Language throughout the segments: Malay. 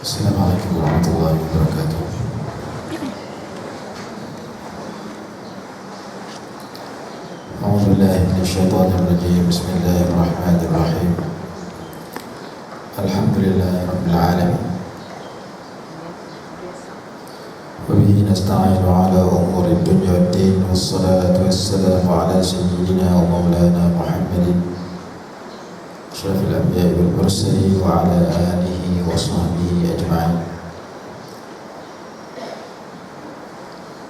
Assalamualaikum warahmatullahi wabarakatuh. A'udzu billahi minasyaitonir rajim. Bismillahirrahmanirrahim. Alhamdulillahirabbil alamin. Wa bihi nasta'inu ala umuri dunya waddin. Wassalatu wassalamu ala sayyidina wa maulana Muhammadin asyrafil anbiya'i wal mursalin wa ala alihi wa sahbihi ajma'in.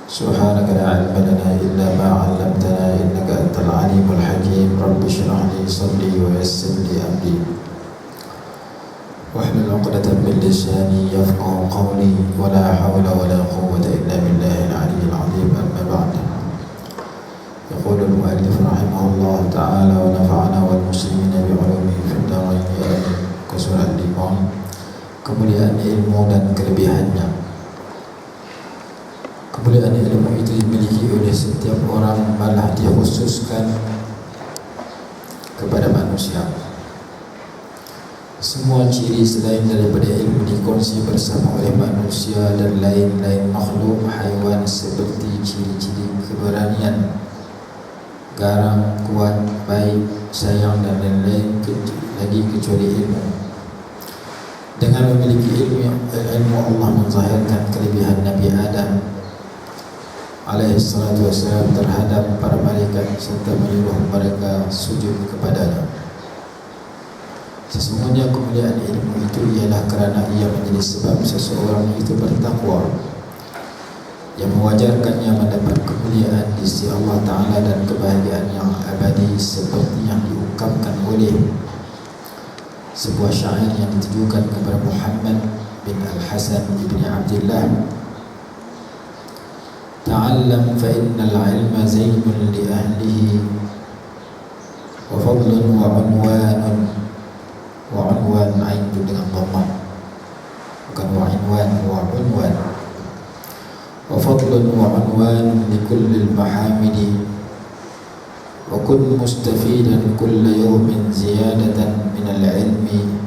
Subhanaka la ilma lana illa ma 'allamtana innaka antal alimul hakim. Rabbi shrah li sadri wa yassir li amri wahlul 'uqdatam min lisani yafqahu qawli. Wa la hawla wa la quwwata illa billahil 'aliyyil 'azim. Amma ba'd. يقول المؤلف رحمه الله تعالى ونفعنا والمسلمين بعلومه في الدارين kesurat 5, kemuliaan ilmu dan kelebihannya. Kemuliaan ilmu itu dimiliki oleh setiap orang, malah dikhususkan kepada manusia. Semua ciri selain daripada ilmu dikongsi bersama oleh manusia dan lain-lain makhluk haiwan, seperti ciri-ciri keberanian, garang, kuat, baik, sayang dan lain-lain, lagi kecuali ilmu. Dengan memiliki ilmu Allah menzahirkan kelebihan Nabi Adam alaihi salatu wassalam terhadap para malaikat serta menyuruh mereka sujud kepadanya. Sesungguhnya kemuliaan ilmu itu ialah kerana ia menjadi sebab seseorang itu bertakwa, yang mewajarkannya mendapat kemuliaan di sisi Allah Ta'ala dan kebahagiaan yang abadi, seperti yang diungkapkan oleh sebuah syair yang ditujukan kepada Muhammad bin Al-Hasan ibn Abdullah. Ta'allam fa innal ilma zainun li ahlihi wa fadlun wa unwanun. Wa unwan ain dengan dhammah, bukan wa unwan, wa unwan. Wa fadlun wa unwan li kulli al-mahamidi. Wa kun mustafidan kulla yawmin ziyadatan min al-ilmi.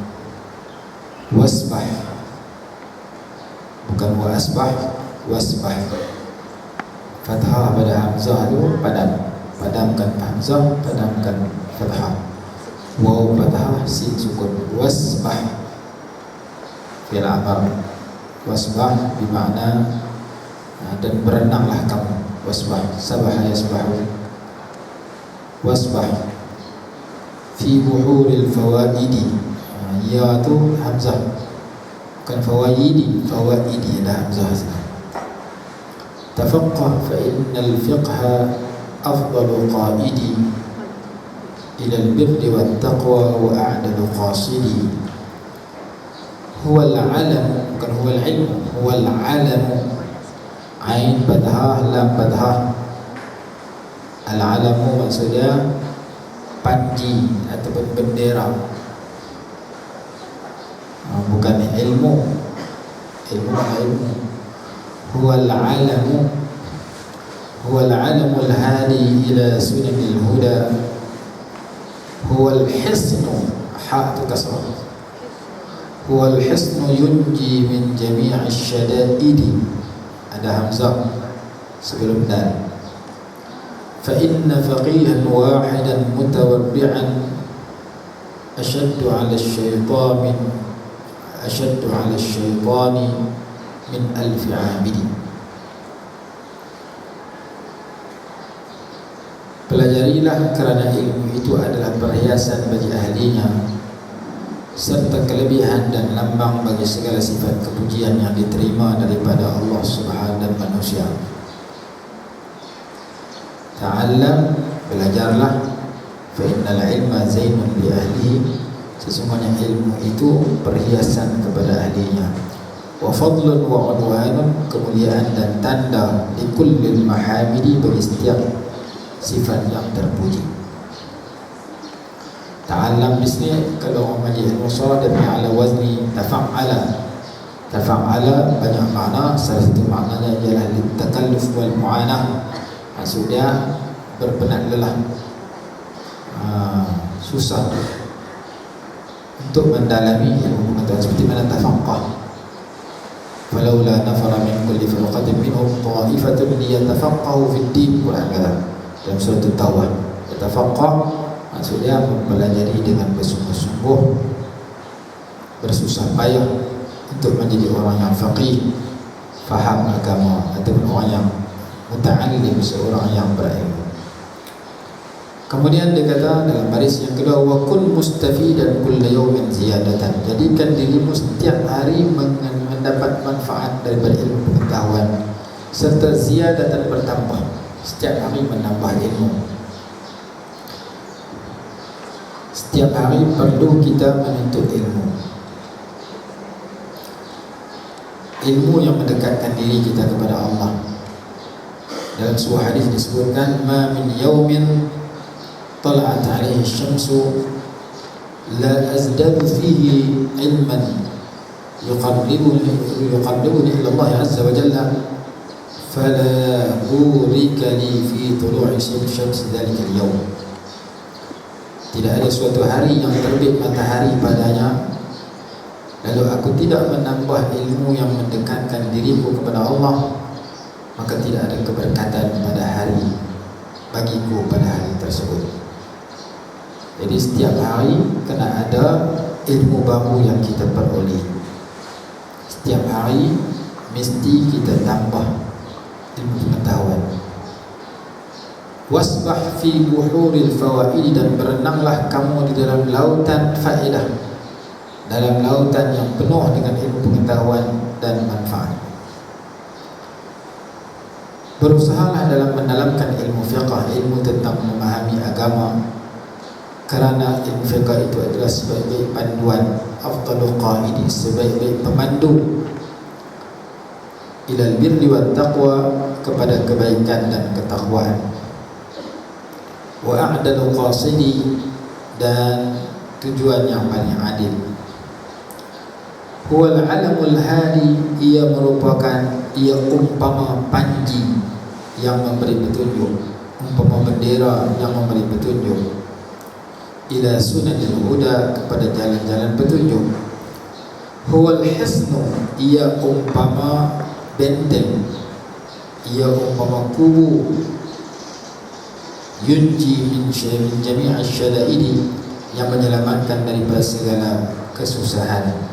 Wasbah, bukan wa asbah, wasbah. Fathah pada hamzah itu padamkan hamzah, padamkan fathah. Waw fathah, sin sukun. Wasbah fil amr. Wasbah bermakna dan berenanglah kamu. Wasbah, sabaha yasbahu. Wasbah fi buhuril fawaidi. Ya tu hamzah, bukan fawaidi, fawaidi ada hamzah. Tafaqqah fa innal fiqha afdalu qaidi ila al-birri wat taqwa wa a'dalu qasidi. Huwa al-'alam, bukan huwa al-'ilm, huwa al-'alam. Ain fathah, lam fathah. Al-'alamu maksudnya panji ataupun bendera, bukan ilmu. Ilmu adalah ilmu. Huwa al-'alamu, huwa al-'alamu al-hadi ila sunanil huda. Huwa al-hisnu, ha tu kasrah. Huwa al-hisnu yunji min jami'i syada'idi. Ada hamzah sebelum dal. Fa inna faqihan wahidan mutawarri'an ashaddu 'ala asy-syaitani min alfi 'abidi. Pelajarilah kerana ilmu itu adalah perhiasan bagi ahlinya, serta kelebihan dan lambang bagi segala sifat kepujian yang diterima daripada Allah Subhanahu dan manusia. Ta'allam, belajarlah. Fa innal ilma zainun li ahlihi, sesungguhnya ilmu itu perhiasan kepada ahlinya. Wa fadlun wa unwanun, kemuliaan dan tanda li kullil mahamidi, bagi setiap sifat yang terpuji. Ta'allam di sini kalau orang ilmu sharah dia ala wazni tafa'ala. Tafa'ala banyak makna, salah satu maknanya ialah litakalluf wal mu'anah. Maksudnya berpenat lelah, susah untuk mendalami ilmu pengetahuan, seperti mana tafaqqah. falaula nafara min kulli firqatin minhum ta'ifatun liyatafaqahu fid din. Quran kata dalam surah At-Taubah, yatafaqqah maksudnya mempelajari dengan bersungguh-sungguh, bersusah payah untuk menjadi orang yang faqih, faham agama, ataupun orang yang muta'allim, seorang yang berilmu. Kemudian dia kata dalam baris yang kedua, wa kun mustafidan kulla yawmin ziyadatan. Jadikan dirimu setiap hari mendapat manfaat daripada ilmu pengetahuan, serta ziyadatan bertambah, setiap hari menambah ilmu. Setiap hari perlu kita menuntut ilmu, ilmu yang mendekatkan diri kita kepada Allah. Dalam sebuah hadis disebutkan, ma min yawmin طلعت عليه الشمس لا أزداد فيه علما يقربني إلى الله عز وجل فلا بورك لي في طلوع الشمس ذلك اليوم. Tidak ada suatu hari yang terbit matahari padanya lalu aku tidak menambah ilmu yang mendekatkan diriku kepada Allah, maka tidak ada keberkatan pada hari bagiku pada hari tersebut. Jadi setiap hari kena ada ilmu baru yang kita peroleh. Setiap hari mesti kita tambah ilmu pengetahuan. Wasbah fi buhuril fawaid, dan berenanglah kamu di dalam lautan faedah, dalam lautan yang penuh dengan ilmu pengetahuan dan manfaat. Berusahalah dalam mendalamkan ilmu fiqh, ilmu tentang memahami agama, kerana ilmu fiqh itu adalah sebaik-baik panduan, afdalul qaidi, sebaik-baik pemandu ilal birri wat taqwa, kepada kebaikan dan ketakwaan, wa a'dalul qasidi, dan tujuan yang paling adil. Huwal alamul hadi, ia merupakan, ia umpama panji yang memberi petunjuk, umpama bendera yang memberi petunjuk, ila sunanil huda, kepada jalan-jalan petunjuk. Huwal hisnu, ia umpama benteng, ia umpama kubu, yunji min jami'asy syada'idi, yang menyelamatkan daripada segala kesusahan.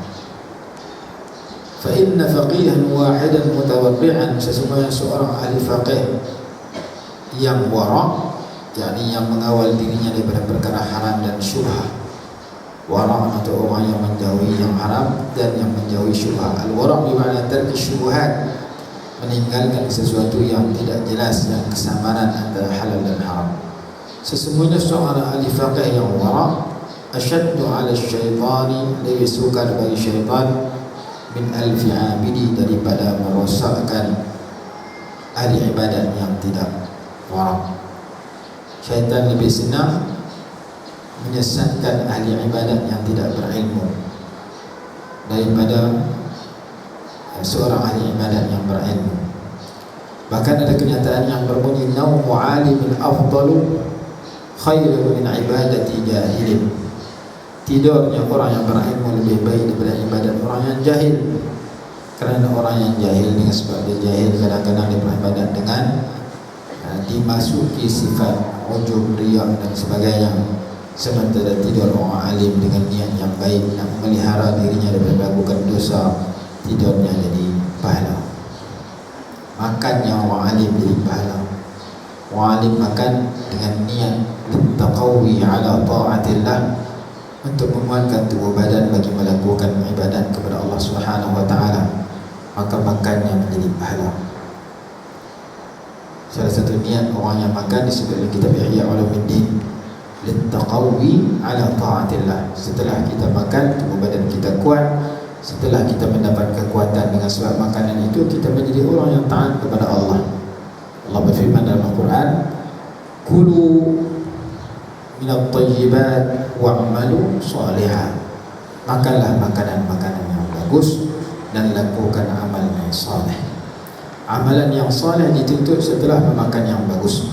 Fa inna faqihan wahidan mutawarri'an, sesungguhnya seorang ahli faqih yang wara', yakni yang mengawal dirinya daripada perkara haram dan syubhat. Wara' atau orang yang menjauhi yang haram dan yang menjauhi syubhat. Al-wara' bermakna tarki syubhat, meninggalkan sesuatu yang tidak jelas, yang kesamaran antara halal dan haram. Sesungguhnya seorang ahli faqih yang wara' asyaddu 'ala syaitani, lebih sukar bagi syaitan min alfi 'abidi, daripada merosakkan ahli ibadat yang tidak wara'. Syaitan lebih senang menyesatkan ahli ibadat yang tidak berilmu daripada seorang ahli ibadat yang berilmu. Bahkan ada kenyataan yang berbunyi, naumu alimin afdalu khairun min ibadati jahilin. Tidurnya orang yang berilmu lebih baik daripada ibadat orang yang jahil. Kerana orang yang jahil, dengan sebab dia jahil, kadang-kadang dia beribadat dengan dimasuki sifat ujub, riya dan sebagainya. Sementara tidur orang alim dengan niat yang baik, nak melihara dirinya daripada melakukan dosa, tidurnya jadi pahala. Makannya orang alim jadi pahala. Orang alim makan dengan niat taqawi ala ta'atillah, untuk menguatkan tubuh badan bagi melakukan ibadat kepada Allah Subhanahu wa taala, maka makannya menjadi pahala. Salah satu niat orang yang makan disebut dalam kitab Ihya Ulumuddin, littaqawi ala ta'atillah. Setelah kita makan, tubuh badan kita kuat. Setelah kita mendapat kekuatan dengan sebab makanan itu, kita menjadi orang yang taat kepada Allah. Allah berfirman dalam Al-Quran, kulu minat tayyibat wa'malu salihah. Makanlah makanan-makanan yang bagus dan lakukan amal yang saleh. Amalan yang saleh dituntut setelah memakan yang bagus.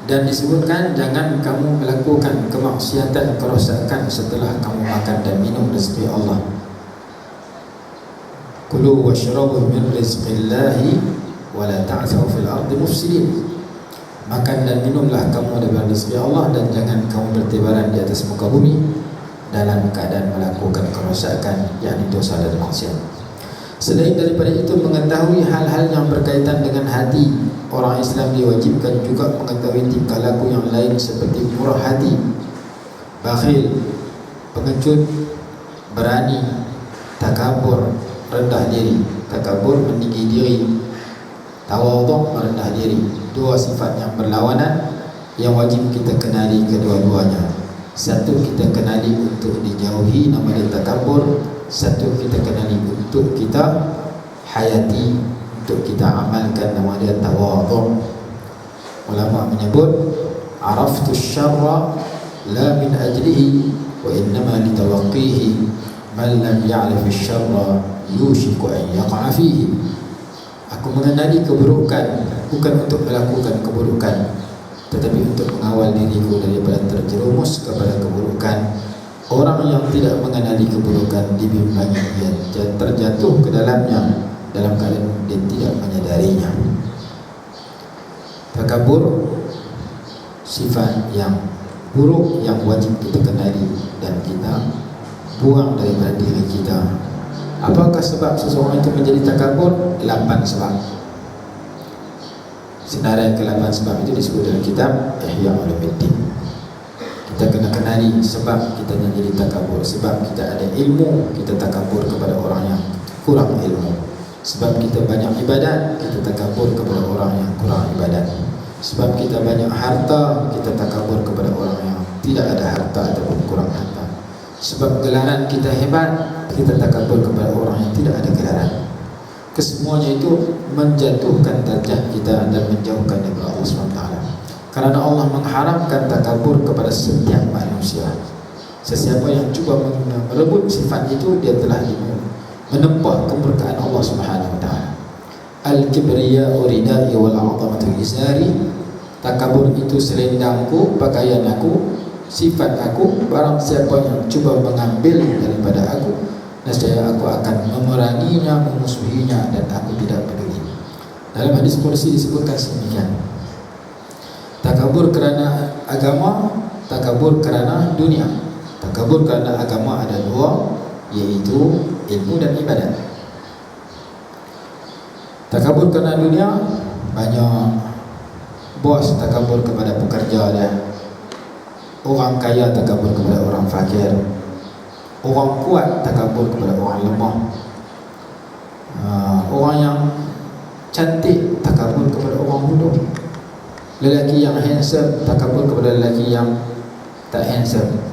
Dan disebutkan, jangan kamu melakukan kemaksiatan, kerosakan setelah kamu makan dan minum rezeki Allah. kulu washrabu min rizqillahi wa la ta'thaw fil ardi mufsidin. Makan dan minumlah kamu daripada rezeki Allah, dan jangan kamu bertebaran di atas muka bumi dalam keadaan melakukan kerosakan, yakni dosa dan maksiat. Selain daripada itu, mengetahui hal-hal yang berkaitan dengan hati, orang Islam diwajibkan juga mengetahui tingkah laku yang lain seperti murah hati, bakhil, pengecut, berani, takabur, rendah diri. Takabur meninggi diri, tawadhu merendah diri. Dua sifat yang berlawanan yang wajib kita kenali kedua-duanya. Satu kita kenali untuk dijauhi, nama dia takabur. Satu kita kenali untuk kita hayati, untuk kita amalkan, nama dia tawadhu. Ulama menyebut araftu syarra la min ajlihi wa innama litawaqqihi man lam ya'rif syarra yushiku an yaqa'a fihi. Aku mengenali keburukan bukan untuk melakukan keburukan, tetapi untuk mengawal diriku daripada terjerumus kepada keburukan. Orang yang tidak mengenali keburukan dibimbangi dia terjatuh ke dalamnya dalam keadaan dia tidak menyadarinya. Takabur sifat yang buruk yang wajib kita kenali dan kita buang daripada diri kita. Apakah sebab seseorang itu menjadi takabur? 8 sebab. Senarai ke-8 sebab itu disebut dalam kitab Ihya Ulumuddin. Kita kena kenali sebab kita menjadi takabur. Sebab kita ada ilmu, kita takabur kepada orang yang kurang ilmu. Sebab kita banyak ibadat, kita takabur kepada orang yang kurang ibadat. Sebab kita banyak harta, kita takabur kepada orang yang tidak ada harta ataupun kurang harta. Sebab gelaran kita hebat, kita takabur kepada orang yang tidak ada gelaran. Kesemuanya itu menjatuhkan darjah kita dan menjauhkan daripada Allah SWT. Kerana Allah mengharamkan takabur kepada setiap manusia. Sesiapa yang cuba merebut sifat itu, dia telah menempah kemurkaan Allah SWT. Al-kibriya'u ridai wal 'azamatu izari. Takabur itu selendangku, pakaian aku, sifat aku. Barang siapa yang cuba mengambil daripada aku, nescaya aku akan memeranginya, memusuhinya, dan aku tidak peduli. Dalam hadis qudsi disebutkan demikian. Takabur kerana agama, takabur kerana dunia. Takabur kerana agama ada dua, iaitu ilmu dan ibadat. Takabur kerana dunia, banyak bos takabur kepada pekerja dia. Orang kaya takabur kepada orang fakir. Orang kuat takabur kepada orang lemah. Orang yang cantik takabur kepada orang bodoh. Lelaki yang handsome takabur kepada lelaki yang tak handsome.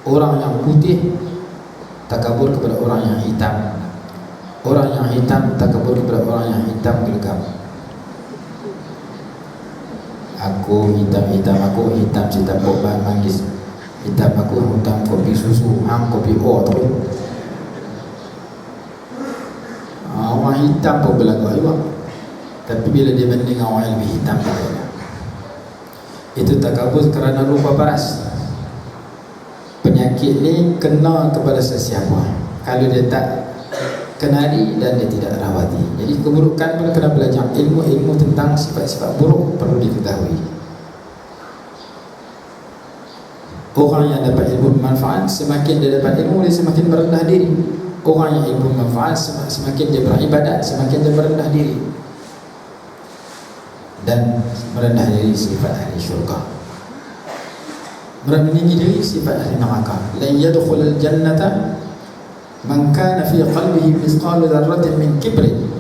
Orang yang putih takabur kepada orang yang hitam. Orang yang hitam takabur kepada orang yang hitam gelegam. Aku hitam, aku hitam cita pok manggis. Hitam aku hitam kopi susu, hang kopi o tu. Orang hitam pun berlagu juga. Tapi bila dia banding orang yang lebih hitam, itu takabur kerana rupa paras. Penyakit ni kena kepada sesiapa kalau dia tak kenali dan dia tidak rawati. Jadi keburukan pun kena belajar ilmu tentang sifat-sifat buruk perlu diketahui. Orang yang dapat ilmu bermanfaat, semakin dia dapat ilmu, dia semakin merendah diri. Orang yang ilmu bermanfaat, semakin dia beribadat, semakin dia merendah diri. Dan merendah diri sifat ahli syurga. Meninggi diri sifat ahli neraka. Lan yadkhulul jannata man kana fi qalbihi mithqalu dzarratin min kibrin.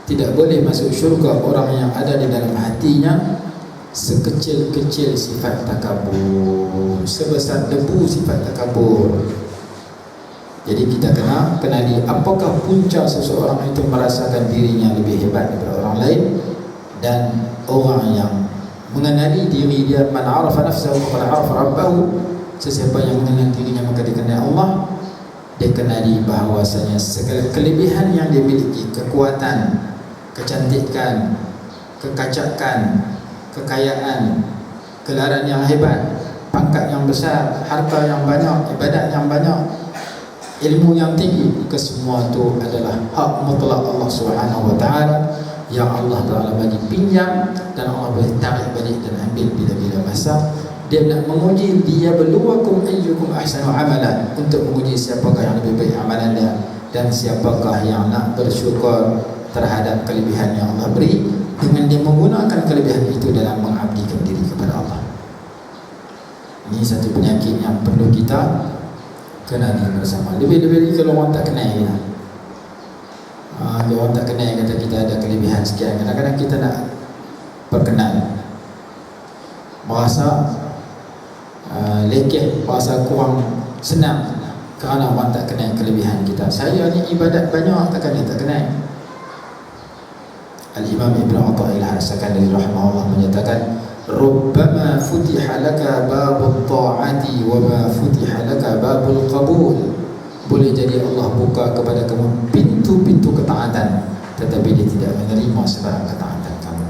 Tidak boleh masuk syurga orang yang ada di dalam hatinya sekecil-kecil sifat takabur, sebesar debu sifat takabur. Jadi kita kena kenali apakah punca seseorang itu merasakan dirinya lebih hebat daripada orang lain. Dan orang yang mengenali diri dia, man arafa nafsahu faqad arafa rabbahu, sesiapa yang mengenal dirinya maka dia kenal Allah. Dia kenali bahawasanya segala kelebihan yang dia miliki, kekuatan, kecantikan, kekacakan, kekayaan, gelaran yang hebat, pangkat yang besar, harta yang banyak, ibadat yang banyak, ilmu yang tinggi, kesemua itu adalah hak mutlak Allah Subhanahu wa taala yang Allah Taala bagi pinjam dan Allah boleh tarik balik dan ambil bila-bila masa. Dia nak menguji, dia beluakum ayyukum ahsanu amalan, untuk menguji siapakah yang lebih baik amalan dia dan siapakah yang nak bersyukur terhadap kelebihan yang Allah beri dengan dia menggunakan kelebihan itu dalam mengabdikan diri kepada Allah. Ini satu penyakit yang perlu kita kenali bersama. Lebih-lebih kalau orang tak kenal kita. Kalau orang tak kenal kata kita ada kelebihan sekian, kadang-kadang kita nak perkenal, merasa lekeh, merasa kurang senang kerana orang tak kenal kelebihan kita. Saya ni ibadat banyak, takkan dia tak kenal. Al-Imam Ibn Atha'il As-Sakandari rahimahullah menyatakan, rubbama futiha laka babut ta'ati wa ma futiha laka babul qabul. Boleh jadi Allah buka kepada kamu pintu-pintu ketaatan, tetapi dia tidak menerima sebarang ketaatan kamu.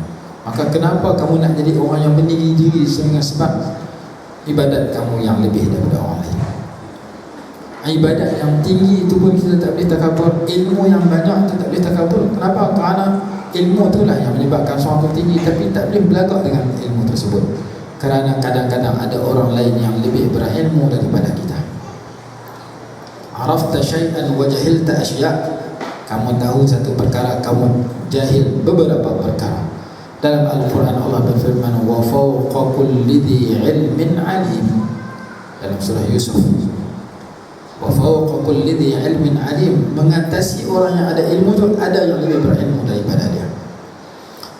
Maka kenapa kamu nak jadi orang yang berdiri diri dengan sebab ibadat kamu yang lebih daripada orang lain. Ibadat yang tinggi itu pun kita tak boleh takabur. Ilmu yang banyak itu tak boleh takabur. Kenapa? Kerana ilmu itulah yang menyebabkan seorang itu tinggi, tapi tak boleh belagak dengan ilmu tersebut. Kerana kadang-kadang ada orang lain yang lebih berilmu daripada kita. Arafta syai'an wa jahilta asya'. Kamu tahu satu perkara, kamu jahil beberapa perkara. Dalam Al-Quran Allah berfirman, wa fawqa kulli dhi ilmin alim. Dalam surah Yusuf, wa fawqa kulli dhi ilmin alim, mengatasi orang yang ada ilmu itu ada yang lebih berilmu daripada dia.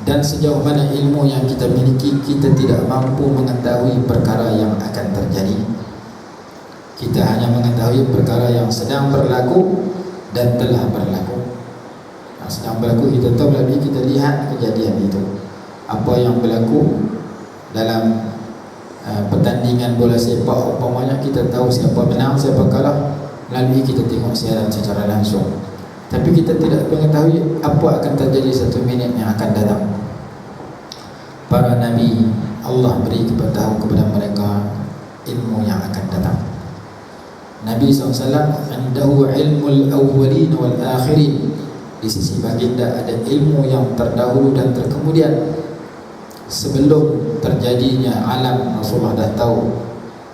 Dan sejauh mana ilmu yang kita miliki, kita tidak mampu mengetahui perkara yang akan terjadi. Kita hanya mengetahui perkara yang sedang berlaku dan telah berlaku. Sedang berlaku kita tahu, lebih kita lihat kejadian itu. Apa yang berlaku dalam pertandingan bola sepak umpamanya, kita tahu siapa menang, siapa kalah melalui kita tengok siaran secara langsung. Tapi kita tidak mengetahui apa akan terjadi satu minit yang akan datang. Para Nabi Allah beri tahu kepada mereka ilmu yang akan datang. Nabi SAW indahu ilmul awwalin wal akhirin. Di sisi baginda ada ilmu yang terdahulu dan terkemudian. Sebelum terjadinya alam, Rasulullah dah tahu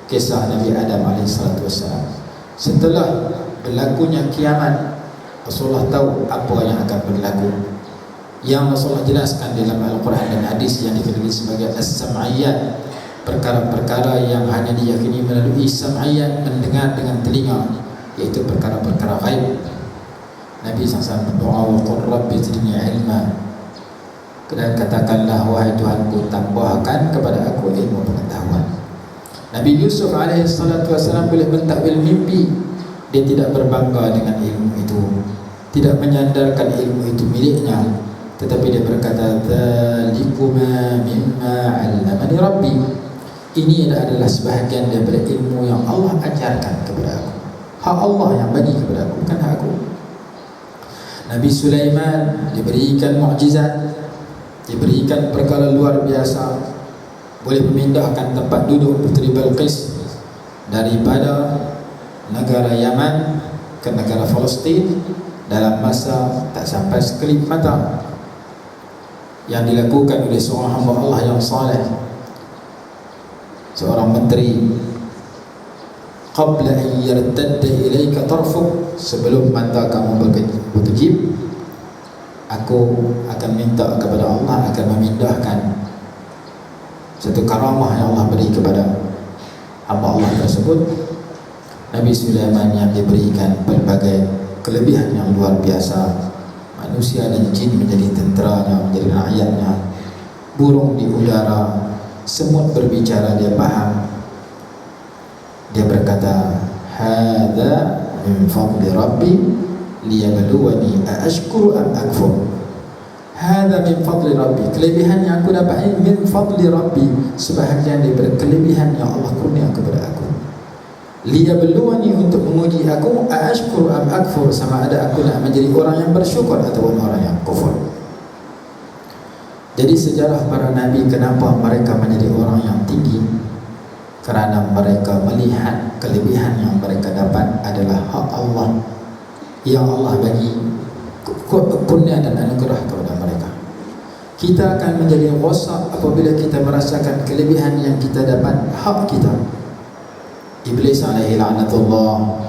kisah Nabi Adam AS. Setelah berlakunya kiamat, Rasulullah tahu apa yang akan berlaku. Yang Rasulullah jelaskan dalam Al-Quran dan hadis yang dikenali sebagai as-sam'iyat, perkara-perkara yang hanya diyakini melalui sam'iyat, mendengar dengan telinga, iaitu perkara-perkara ghaib. Nabi SAW berdoa, wa qur rabbi zidni ilma, dan katakanlah, wahai Tuhanku, tambahkan kepada aku ilmu pengetahuan. Nabi Yusuf AS boleh mentakwil mimpi. Dia tidak berbangga dengan ilmu itu, tidak menyandarkan ilmu itu miliknya, tetapi dia berkata, dzalikuma mimma 'allamani rabbi. Ini adalah sebahagian daripada ilmu yang Allah ajarkan kepada aku. Hak Allah yang bagi kepada aku, bukan hak aku. Nabi Sulaiman diberikan mukjizat, diberikan perkara luar biasa, boleh memindahkan tempat duduk Puteri Balqis daripada negara Yaman ke negara Palestin dalam masa tak sampai sekelip mata. Yang dilakukan oleh seorang hamba Allah yang saleh, seorang menteri. Qabla an yartadda ilaika tarfuk, sebelum mata kamu berkejip, aku akan minta kepada Allah akan memindahkan satu karamah yang Allah beri kepada hamba Allah tersebut. Nabi Sulaiman yang diberikan berbagai kelebihan yang luar biasa. Manusia dan jin menjadi tenteranya, menjadi rakyatnya. Burung di udara, semut berbicara, dia faham. Dia berkata, hadza min fadli rabbi liyabluwani aashkuru am akfur. Hadza min fadli rabbi, kelebihan yang aku dapat ini min fadli rabbi, sebahagian daripada kelebihan yang Allah kurnia kepada aku. Liyabluwani, untuk menguji aku, aashkuru am akfur, sama ada aku nak menjadi orang yang bersyukur ataupun orang yang kufur. Jadi sejarah para nabi, kenapa mereka menjadi orang yang tinggi? kerana mereka melihat kelebihan yang mereka dapat adalah hak Allah yang Allah bagi kurnia dan anugerah kepada mereka. Kita akan menjadi rosak apabila kita merasakan kelebihan yang kita dapat hak kita. Iblis alaihi la'natullah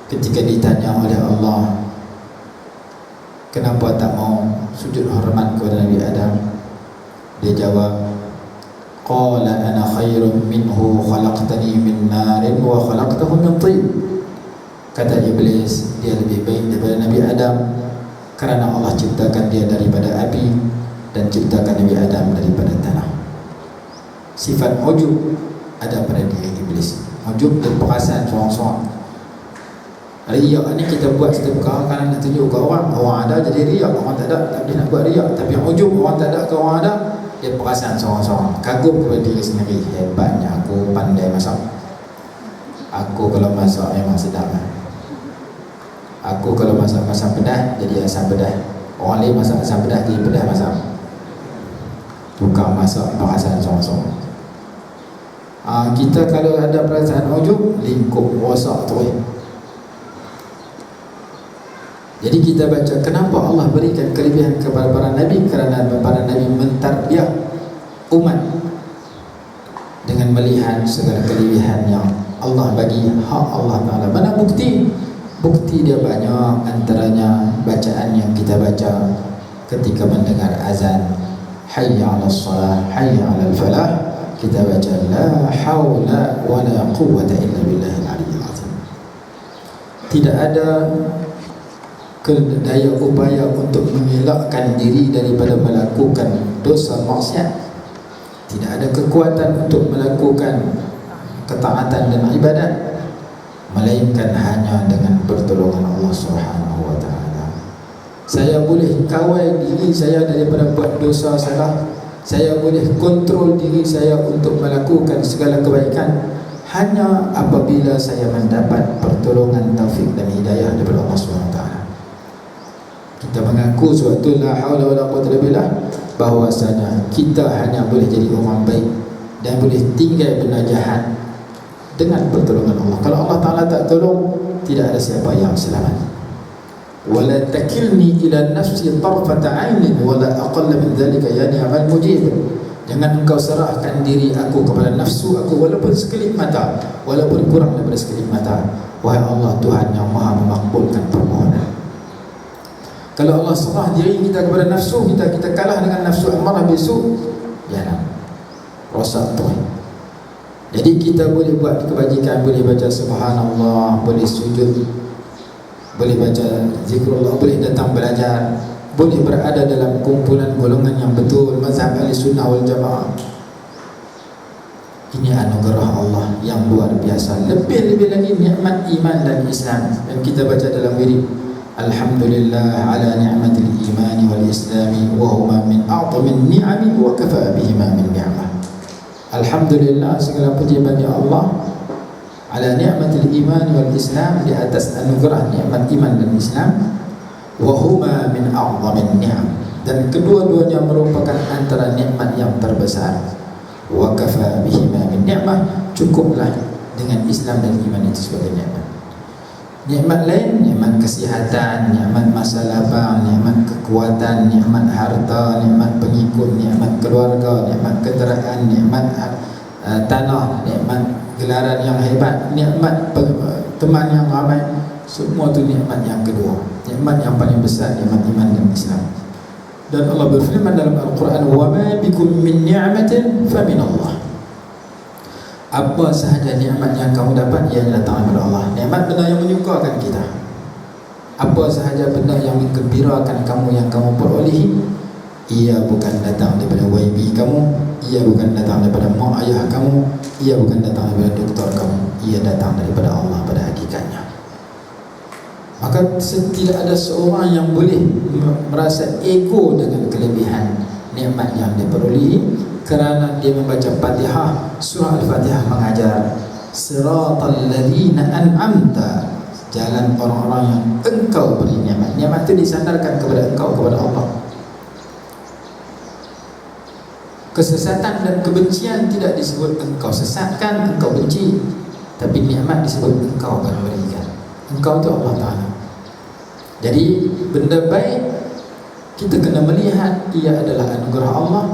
ketika ditanya oleh Allah, kenapa tak mau sujud hormat kepada Nabi Adam, dia jawab, qala ana khairun minhu khalaqtani min narin wa khalaqtahu min tin. Kata Iblis, dia lebih baik daripada Nabi Adam kerana Allah ciptakan dia daripada api dan ciptakan Nabi Adam daripada tanah. Sifat ujub ada pada diri Iblis. Ujub dan perasaan sorang-sorang. Riak ni kita buat setiap perkara kerana nak tunjuk ke orang. Orang ada jadi riak, orang tak ada tak boleh nak buat riak. Tapi yang ujub, orang tak ada ke orang ada, dia perasaan sorang-sorang, kagum kepada diri sendiri. Hebatnya aku pandai masak. Aku kalau masak memang sedap. Aku kalau masak pedas, jadi asam pedas. Orang lain masak asam pedas, jadi pedas masak. Tukang masak perasaan sorang-sorang. Kita kalau ada perasaan ujub, lingkup rosak tu. Jadi kita baca kenapa Allah berikan kelebihan kepada para nabi, kerana para nabi mentarbiyah umat dengan melihat segala kelebihan yang Allah bagi hak Allah Ta'ala. Mana bukti? Bukti dia banyak, antaranya bacaan yang kita baca ketika mendengar azan, hayya 'alas salah, hayya 'alal falah, kita baca la haula wala quwwata illa billahil aliyyil azim. Tidak ada daya upaya untuk mengelakkan diri daripada melakukan dosa maksiat. Tidak ada kekuatan untuk melakukan ketaatan dan ibadat, melainkan hanya dengan pertolongan Allah Subhanahu wa taala. Saya boleh kawal diri saya daripada buat dosa salah. Saya boleh kontrol diri saya untuk melakukan segala kebaikan hanya apabila saya mendapat pertolongan, taufik dan hidayah daripada Allah Subhanahu wa taala. Kita mengaku suatu la haula wala quwwata illa billah, bahwasanya kita hanya boleh jadi orang baik dan boleh tinggal benda jahat dengan pertolongan Allah. Kalau Allah Ta'ala tak tolong, tidak ada siapa yang selamat. Wala takilni ila nafsi tarfata ainin wala aqalla min dhalika ya ni'mal mujib. Jangan engkau serahkan diri aku kepada nafsu aku walaupun sekelip mata, walaupun kurang daripada sekelip mata. Wahai Allah, Tuhan yang maha memakbulkan permohonan. Kalau Allah serah diri kita kepada nafsu kita kalah dengan nafsu amarah bisu, jangan rosak tu. Jadi kita boleh buat kebajikan, boleh baca subhanallah, boleh sujud, boleh baca zikrullah, boleh datang belajar, boleh berada dalam kumpulan golongan yang betul, mazhab ahli sunnah wal jamaah. Ini anugerah Allah yang luar biasa. Lebih-lebih lagi nikmat iman dan Islam yang kita baca dalam wirid. Alhamdulillah ala ni'matil imani wal islami wa huma min a'zamin ni'ami wa kafa bihima min ni'mah. Alhamdulillah, segala puji bagi Allah ala ni'matil imani wal islam, di atas anugerah nikmat iman dan Islam, wa huma min a'zamin ni'am, dan kedua-duanya merupakan antara nikmat yang terbesar. Wa kafa bihima min ni'mah, cukuplah dengan Islam dan iman itu sebagai nikmat. Nikmat lain, nikmat kesihatan, nikmat masa lapang, nikmat kekuatan, nikmat harta, nikmat pengikut, nikmat keluarga, nikmat kenderaan, nikmat tanah, nikmat gelaran yang hebat, nikmat teman yang ramai. Semua itu nikmat yang kedua. Nikmat yang paling besar, nikmat iman dan Islam. Dan Allah berfirman dalam Al-Quran, wa ma bikum min ni'matin fa min Allah. Apa sahaja nikmat yang kamu dapat, ia datang daripada Allah. Nikmat benda yang menyukakan kita. Apa sahaja benda yang menggembirakan kamu, yang kamu perolehi, ia bukan datang daripada YB kamu, ia bukan datang daripada mak ayah kamu, ia bukan datang daripada doktor kamu, ia datang daripada Allah pada hakikatnya. Maka tidak ada seorang yang boleh merasa ego dengan kelebihan nikmat yang diperolehi, kerana dia membaca Fatihah. Surah Al-Fatihah mengajar siratal ladzina an'amta, jalan orang-orang yang engkau beri nikmat. Nikmat itu disandarkan kepada engkau, kepada Allah. Kesesatan dan kebencian tidak disebut engkau sesatkan, engkau benci, tapi nikmat disebut engkau akan berikan. Engkau itu Allah Ta'ala. Jadi benda baik kita kena melihat ia adalah anugerah Allah,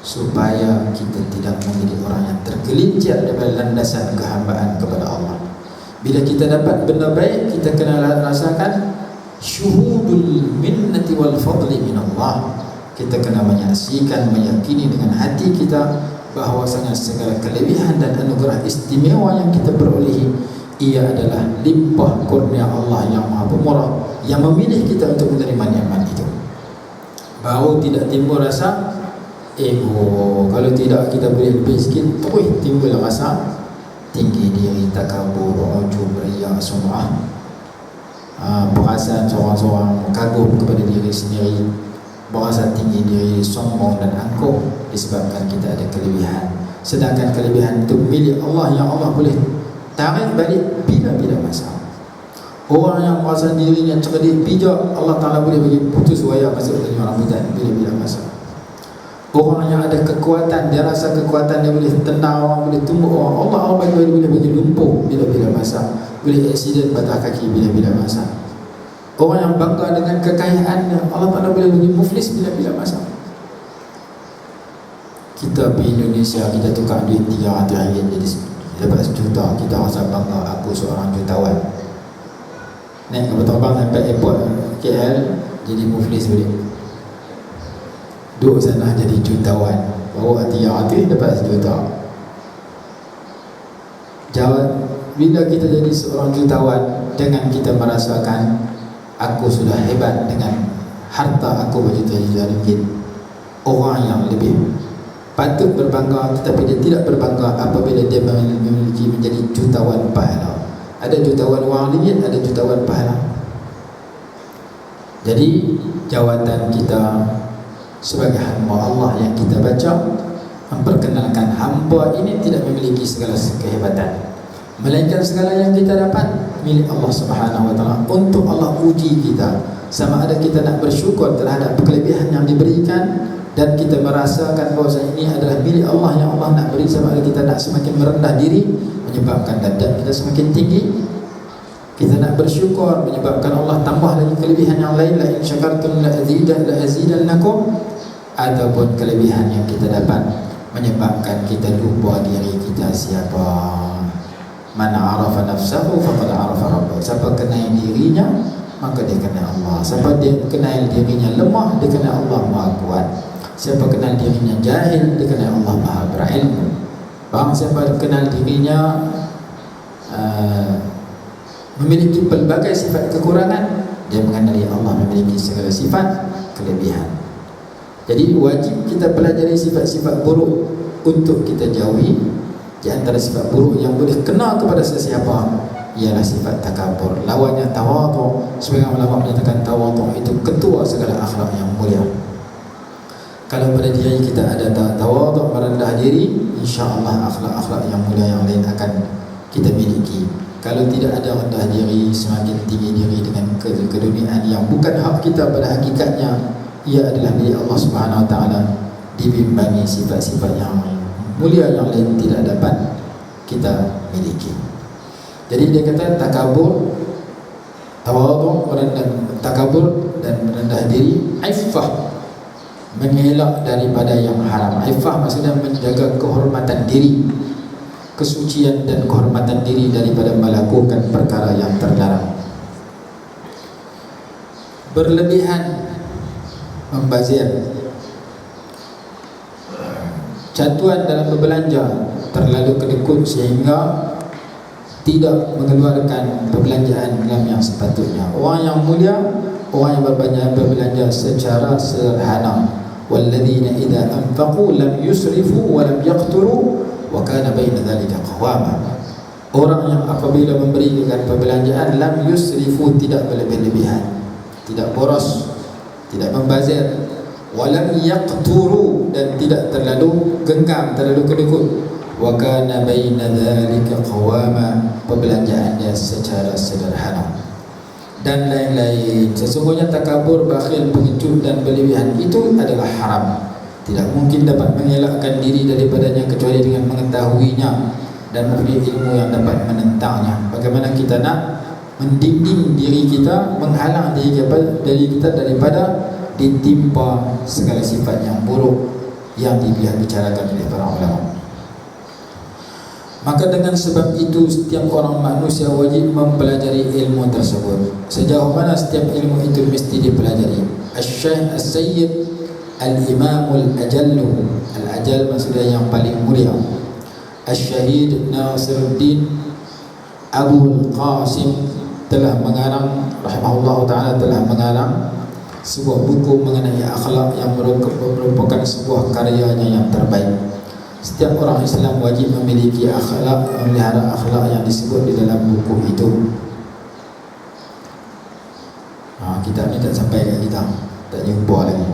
supaya kita tidak menjadi orang yang tergelincir daripada landasan kehambaan kepada Allah. Bila kita dapat benda baik, kita kena rasakan syuhudul minnati wal fadli min Allah. Kita kena menyaksikan, meyakini dengan hati kita bahwasanya segala kelebihan dan anugerah istimewa yang kita perolehi, ia adalah limpah kurnia Allah yang Maha Pemurah, yang memilih kita untuk menerima nikmat itu. Baru tidak timbul rasa ego. Kalau tidak kita boleh lebih sikit, terus timbul rasa tinggi diri, takabur, ujub, riya, sum'ah, perasaan seorang-seorang kagum kepada diri sendiri, berasa tinggi diri, sombong dan angkuh disebabkan kita ada kelebihan. Sedangkan kelebihan itu milik Allah yang Allah boleh tarik balik bila-bila masa. Orang yang merasa dirinya cerdik, bijak, Allah Ta'ala boleh bagi putus wayar masuk dalam rambutan bila-bila masa. Orang yang ada kekuatan, dia rasa kekuatan dia boleh tendang orang, boleh tumbuk orang, Allah boleh bagi lumpuh bila-bila masa, boleh aksiden patah kaki bila-bila masa. Orang yang bangga dengan kekayaannya, Allah Ta'ala boleh bagi muflis bila-bila masa. Kita di Indonesia, kita tukar duit RM300 jadi dapat sejuta, kita rasa bangga, aku seorang jutawan. Naik kapal terbang sampai airport KL, jadi muflis boleh. Duduk sana jadi jutawan, bawa RM300 dapat sejuta. Jawab, bila kita jadi seorang jutawan, dengan kita merasakan aku sudah hebat dengan harta aku berjuta-juta ringgit. Orang yang lebih patut berbangga, tetapi dia tidak berbangga apabila dia memiliki menjadi jutawan pahala. Ada jutawan wang ringgit, ada jutawan pahala. Jadi jawatan kita sebagai hamba Allah yang kita baca memperkenalkan hamba ini tidak memiliki segala kehebatan, melainkan segala yang kita dapat milik Allah Subhanahu wa Ta'ala. Untuk Allah uji kita, sama ada kita nak bersyukur terhadap kelebihan yang diberikan dan kita merasakan bahawa ini adalah milik Allah yang Allah nak beri, sama ada kita nak semakin merendah diri menyebabkan darjat kita semakin tinggi. Kita nak bersyukur menyebabkan Allah tambah lagi kelebihan yang lain, la in syakartum la azidannakum, ataupun kelebihan yang kita dapat menyebabkan kita lupa diri kita siapa. Mana arafa nafsahu faqad arafa rabbahu. Siapa kenal dirinya, maka dia kenal Allah. Siapa dia kenal dirinya lemah, dia kenal Allah Maha Kuat. Siapa kenal dirinya jahil, dia kenal Allah Maha Berilmu. Bang, siapa kenal dirinya memiliki pelbagai sifat kekurangan, dia mengenali Allah memiliki segala sifat kelebihan. Jadi wajib kita pelajari sifat-sifat buruk untuk kita jauhi. Di antara sifat buruk yang boleh kena kepada sesiapa ialah sifat takabur. Lawannya tawadhu. Sebagian ulama menyatakan tawadhu itu ketua segala akhlak yang mulia. Kalau pada diri kita ada tawadhu, merendah diri, insya-Allah akhlak-akhlak yang mulia yang lain akan kita miliki. Kalau tidak ada rendah diri, semakin tinggi diri dengan keduniaan yang bukan hak kita, pada hakikatnya ia adalah milik Allah Subhanahu wa Ta'ala, dibimbangi sifat-sifat yang mulia yang lain tidak dapat kita miliki. Jadi dia kata takabur, tawadhu, takabur dan merendah diri, iffah, mengelak daripada yang haram. Iffah maksudnya menjaga kehormatan diri, kesucian dan kehormatan diri daripada melakukan perkara yang terlarang. Berlebihan, membazir, catuan dalam berbelanja, terlalu kedekut sehingga tidak mengeluarkan perbelanjaan dalam yang sepatutnya. Orang yang mulia, orang yang berbelanja secara sederhana. Walladzina idza anfaqu lam yusrifu wa lam yaqturu wa kana baina dzalika qawama. Orang yang apabila memberikan perbelanjaan lam yusrifu, tidak berlebih-lebihan, tidak boros, tidak membazir, walam yaqturu, dan tidak terlalu genggam, terlalu kedekut, wa kana baina dzalika qawama, perbelanjaannya secara sederhana, dan lain-lain. Sesungguhnya takabur, bakhil, pengecut dan berlebihan itu adalah haram. Tidak mungkin dapat mengelakkan diri daripadanya kecuali dengan mengetahuinya dan mempunyai ilmu yang dapat menentangnya. Bagaimana kita nak mendinding diri kita, menghalang diri kita daripada ditimpa segala sifat yang buruk yang dibicarakan oleh para ulama. Maka dengan sebab itu setiap orang manusia wajib mempelajari ilmu tersebut. Sejauh mana setiap ilmu itu mesti dipelajari? Asy-Syaikh As-Sayyid Al-Imamul Ajallu, Al-Ajal maksudnya yang paling mulia, Asy-Syahid Nasiruddin Abu Qasim telah mengarang, rahimahullah ta'ala, telah mengarang sebuah buku mengenai akhlak yang merupakan sebuah karyanya yang terbaik. Setiap orang Islam wajib memiliki akhlak, memelihara akhlak yang disebut di dalam buku itu. Kitab ni tak sampai kat kita, tak jumpa lagi.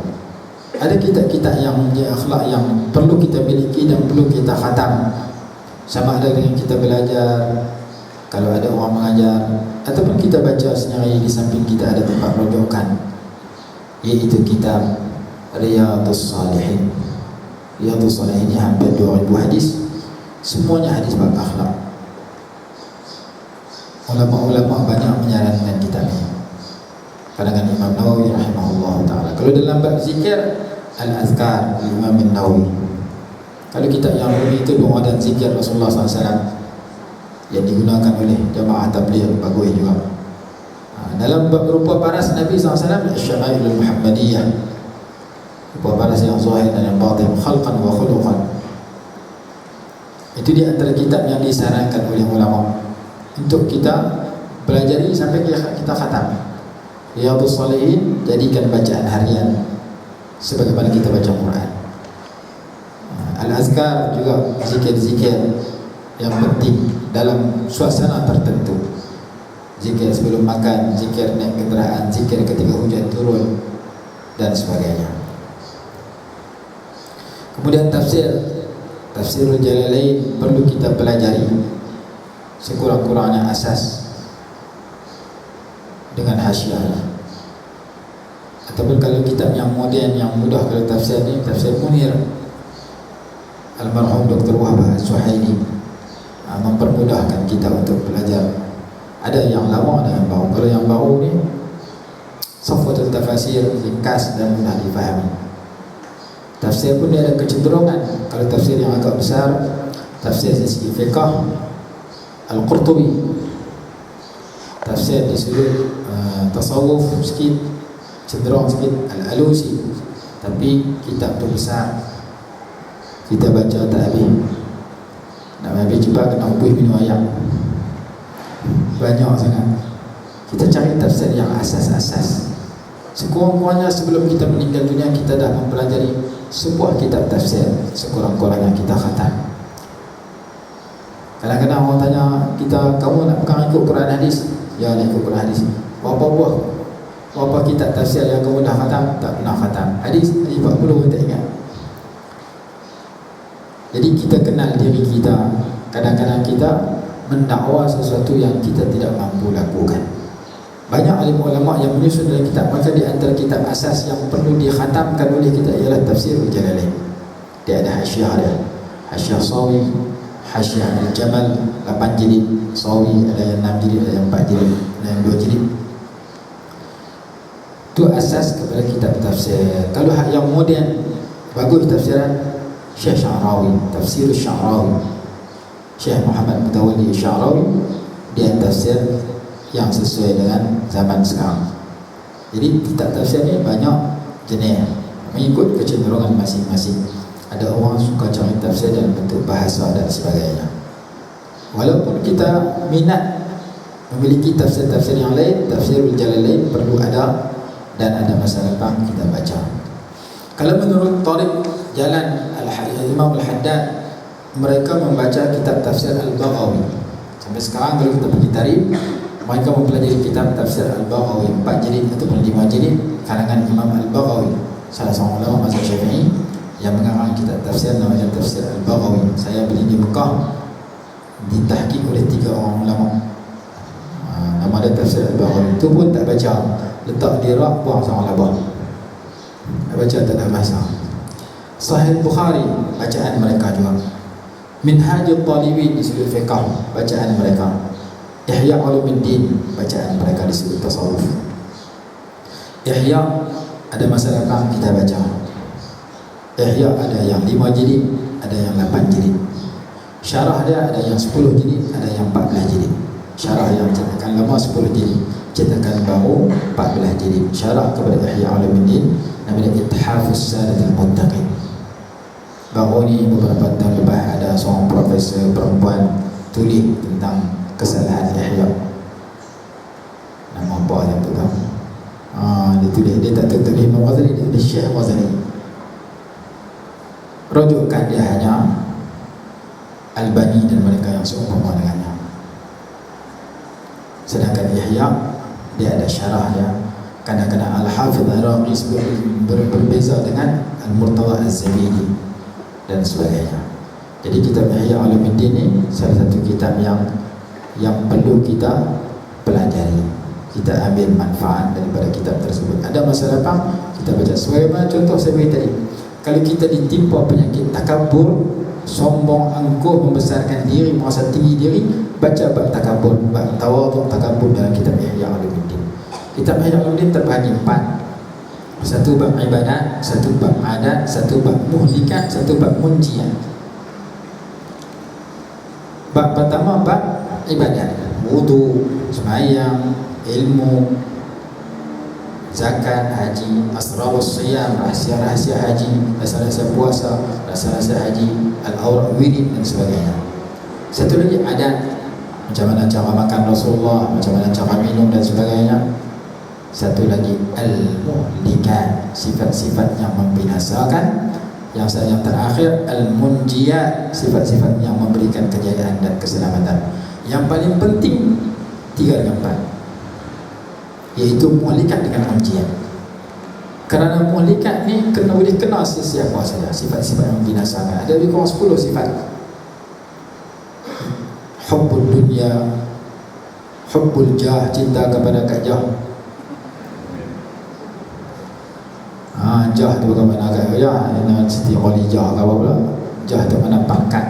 Ada kitab-kitab yang mempunyai akhlak yang perlu kita miliki dan perlu kita khatam. Sama ada dengan kita belajar, kalau ada orang mengajar, ataupun kita baca sendiri di samping kita ada tempat rujukan, iaitu kitab Riyadhus Salihin. Riyadhus Salihin ini hampir 2000 hadis, semuanya hadis bab akhlak. Ulama-ulama banyak menyarankan kitab ini. Kalangan Imam Nawawi rahimahullah ta'ala. Kalau dalam bab zikir, Al-Azkar Imam Nawawi. Kalau kitab yang itu doa dan zikir Rasulullah SAW yang digunakan oleh jamaah tabligh, bagus juga. Dalam bab rupa paras Nabi SAW, Asy-Syama'ilul Muhammadiyah, rupa paras yang zahir dan yang batin, khalqan wa khuluqan. Itu di antara kitab yang disarankan oleh ulama untuk kita pelajari sampai kita khatam. Riyadhus Shalihin jadikan bacaan harian sebagaimana kita baca Quran. Al-Azkar juga zikir-zikir yang penting dalam suasana tertentu. Zikir sebelum makan, zikir naik kenderaan, zikir ketika hujan turun dan sebagainya. Kemudian Tafsirul Jalalain perlu kita pelajari sekurang-kurangnya asas dengan hasyiah. Ataupun kalau kitab yang moden yang mudah, kalau tafsir ni Tafsir Munir almarhum Dr. Wahbah Suhaili mempermudahkan kita untuk belajar. Ada yang lama, ada yang baru. Kalau yang baru ni Safwatul Tafasir, ringkas dan mudah difahami. Tafsir pun dia ada kecenderungan. Kalau tafsir yang agak besar, tafsir dari segi fiqh, Al-Qurtubi. Tafsir di sudut tasawuf sikit, cenderung sikit Al-Alusi. Tapi kitab tu besar, kita baca tak habis. Nak habis cepat kena ubuh minum ayam, banyak sangat. Kita cari tafsir yang asas-asas. Sekurang-kurangnya sebelum kita meninggal dunia, kita dah mempelajari sebuah kitab tafsir sekurang-kurangnya kita khatam. Kadang-kadang orang tanya kita, kamu nak pegang ikut Quran hadis? Ya, nak ikut Quran hadis. Berapa kitab tafsir yang kamu dah khatam? Tak pernah khatam. Hadis 40 pun tak ingat. Jadi kita kenal diri kita. Kadang-kadang kita mendakwa sesuatu yang kita tidak mampu lakukan. Banyak alim ulama yang menyusun dalam kitab. Maka di antara kitab asas yang perlu dikhatamkan oleh kita ialah Tafsirul Jalalain. Dia ada hasyiah dia, hasyiah Sawi, hasyiah Al-Jamal 8 jilid, Sawi ada yang 6 jilid, ada yang 4 jilid, ada yang 2 jilid. Itu asas kepada kitab tafsir. Kalau yang moden bagus tafsiran Syekh Sya'rawi, Tafsir Sya'rawi, Syekh Muhammad Mutawalli Sya'rawi, dia tafsir yang sesuai dengan zaman sekarang. Jadi kitab tafsir ni banyak jenis, mengikut kecenderungan masing-masing. Ada orang suka cari tafsir dalam bentuk bahasa dan sebagainya. Walaupun kita minat memiliki tafsir-tafsir yang lain, Tafsirul Jalalain perlu ada dan ada masa depan kita baca. Kalau menurut Tariq Jalan Imam Al-Haddad, mereka membaca kitab tafsir Al-Baghawi. Sampai sekarang kalau kita pergi tarikh, mereka mempelajari kitab tafsir Al-Baghawi 4 jilid ataupun 5 jilid karangan Imam Al-Baghawi, salah seorang ulama mazhab Syafi'i yang mengarang kitab tafsir namanya Tafsir Al-Baghawi. Saya beli di Mekah, ditahqiq oleh 3 orang ulama. Nama dia Tafsir Al-Baghawi. Itu pun tak baca, letak di rak, buang sama labah. Tak baca, tak ada bahasa. Sahih Bukhari, bacaan mereka juga. Minhajul Talibin di sudut fiqh, bacaan mereka. Ihya Ulumuddin, bacaan mereka di sudut tasawuf. Ihya ada masalah apa kita baca. Ihya ada yang 5 jilid, ada yang 8 jilid. Syarah dia ada yang 10 jilid, ada yang 14 jilid. Syarah yang cetakan lama 10 jilid, cetakan baru 14 jilid. Syarah kepada Ihya Ulumuddin namanya Ithafus Sadatul Muttaqin. Baru ni beberapa tahun lepas ada seorang profesor perempuan tulis tentang kesalahan Ihya. Nama apa yang tu tahu? Dia tulis, dia tak tulis Imam Ghazali, dia tulis Syekh Ghazali. Rujukan dia hanya Albani dan mereka yang seumpama dengannya. Sedangkan Ihya dia ada syarah dia. Kadang-kadang Al-Hafidh Al-Iraqi berbeza dengan Al-Murtada Az-Zabidi dan sebagainya. Jadi kitab Ihya Ulumuddin ini salah satu kitab yang perlu kita pelajari. Kita ambil manfaat daripada kitab tersebut. Ada masalah apa? Kita baca. Sebagaimana contoh saya beri tadi, kalau kita ditimpa penyakit takabur, sombong, angkuh, membesarkan diri, merasa tinggi diri, baca bab takabur, bab tawadhu, takabur dalam kitab Ihya Ulumuddin. Kitab Ihya Ulumuddin terbahagi 4. Satu bab ibadat, satu bab adat, satu bab muhlikat, satu bab munjiat. Bab pertama bab ibadat, wudu, sembahyang, ilmu, zakat, haji, asrarus siyam, rahsia-rahsia haji, rahsia-rahsia puasa, rahsia-rahsia haji, al-awraq wirid dan sebagainya. Satu lagi adat, macam mana cara makan Rasulullah, macam mana cara minum dan sebagainya. Satu lagi al-muhlikat, sifat-sifat yang membinasakan. Yang terakhir al-munjiyat, sifat-sifat yang memberikan kejayaan dan keselamatan. Yang paling penting 3 dan 4, iaitu muhlikat dengan munjiyat. Kerana muhlikat ni boleh kena sesiapa saja, sifat-sifat yang membinasakan. Ada lebih kurang 10 sifat. Hubbul dunya, hubbul jah, cinta kepada kajah. Jah tu bagaimana agak jah, ini Siti Khalijah ke apa pula. Jah tu mana pangkat,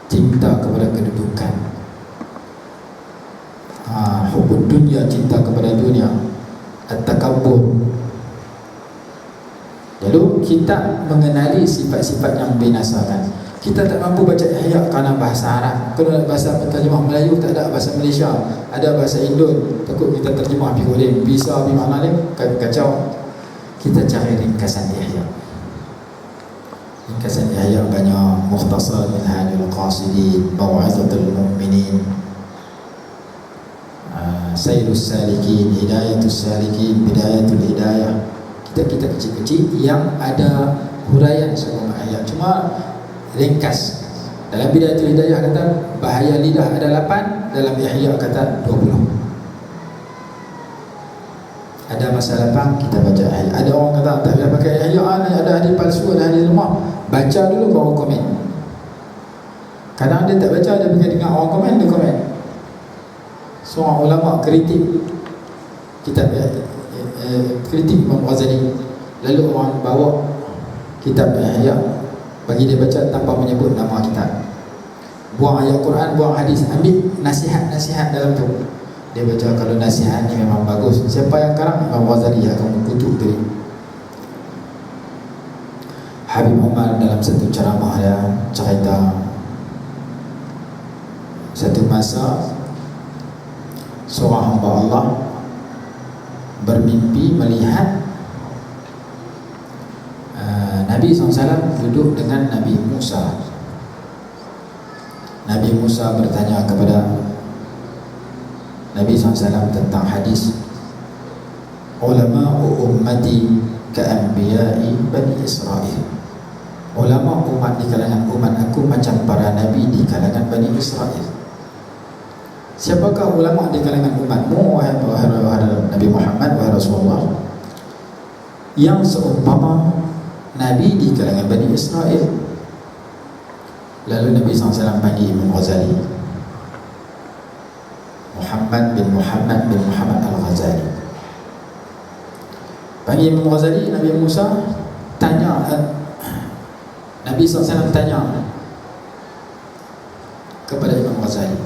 cinta kepada kedudukan. Hubbul dunya, cinta kepada dunia. At-takabbur. Lalu kita mengenali sifat-sifat yang membinasakan. Kita tak mampu baca Ihya kerana bahasa Arab. Kalau nak bahasa terjemah Melayu tak ada, bahasa Malaysia ada, bahasa Indon takut kita terjemah boleh bisa mana lain kacau. Kita cari ringkasan Ihya. Ringkasan Ihya banyak. Mukhtasar Minhajul Qasidin, Mau'izatul Mu'minin, Sailus Salikin, Hidayatus Salikin, Bidayatul Hidayah. Kitab-kitab kecil-kecil yang ada huraian semua ayat, cuma ringkas. Dalam Bidayatul Hidayah kata bahaya lidah ada 8, dalam Ihya kata 20. Ada masalah apa? Kita baca Ihya. Ada orang kata tak boleh pakai Ihya, ada hadis palsu, ada hadis lemah. Baca dulu baru komen. Kadang dia tak baca, dia pergi dengar orang komen, dia komen. Seorang ulama kritik kitab kritik Imam Ghazali. Lalu orang bawa kitab Ihya bagi dia baca tanpa menyebut nama kitab. Buang ayat Quran, buang hadis, ambil nasihat-nasihat dalam tu. Dia baca, kalau nasihat ni memang bagus. Siapa yang karang? Imam Ghazali akan mengutuk dia. Habib Umar dalam satu ceramah dia cerita satu masa seorang hamba Allah bermimpi melihat Nabi SAW duduk dengan Nabi Musa. Nabi Musa bertanya kepada Nabi SAW tentang hadis, ulama ummati ka'anbiya'i Bani Israel. Ulama umat di kalangan umat aku macam para nabi di kalangan Bani Israel. Siapakah ulama di kalangan umatmu, wahai Nabi Muhammad, wahai Rasulullah, yang seumpama nabi di kalangan Bani Israel? Lalu Nabi SAW panggil Imam Ghazali, Muhammad bin Muhammad Al-Ghazali. Panggil Imam Ghazali, Nabi Musa tanya, Nabi SAW tanya kepada Imam Ghazali,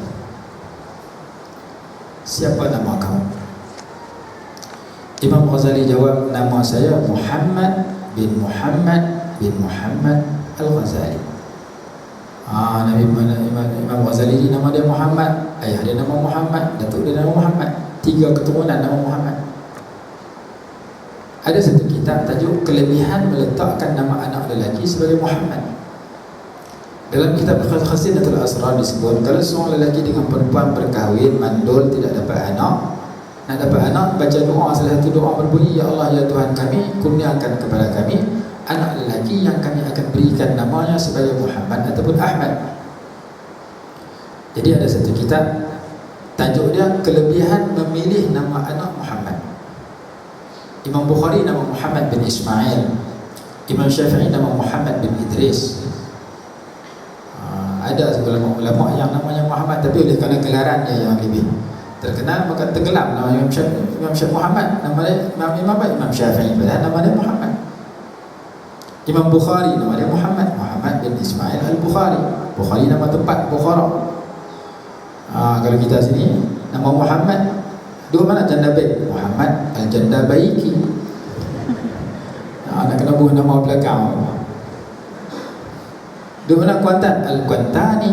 siapa nama kamu? Imam Ghazali jawab, nama saya Muhammad bin Muhammad bin Muhammad Al-Ghazali. Imam Ghazali ni nama dia Muhammad, ayah dia nama Muhammad, datuk dia nama Muhammad, 3 keturunan nama Muhammad. Ada satu kitab tajuk kelebihan meletakkan nama anak lelaki sebagai Muhammad. Dalam kitab Khasinatul Asrar disebut, kalau seorang lelaki dengan perempuan berkahwin, mandul, tidak dapat anak, nak dapat anak, baca doa, salah satu doa berbunyi, ya Allah, ya Tuhan kami, kurniakan kepada kami anak lelaki yang kami akan berikan namanya sebagai Muhammad ataupun Ahmad. Jadi ada satu kitab tajuk dia kelebihan memilih nama anak Muhammad. Imam Bukhari nama Muhammad bin Ismail, Imam Syafi'i nama Muhammad bin Idris. Ada ulama-ulama yang namanya Muhammad, tapi oleh kerana gelarannya yang lebih terkenal maka tenggelam nama Imam Syafi'i Muhammad, nama dia Imam Syafi'i, padahal nama dia Muhammad. Imam Bukhari nama dia Muhammad bin Ismail Al-Bukhari. Bukhari nama tempat Bukhara. Kalau kita sini nama Muhammad, dua mana janda baik? Muhammad Al-Janda Baiki. Nak kena buat nama belakang. Dua mana Kuantan? Al-Kuantani.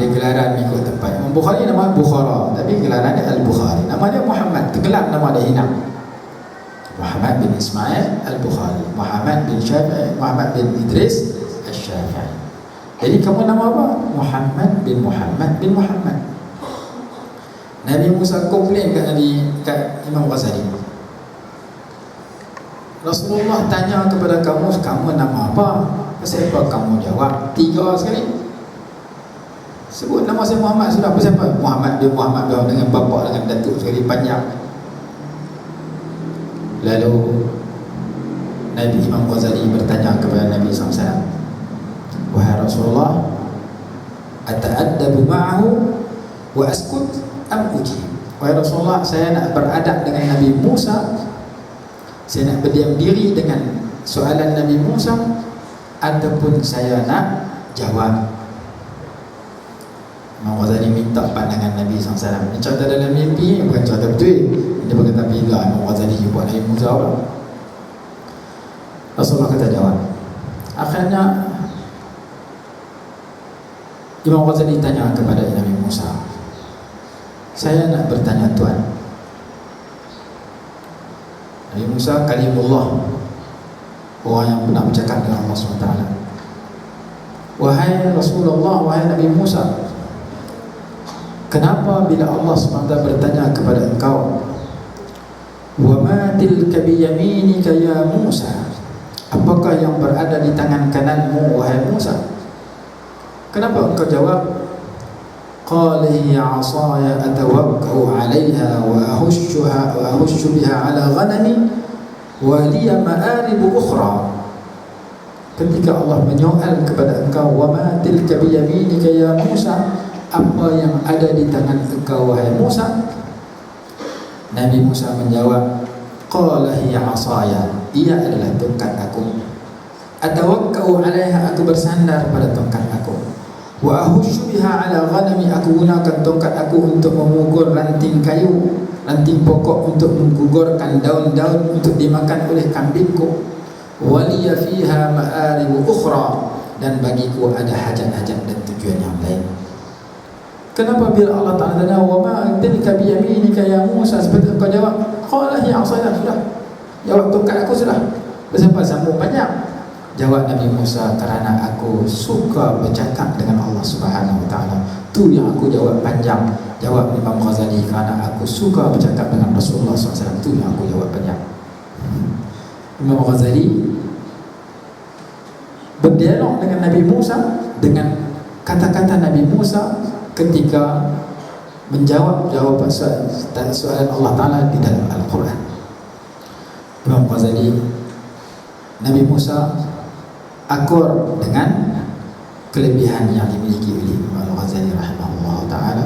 Dia gelaran mengikut tempat. Imam Bukhari nama Bukhara, tapi gelaran dia Al-Bukhari. Nama dia Muhammad, tenggelam nama dia hilang. Muhammad bin Ismail Al-Bukhari, Muhammad bin Syafi'i, Muhammad bin Idris Al-Syafi'i. Jadi kamu nama apa? Muhammad bin Muhammad bin Muhammad. Nabi Musa komplain kat Imam Ghazali, Rasulullah tanya kepada kamu, kamu nama apa? Pasal apa kamu jawab 3 sekali? Sebut nama saya Muhammad sudah, pasal apa? Muhammad bin Muhammad dengan bapa dengan datuk sekali, panjang. Lalu Nabi Imam Ghazali bertanya kepada Nabi SAW, wahai Rasulullah, ata'addabu ma'ahu wa askut am ujib? Wahai Rasulullah, saya nak beradab dengan Nabi Musa, saya nak berdiam diri dengan soalan Nabi Musa, ataupun saya nak jawab? Imam Ghazali minta pandangan Nabi SAW. Ini cerita dalam mimpi, bukan cerita betul. Dia berkata, bila Imam Ghazali jumpa Nabi Musa pula, Rasulullah kata jawab. Akhirnya Imam Ghazali tanya kepada Nabi Musa, saya nak bertanya Tuan. Nabi Musa kalimullah, orang yang pernah bercakap dengan Allah SWT. Wahai Rasulullah, wahai Nabi Musa, kenapa bila Allah SWT bertanya kepada engkau, wa ma tilka biyaminika ya Musa, apakah yang berada di tangan kananmu wahai Musa? Kenapa engkau jawab, qala hiya 'asaya atawakkau 'alayha wa ahushu biha 'ala ghanami wa liya ma'arib ukhra? Ketika Allah menyoal kepada engkau, wa ma tilka biyaminika ya Musa, apa yang ada di tangan engkau wahai Musa? Nabi Musa menjawab, qala hiya 'asaya, ia adalah tongkat aku, atawakkau 'alaiha, aku bersandar pada tongkat aku, wa ahushu biha 'ala ghanami, aku gunakan tongkat aku untuk memukul ranting kayu, ranting pokok, untuk menggugurkan daun-daun untuk dimakan oleh kambingku, waliya fiha ma'arib ukhra, dan bagiku ada hajat-hajat dan tujuan yang lain. Kenapa bila Allah Ta'ala tanya, wa ma tilka biyaminika ya Musa, seperti engkau jawab, qala hiya 'asaya, sudah jawab tongkat aku sudah, bersama sambung panjang? Jawab Nabi Musa, kerana aku suka bercakap dengan Allah Subhanahu Wa Ta'ala. Tu yang aku jawab panjang. Jawab Imam Ghazali, kerana aku suka bercakap dengan Rasulullah SAW. Tu yang aku jawab panjang. Imam Ghazali berdialog dengan Nabi Musa dengan kata-kata Nabi Musa ketika menjawab jawapan soalan Allah Ta'ala di dalam Al-Quran. Imam Ghazali, Nabi Musa akur dengan kelebihan yang dimiliki oleh Imam Al-Ghazali rahimahullah ta'ala.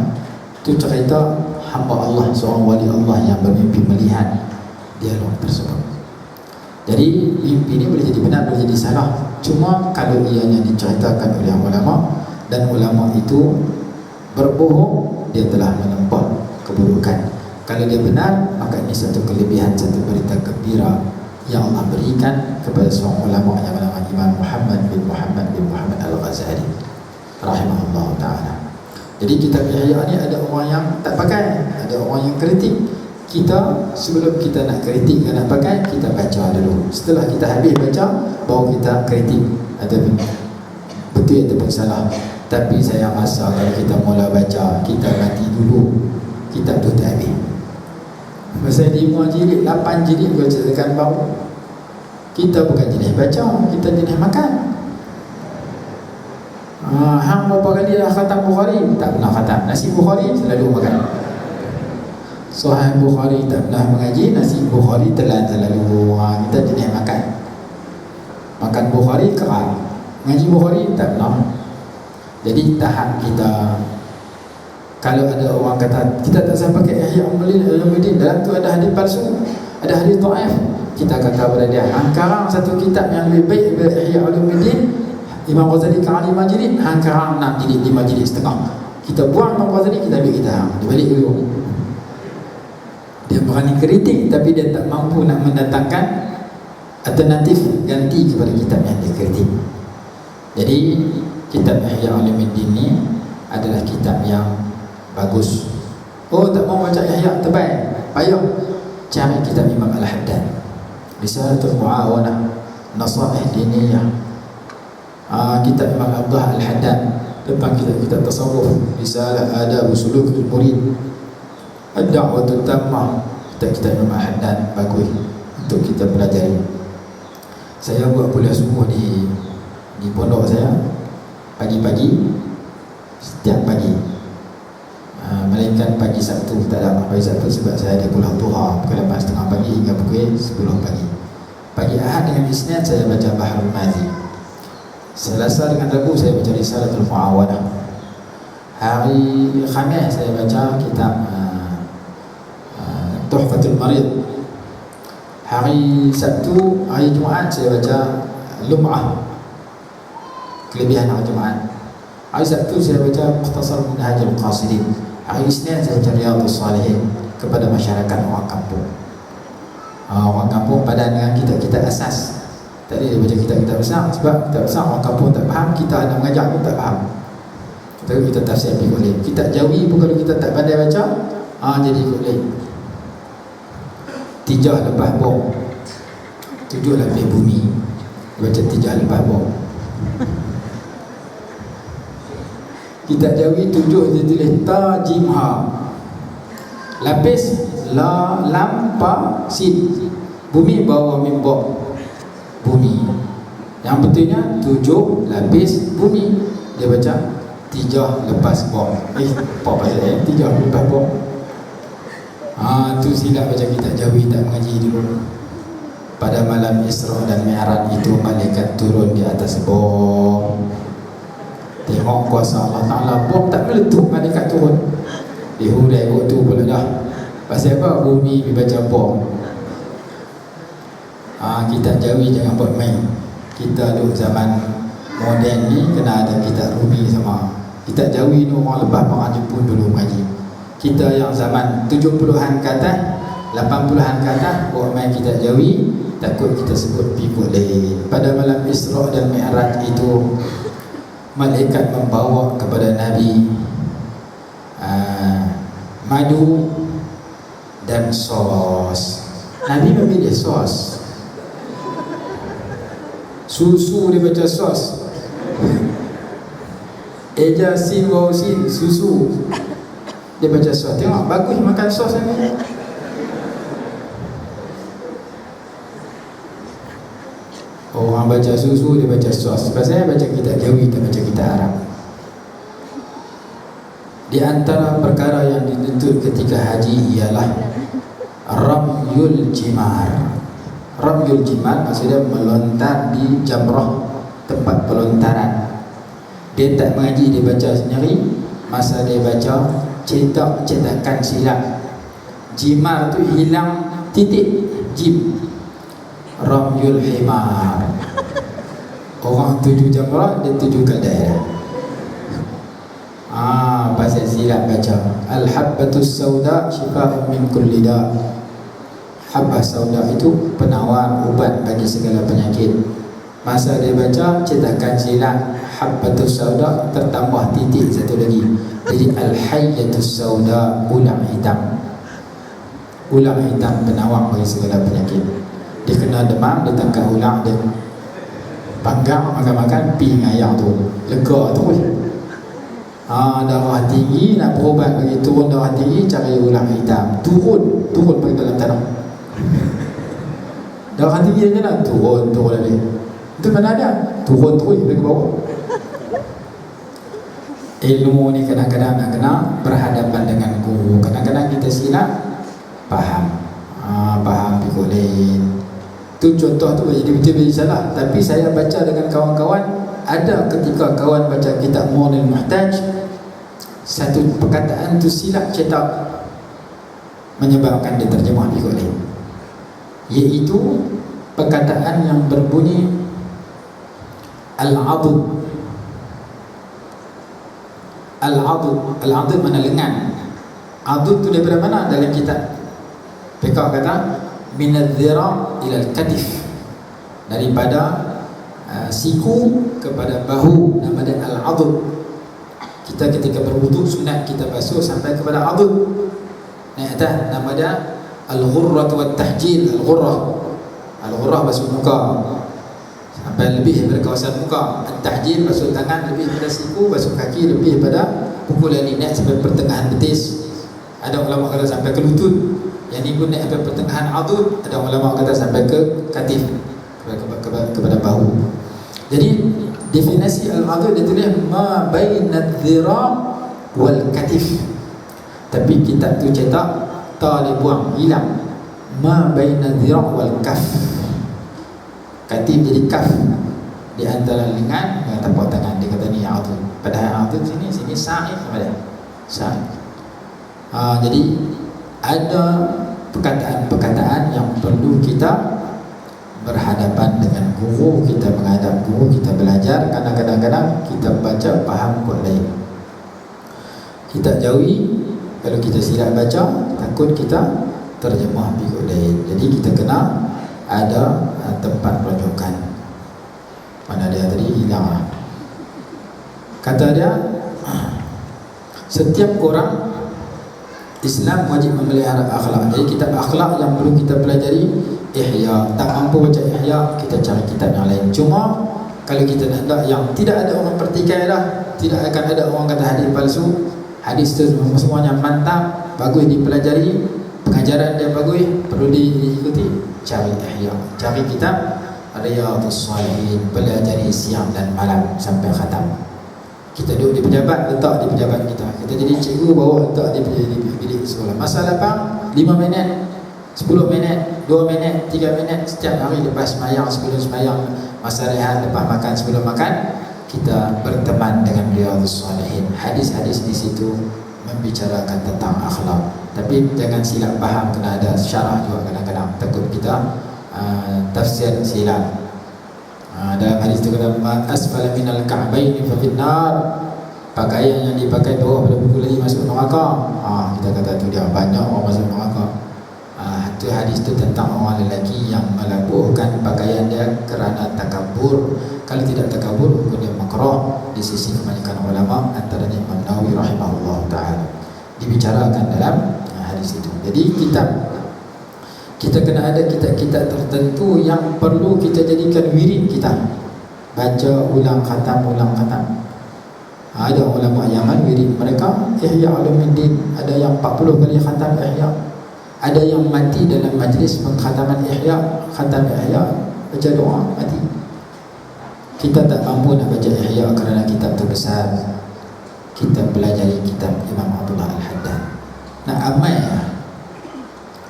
Itu cerita hamba Allah, seorang wali Allah yang bermimpi melihat dialog tersebut. Jadi mimpi ini boleh jadi benar, boleh jadi salah. Cuma kalau ianya diceritakan oleh ulama dan ulama itu berbohong, dia telah menempah keburukan. Kalau dia benar, maka ini satu kelebihan, satu berita gembira yang Allah berikan kepada seorang ulama yang bernama Imam Muhammad bin Muhammad Al-Ghazali rahimahullah ta'ala. Jadi kitab Ihya ni ada orang yang tak pakai, ada orang yang kritik. Kita sebelum kita nak kritik dan nak pakai, kita baca dulu. Setelah kita habis baca, baru kita kritik ataupun betul ataupun salah. Tapi saya rasa kalau kita mula baca, kita mati dulu, kitab tu tak habis. Masa 5 jilid, 8 jilid baca tekan bau. Kita bukan jenis baca, kita jenis makan. Hang berapa kali dah khatam Bukhari? Tak pernah khatam. Nasi Bukhari selalu makan. Sahih Bukhari tak pernah mengaji, nasi Bukhari telan selalu. Kita jenis makan. Makan Bukhari keral, ngaji Bukhari tak pernah. Jadi tahap kita, kalau ada orang kata kita tak sampai pakai Ihya Ulumuddin, dalam tu ada hadis palsu, ada hadis dhaif, kita kata kepada dia, hangkarang satu kitab yang lebih baik daripada Ihya Ulumuddin, Imam Ghazali karang 5 jilid, hangkarang 6 jilid, 5 jilid setengah. Kita buang Imam Ghazali, kita ambil kita hang, dia balik dulu. Dia berani kritik, tapi dia tak mampu nak mendatangkan alternatif ganti kepada kitab yang dia kritik. Jadi kitab Ihya Ulumuddin ni adalah kitab yang bagus. Oh, tak mau baca Ihya, tebal, payah, cari kitab Imam Al-Haddad, Risalatul Mu'awanah, Nasaih Diniyah, kitab Imam Abdullah Al-Haddad tentang kitab tasawuf, Risalah Adab Sulukul Murid, Ad-Da'watul Tammah, kitab Imam Al-Haddad bagus untuk kita pelajari. Saya buat kuliah subuh di pondok saya pagi-pagi, setiap pagi. Melainkan pagi Sabtu tak ada pagi Sabtu sebab saya ada pulang duha pukul 8.30 pagi hingga pukul 10 pagi. Pagi Ahad dengan Isnin saya baca Bahrul Mazi. Selasa dengan Rabu saya baca Risalatul Mu'awanah. Hari Khamis saya baca kitab Tuhfatul Marid. Hari Sabtu, hari Jumaat saya baca Lum'ah, kelebihan hari Jumaat. Hari Sabtu saya baca Mukhtasar Minhajul Qasidin. Hari Isnin saya baca Riyadhus Shalihin kepada masyarakat orang kampung. Orang kampung padan dengan kita asas. Tadi dia baca kitab-kitab besar, sebab kitab besar orang kampung tak faham, kita nak mengajar pun tak faham. Tapi kita tafsir boleh. Kitab Jawi pun kalau kita tak pandai baca, jadi boleh. Tijah lepas bom, 7 lapis bumi, baca tijah lepas bom. Kitab Jawi 7 dia tulis ta jim ha, lapis la lam pa sin, bumi bawah mim bom, bumi. Yang betulnya 7 lapis bumi, dia baca tijah lepas bom. Apa pasal tijah lepas bom? Tu silap baca kitab Jawi, tak mengaji dulu. Pada malam Isra dan Mi'raj itu malaikat turun di atas bom. Tengok kuasa Allah Ta'ala, bom tak meletup, malaikat turun. Dihulai waktu pula dah. Pasal apa? Bumi dibaca bom. Kitab Jawi jangan buat main. Kita duduk zaman moden ni kena ada kitab Rumi sama. Kitab Jawi ni orang lepas orang Jepun dulu mengaji. Kita yang zaman 70-an ke atas, 80-an ke atas, buat main kitab Jawi, takut kita sebut pikul leh. Pada malam Isra dan Mi'raj itu malaikat membawa kepada Nabi madu dan sos. Nabi memilih sos. Susu dia baca sos. Eja sin waw sin, susu. Dia baca sos. Tengok bagus makan sos ni. Orang baca susu, dia baca sos. Sebab saya baca kitab Jawi, tak baca kitab Arab. Di antara perkara yang dituntut ketika haji ialah Ramyul Jimar. Ramyul Jimar maksudnya melontar di jamrah, tempat pelontaran. Dia tak mengaji, dia baca sendiri. Masa dia baca, cetakan silap. Jimar tu hilang titik jim. Ramyul himar. Orang tuju jamrah, dia tujukan daerah. Pasal silap baca Al-habbatus sauda syifa'un min kulli da'. Habbah sauda itu penawar ubat bagi segala penyakit. Masa dia baca, cetakan silap habbatus sauda tertambah titik satu lagi. Jadi al-hayyatus sauda, ulang hitam. Ulang hitam penawar bagi segala penyakit. Dia kena demam, dia tangkap ulang, dia panggang, makan-makan, pi ngayang tu, lega terus. Darah tinggi, nak berubat bagi turun darah tinggi, cari ulang hitam. Turun pergi dalam tanah. Darah tinggi je lah, turun lagi. Itu mana ada? Turun terus pergi ke bawah. Ilmu ni kadang-kadang nak kena berhadapan dengan guru. Kadang-kadang kita silap faham pikul lain. Tu contoh tu jadi betul-betul salah. Tapi saya baca dengan kawan-kawan, ada ketika kawan baca kitab Mu'nil Muhtaj, satu perkataan tu silap cetak, menyebabkan dia terjemah pikul lain, iaitu perkataan yang berbunyi al-'adud. Al-'adud mana lengan. Adud tu daripada mana dalam kitab? Pekak kata minadh-dhira' ila al-katif, daripada siku kepada bahu, nama dia al-'adud. Kita ketika berwuduk sunat kita basuh sampai kepada adud. Naik atas, nama dia al-ghurrah wa tahjil. Al-ghurrah basuh muka sampai lebih daripada kawasan muka. Al-tahjil basuh tangan lebih daripada siku, basuh kaki lebih daripada pukulan ini, naik sampai pertengahan betis. Ada ulama kata sampai ke lutut. Yang ni pun naik sampai pertengahan adud. Ada ulama kata sampai ke katif, kepada bahu. Jadi definisi al-'adud dia tulis ma bainadh dhira' wal katif. Tapi kitab tu cetak ta dia buang, hilang. Ma bainadh dhira' wal kaf. Katif jadi kaf, di antara lengan dengan tapak tangan. Dia kata ni 'adud. Padahal 'adud sini sa'i sama dia. Sa'i. Jadi ada perkataan-perkataan yang perlu kita berhadapan dengan guru, kita menghadap guru, kita belajar. Karena kadang-kadang kita baca faham kot lain, kita jauhi. Kalau kita silap baca, takut kita terjemah pikul lain. Jadi kita kena ada tempat rujukan. Mana dia tadi hilang lah. Kata dia, setiap orang Islam wajib memelihara akhlak. Jadi kitab akhlak yang perlu kita pelajari Ihya. Tak mampu baca Ihya, kita cari kitab yang lain. Cuma kalau kita nak yang tidak ada orang pertikai dah, tidak akan ada orang kata hadis palsu. Hadis tu semuanya mantap, bagus dipelajari, pengajaran dia bagus, perlu diikuti. Cari Ihya, cari kitab Riyadhus Shalihin, pelajari siang dan malam sampai khatam. Kita duduk di pejabat, letak di pejabat kita. Kita jadi cikgu, bawa letak di bilik sekolah. Masa lapang 5 minit, 10 minit, 2 minit, 3 minit setiap hari lepas semayang, sebelum semayang, masa rehat, lepas makan, sebelum makan, kita berteman dengan Riyadhus Shalihin. Hadis-hadis di situ membicarakan tentang akhlak. Tapi jangan silap faham, kena ada syarah juga kadang-kadang. Takut kita tafsir silap. Dalam hadis itu kata asfala minal ka'baini fa finnar, pakaian yang dipakai bawah pada buku lagi masuk neraka. Kita kata tu dia banyak orang masuk neraka. Itu hadis itu tentang orang lelaki yang melabuhkan pakaian dia kerana takabur. Kalau tidak takabur, hukum dia makruh di sisi kebanyakan ulama, antaranya Imam Nawawi rahimahullah ta'ala. Dibicarakan dalam hadis itu. Jadi kita kena ada kitab-kitab tertentu yang perlu kita jadikan wirid kita. Baca ulang khatam. Ada ulama Yaman wirid mereka Ihya Ulumuddin, ada yang 40 kali khatam Ihya. Ada yang mati dalam majlis pengkhataman Ihya, khatam Ihya, baca doa mati. Kita tak mampu nak baca Ihya kerana kitab tu besar. Kita pelajari kitab Imam Abdullah Al-Haddad. Nak amai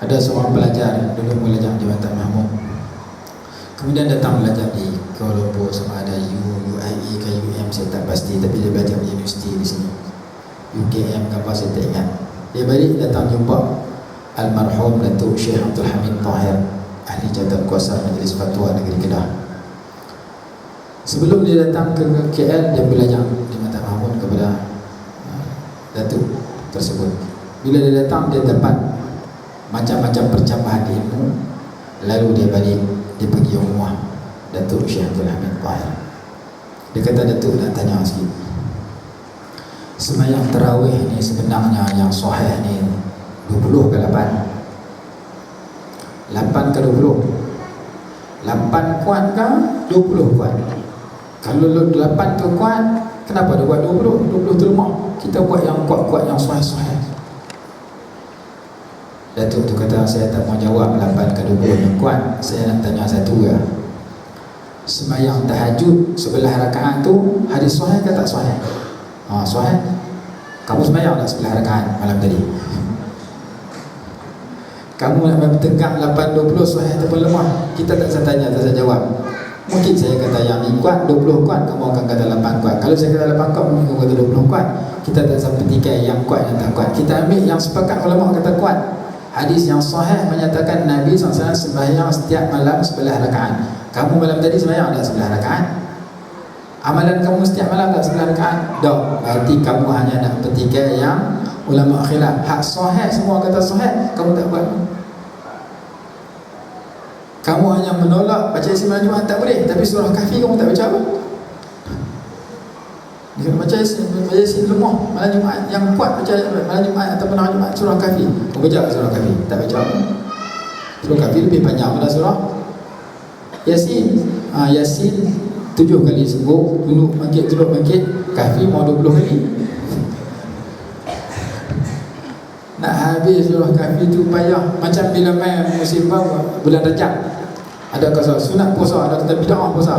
ada seorang pelajar dulu belajar di Jabatan Mahmud, kemudian datang belajar di Kuala Lumpur, sama ada UIE ke UM saya tak pasti, tapi dia belajar di universiti di sini, UKM ke apa saya tak ingat. Dia balik datang jumpa almarhum Datuk Syekh Abdul Hamid Tahir ahli jawatan kuasa Majlis Fatwa Negeri Kedah. Sebelum dia datang ke KL, dia belajar di Mata Mahmud kepada Datuk tersebut. Bila dia datang, dia dapat macam-macam percambahan ilmu. Lalu dia balik, dia pergi rumah Datuk Syekh Abdul Hamid Tahir. Dia kata, Datuk nak tanya sikit, sembahyang tarawih ni sebenarnya yang sahih ni 20 ke 8? 8 ke 20? 8 kuat ke 20 kuat? Kalau 8 tu kuat, kenapa dia buat 20? 20 tu lemah. Kita buat yang kuat-kuat, yang sahih-sahih. Datuk tu kata, saya tak mau jawab 8 ke 20 yang kuat. Saya nak tanya satu ya. Sembahyang tahajud sebelah rakaat tu hadis sahih ke tak sahih? Sahih. Kamu sembahyang tak sebelah rakaat malam tadi? Kamu nak bertegak 8-20 sahih ataupun lemah? Kita tak saya tanya, tak saya jawab. Mungkin saya kata yang ni kuat, 20 kuat, kamu akan kata 8 kuat. Kalau saya kata 8 kuat, mungkin kamu kata 20 kuat. Kita tak sampai petikai yang kuat dan tak kuat. Kita ambil yang sepakat ulama kata kuat. Hadis yang sahih menyatakan Nabi SAW sembahyang setiap malam sebelah rakaat. Kamu malam tadi sembahyang tak sebelah rakaat? Amalan kamu setiap malam tak sebelah rakaat? Tak. Berarti kamu hanya nak petikai yang ulama khilaf. Hak sahih, semua kata sahih, kamu tak buat. Kamu hanya menolak baca Yasin malam Jumaat tak boleh, tapi surah Kahfi kamu tak baca apa? Dia baca Yasin lemah malam Jumaat, yang kuat baca malam Jumaat ataupun hari Jumaat surah Kahfi. Kamu baca surah Kahfi? Tak baca apa? Surah Kahfi lebih panjang daripada surah Yasin. Yasin 7 kali sembuh, dulu bangkit, dulu bangkit. Kahfi mau 20 kali. Nak habis surah Kahfi tu payah. Macam bila main musim baru bulan Rajab, ada kata sunat puasa, ada kata bid'ah puasa.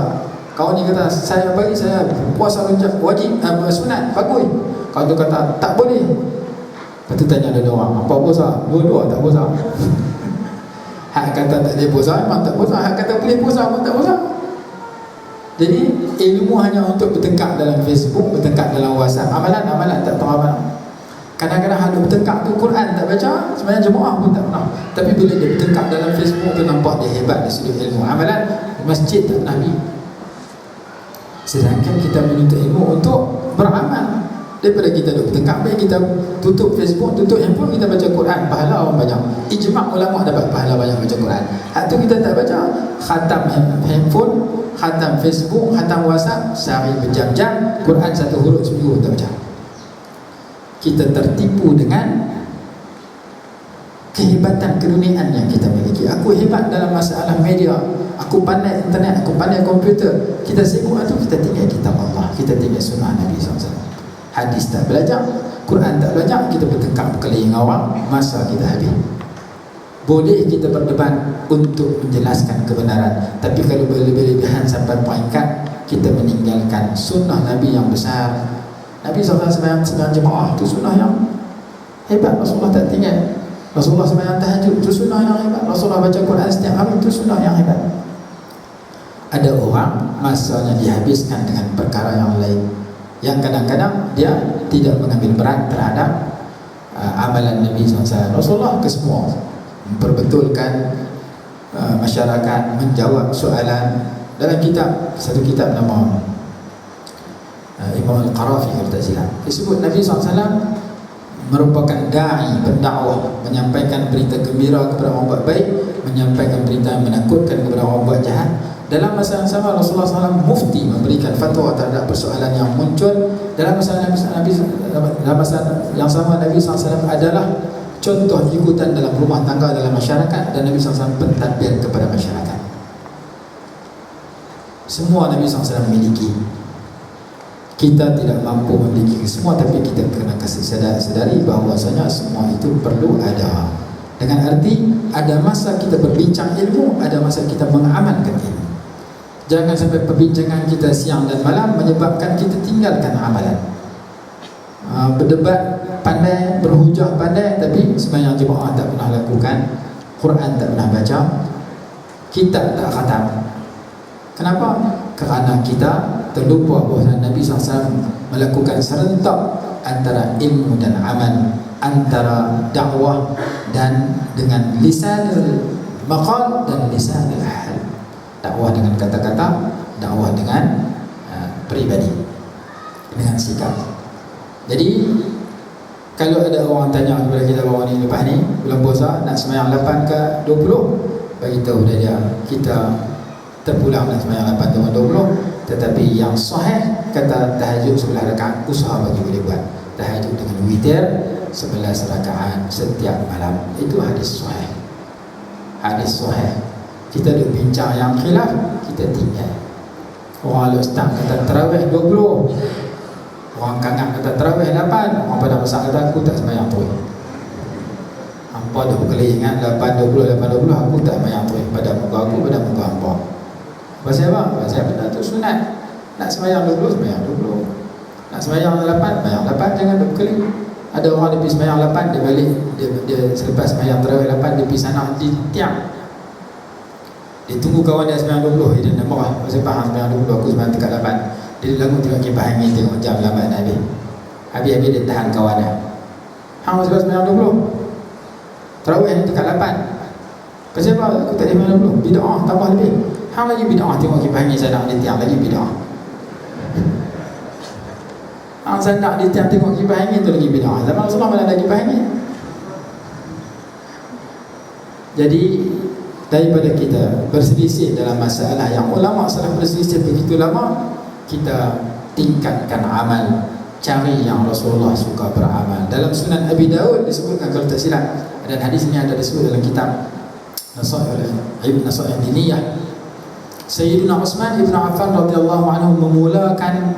Kau ni kata saya bagi saya puasa Rajab wajib, sunat bagus. Kau tu kata tak boleh. Lepas tu tanya ada orang, apa puasa? Dua-dua tak puasa. Hak kata tak boleh puasa memang tak puasa, hak kata boleh puasa pun tak puasa. Jadi ilmu hanya untuk bertengkar dalam Facebook, bertengkar dalam WhatsApp. Amalan tak tahu amalan. Kadang-kadang ada bertengkar tu Quran tak baca, sebenarnya jemaah pun tak pernah. Tapi bila dia bertengkar dalam Facebook tu, nampak dia hebat dari sudut ilmu. Amalan masjid tak pernah pergi. Sedangkan kita menuntut ilmu untuk beramal. Daripada kita duduk bertengkar, baik kita tutup Facebook, tutup handphone, kita baca Quran, pahala orang banyak. Ijma' ulama dapat pahala banyak baca Quran. Hak tu kita tak baca, khatam handphone, khatam Facebook, khatam WhatsApp, sehari berjam-jam, Quran satu huruf seminggu tak baca. Kita tertipu dengan kehebatan keduniaan yang kita miliki. Aku hebat dalam masalah media, aku pandai internet, aku pandai komputer. Kita sibuk itu, kita tinggal kitab Allah, kita tinggal sunnah Nabi SAW. Hadis tak belajar, Quran tak belajar, kita bertengkar berkeliling orang, masa kita habis. Boleh kita berdebat untuk menjelaskan kebenaran, tapi kalau berlebihan sampai peringkat kita meninggalkan sunnah Nabi yang besar. Nabi SAW sembahyang jemaah, itu sunnah yang hebat. Rasulullah tak tinggal. Rasulullah sembahyang tahajud, itu sunnah yang hebat. Rasulullah baca Quran setiap hari, itu sunnah yang hebat. Ada orang masanya dihabiskan dengan perkara yang lain, yang kadang-kadang dia tidak mengambil berat terhadap amalan Nabi SAW. Rasulullah ke semua memperbetulkan masyarakat, menjawab soalan. Dalam kitab, satu kitab nama Imam Al-Qarafi, kalau tak silap, disebut Nabi SAW merupakan da'i, pendakwah, menyampaikan berita gembira kepada orang buat baik, menyampaikan berita yang menakutkan kepada orang buat jahat. Dalam masa yang sama Rasulullah SAW mufti, memberikan fatwa terhadap persoalan yang muncul. Dalam masa yang sama Nabi SAW adalah contoh ikutan dalam rumah tangga, dalam masyarakat, dan Nabi SAW pentadbir kepada masyarakat. Semua Nabi SAW miliki. Kita tidak mampu memiliki semua, tapi kita kena sedari bahawasanya semua itu perlu ada. Dengan arti ada masa kita berbincang ilmu, ada masa kita mengamalkan ilmu. Jangan sampai perbincangan kita siang dan malam menyebabkan kita tinggalkan amalan. Berdebat pandai, berhujah pandai, tapi sembahyang jemaah tak pernah lakukan, Quran tak pernah baca, kitab tak khatam. Kenapa? Kerana kita terlupa bahawa Nabi SAW melakukan serentak antara ilmu dan amal, antara dakwah dan dengan lisan maqal dan lisanul hal. Dakwah dengan kata-kata, dakwah dengan peribadi, dengan sikap. Jadi kalau ada orang tanya kepada kita bahawa ni lepas ni bulan puasa nak sembahyang 8 ke 20, bagi tahu dia kita terpulang nak sembahyang 8 ke 20, tetapi yang sahih kata tahajud 11 rakaat usaha bagi boleh buat. Tahajud dengan witir 11 rakaat setiap malam. Itu hadis sahih. Hadis sahih. Kita duk bincang yang khilaf, kita tinggal. Orang Al-Ustaz kata tarawih 20, orang Kangak kata tarawih 8, orang pada masak kata aku tak sembahyang tu. Hampa dah berkelingan 8 20 8 20, aku tak sembahyang tu pada muka aku, pada muka hampa. Pasal apa? Pasal benda tu sunat. Nak sembahyang 20 sembahyang 20. Nak sembahyang 8 sembahyang 8, jangan dah berkeling. Ada orang dia pergi sembahyang 8, dia balik dia selepas sembahyang tarawih 8 dia pergi sana di tiang. Dia tunggu kawan dia sembahyang 20, dia nak marah. Pasal faham sembahyang 20 aku sembahyang dekat 8. Dia lagu tengok kipas angin, tengok jam lambat nak habis. Habis dia tahan kawan dia. Hang sebab sembahyang 20. Tarawih ni dekat 8. Pasal apa aku tak sembahyang 20? Bid'ah tambah lebih. Hang lagi bid'ah tengok kipas angin sana di tiang lagi bid'ah. Hang sana di tiang tengok kipas angin tu lagi bid'ah. Zaman Rasulullah mana ada kipas angin. Jadi daripada kita berselisih dalam masalah yang ulama salah berselisih begitu lama, kita tingkatkan amal, cari yang Rasulullah suka beramal. Dalam Sunan Abi Daud disebutkan, kalau tak silap, dan hadis ini ada disebut dalam kitab Nasaih Diniyah, Sayyidina Utsman ibn Affan radhiyallahu anhu memulakan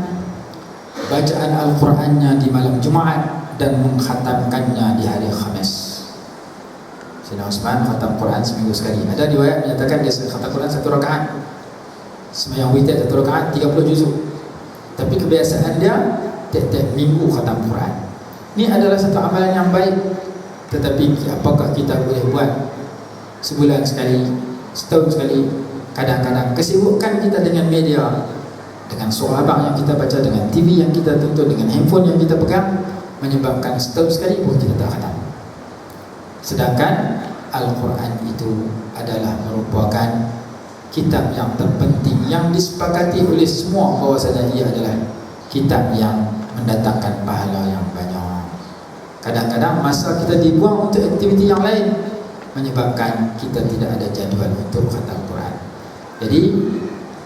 bacaan Al-Qurannya di malam Jumaat dan mengkhatamkannya di hari Khamis. Sayyidina Utsman khatam Quran seminggu sekali. Ada riwayat menyatakan dia khatam Quran 1 rakaat. Sembahyang witir 1 rakaat 30 juzuk. Tapi kebiasaan dia tiap-tiap minggu khatam Quran. Ini adalah satu amalan yang baik. Tetapi apakah kita boleh buat sebulan sekali, setahun sekali? Kadang-kadang kesibukan kita dengan media, dengan surah abang yang kita baca, dengan TV yang kita tonton, dengan handphone yang kita pegang, menyebabkan setahun sekali pun kita tak khatam. Sedangkan Al-Quran itu adalah merupakan kitab yang terpenting, yang disepakati oleh semua bahawasanya ia adalah kitab yang mendatangkan pahala yang banyak. Kadang-kadang masa kita dibuang untuk aktiviti yang lain, menyebabkan kita tidak ada jadual untuk khatam Quran. Jadi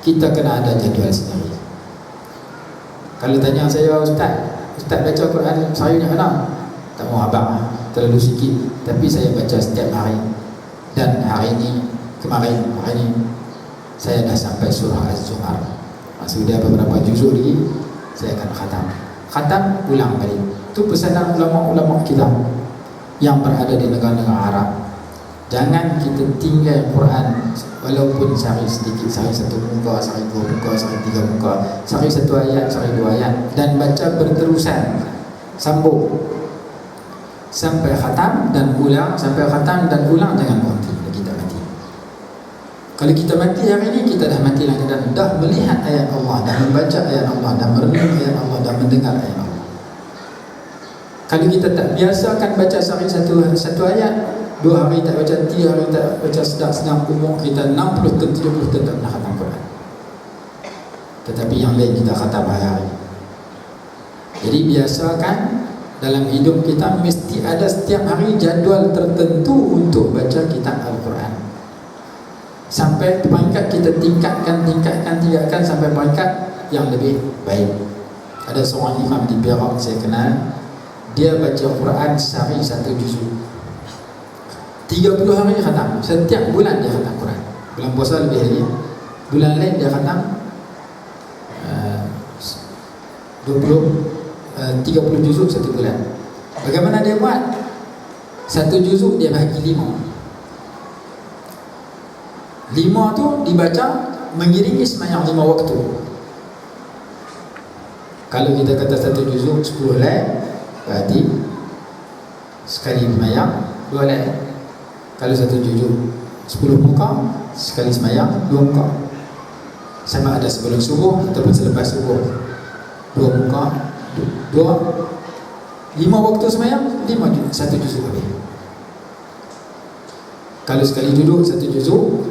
kita kena ada jadual sendiri. Kalau tanya saya, Ustaz baca Quran sayunya mana? Tak mau abang, terlalu sikit. Tapi saya baca setiap hari. Dan hari ini saya dah sampai surah Az-Zumar. Sudah beberapa juzuk lagi saya akan khatam. Khatam ulang balik. Itu pesanan ulama-ulama kita yang berada di negara-negara Arab. Jangan kita tinggal Quran walaupun sehari sedikit, sehari 1 muka, sehari 2 muka, sehari 3 muka, sehari 1 ayat, sehari 2 ayat, dan baca berterusan, sambung sampai khatam dan ulang, sampai khatam dan ulang, jangan berhenti lagi tak mati. Kalau kita mati hari ini, kita dah mati lagi dan dah melihat ayat Allah, dah membaca ayat Allah, dah merenung ayat Allah, dah mendengar ayat Allah. Kalau kita tak biasakan baca sehari satu ayat, 2 hari tak baca, 3 hari tak baca, sedang umur kita 60 dan 70 tak pernah khatam Quran. Tetapi yang lain kita khatam hari-hari. Jadi biasakan dalam hidup kita mesti ada setiap hari jadual tertentu untuk baca kitab Al-Quran. Sampai peringkat kita tingkatkan sampai peringkat yang lebih baik. Ada seorang imam di Perak saya kenal, dia baca Quran sehari 1 juzuk, 30 hari khatam. Setiap bulan dia khatam Quran. Bulan puasa lebih lagi. Bulan lain dia khatam 30 juzuk 1 bulan. Bagaimana dia buat? 1 juzuk dia bagi 5 tu dibaca mengiringi sembahyang 5 waktu. Kalau kita kata 1 juzuk 10 helai, berarti sekali sembahyang 2 helai. Kalau 1 juzuk 10 muka, sekali sembahyang 2 muka. Sama ada sebelum subuh ataupun selepas subuh, 2 muka, 5 waktu sembahyang, 1 juzuk lebih. Kalau sekali duduk satu juzuk,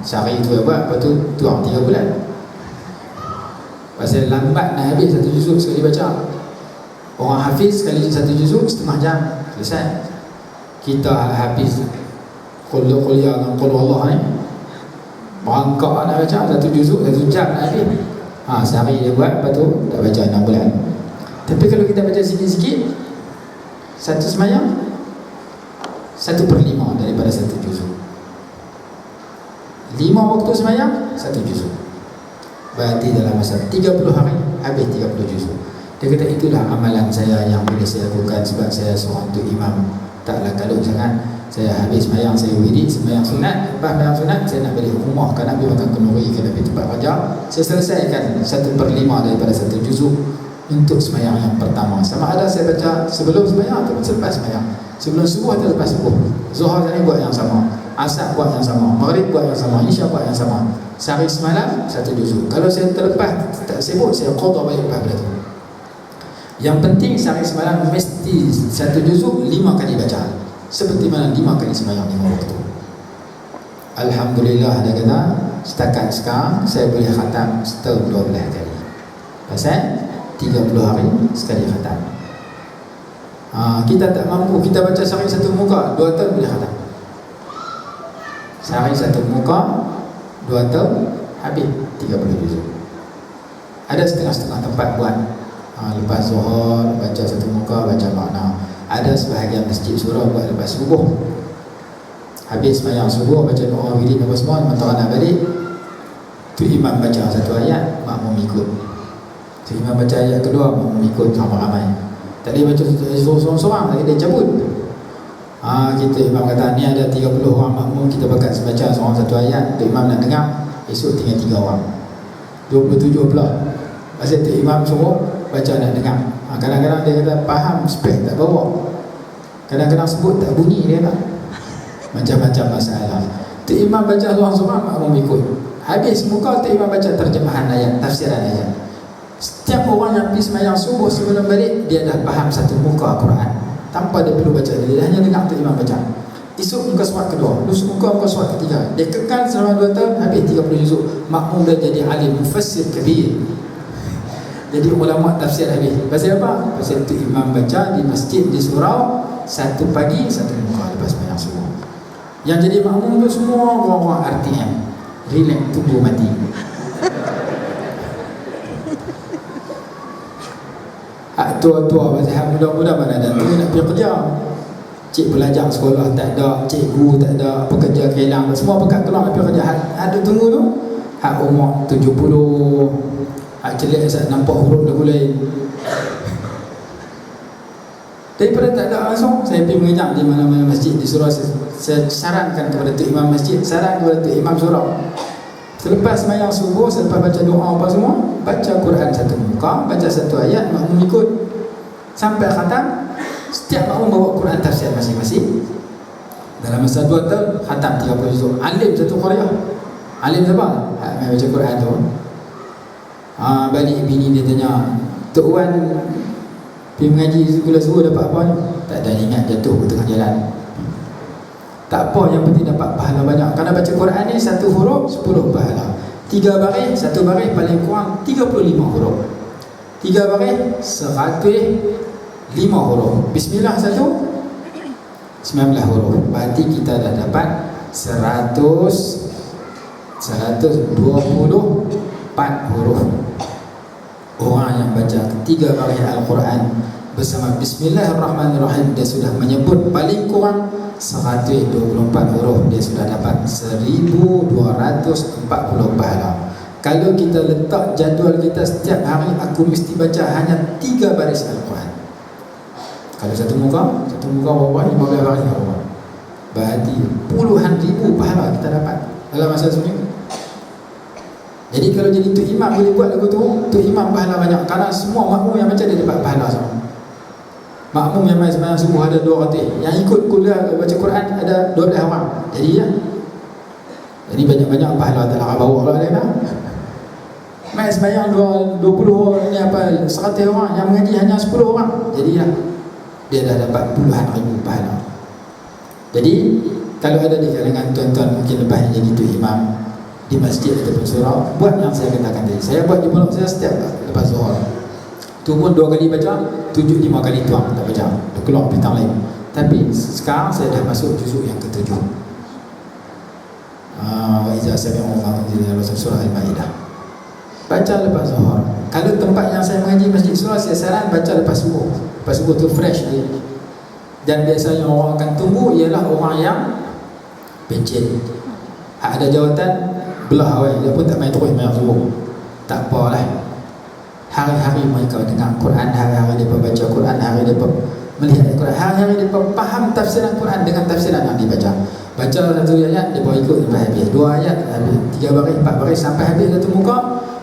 sehari tu buat, lepas tu tuang 3 bulan. Pasal lambat nak habis satu juzuk sekali baca. Orang hafiz sekali satu juzuk setengah jam selesai. Kita habis kuliah dengan qul Allah ni, berangkak nak baca satu juzuk 1 jam nak habis. Sehari dia buat, lepas tu dah baca 6 bulan. Tapi kalau kita baca sikit-sikit, satu semayang 1/5 daripada satu juzuk. 5 waktu semayang 1 juzuk. Berarti dalam masa 30 hari habis 30 juzuk. Dia kata itulah amalan saya yang boleh saya lakukan sebab saya seorang tu imam. Taklah kalut sangat. Saya habis semayang, saya wirid, semayang sunat. Lepas semayang sunat, saya nak balik rumah, kan nak pergi makan kenduri, kan nak pergi tempat kerja. Saya selesaikan 1/5 daripada satu juzuk untuk semayang yang pertama. Sama ada saya baca sebelum semayang atau selepas semayang. Sebelum subuh atau lepas subuh. Zuhur tadi buat yang sama, Asar buat yang sama, Maghrib buat yang sama, Isya buat yang sama. Sehari semalam 1 juzuk. Kalau saya terlepas, tak sibuk, saya qadha balik lepas tu. Yang penting sehari semalam mesti 1 juzuk 5 kali baca. Seperti mana 5 kali semayang 5 waktu. Alhamdulillah, dia kata setakat sekarang saya boleh khatam setahun 12 kali. Pasal 30 hari sekali khatam. Kita tak mampu, kita baca sehari satu muka 2 tahun boleh khatam. Sehari satu muka 2 tahun habis 30 juzuk. Ada setengah-setengah tempat buat lepas zuhur baca satu muka, baca makna. Ada sebahagian masjid surau buat lepas subuh. Habis sembahyang subuh baca doa wirid apa semua, sementara nak balik tu imam baca satu ayat, makmum ikut. Tu imam baca ayat kedua, makmum ikut ramai-ramai. Tadi baca seorang-seorang lagi dia cabut. Kita imam kata ni ada 30 orang makmum, kita bakat baca seorang satu ayat, tu imam nak dengar, esok tinggal 3 orang. 27 pula. Pasal tu imam suruh baca nak dengar. Kadang-kadang dia kata faham spek tak bawa. Kadang-kadang sebut tak bunyi dia tak. Macam-macam masalah. Tu imam baca seorang-seorang, makmum ikut. Habis muka tu imam baca terjemahan ayat, tafsiran ayat. Setiap orang yang pergi sembahyang subuh sebelum balik, dia dah faham satu muka Al-Quran tanpa dia perlu baca. Dia hanya dengar tu imam baca. Esok muka surat kedua, lusa muka surat ketiga. Dia kekal selama 2 tahun, habis 30 juzuk. Makmum dah jadi alim mufassir kabir. Jadi ulama tafsir habis. Pasal apa? Pasal tu imam baca di masjid di surau, satu pagi satu muka lepas sembahyang subuh. Yang jadi makmum tu semua orang-orang RTM, relax tunggu mati. Tua-tua pasal muda-muda mana ada tu nak pergi kerja. Cik belajar sekolah tak ada, cikgu tak ada, pekerja kehilang semua pekat keluar nak pergi kerja. Ada tunggu tu. Hak umur 70, hak celik asal nampak huruf dah boleh. Daripada tak ada langsung, saya pergi mengajar di mana-mana masjid di surau. Saya sarankan kepada tu imam masjid, saran kepada tu imam surau. Selepas sembahyang subuh, selepas baca doa apa semua, baca Quran satu muka, baca satu ayat, makmum ikut sampai khatam. Setiap makmum bawa Quran tafsir masing-masing. Dalam masa 2 tahun khatam 30 juzuk. Alim satu Qaryah. Alim siapa? Main baca Quran tu. Balik bini dia tanya, Tok Wan pergi mengaji sekolah suruh dapat apa ni? Tak ada, ingat jatuh ke tengah jalan. Tak apa, yang penting dapat pahala banyak. Kerana baca Quran ni satu huruf 10 pahala. 3 baris, satu baris paling kurang 35 huruf. 3 baris 105 huruf. Bismillah satu 19 huruf. Berarti kita dah dapat 124 huruf. Orang yang baca 3 baris Al-Quran bersama Bismillahirrahmanirrahim, dia sudah menyebut paling kurang 124 huruf, dia sudah dapat 1240 pahala. Kalau kita letak jadual kita setiap hari, aku mesti baca hanya 3 baris Al-Quran. Kalau satu muka berapa? 15 baris Al-Quran. Berarti puluhan ribu pahala kita dapat dalam masa seminggu. Jadi kalau jadi tu imam boleh buat lagu tu imam pahala banyak. Kerana semua makmum yang baca dia dapat pahala semua. Makmum yang main sembahyang subuh ada 200, yang ikut kuliah baca Quran ada 12 orang. Jadi jadi banyak-banyak pahala tak nak bawa lah dia nak. Main sembahyang 20 orang ni apa 100 orang, yang mengaji hanya 10 orang. Jadi dia dah dapat puluhan ribu pahala. Jadi Kalau ada di kalangan tuan-tuan mungkin lepas jadi tu imam di masjid ataupun surau, buat yang saya katakan tadi. Saya buat di pondok saya setiap lepas zuhur. Tu pun 2 kali baca, 7-5 kali tuang tak baca. Dia keluar bintang lain. Tapi sekarang saya dah masuk juzuk yang ke-7. Wa iza sami'u ma unzila ila surah Al-Maidah. Baca lepas zuhur. Kalau tempat yang saya mengaji masjid surau, saya saran baca lepas subuh. Lepas subuh tu fresh lagi. Dan biasanya orang akan tunggu ialah orang yang pencet. Ada jawatan belah awal, dia pun tak main terus main subuh. Tak apalah. Hari-hari mereka dengar Quran, hari-hari mereka baca Quran, hari-hari mereka melihat Quran, hari-hari mereka faham tafsiran Quran dengan tafsiran yang dibaca. Baca satu ayat, dia ikut sampai habis. 2 ayat, habis. 3 baris, 4 baris sampai habis satu muka.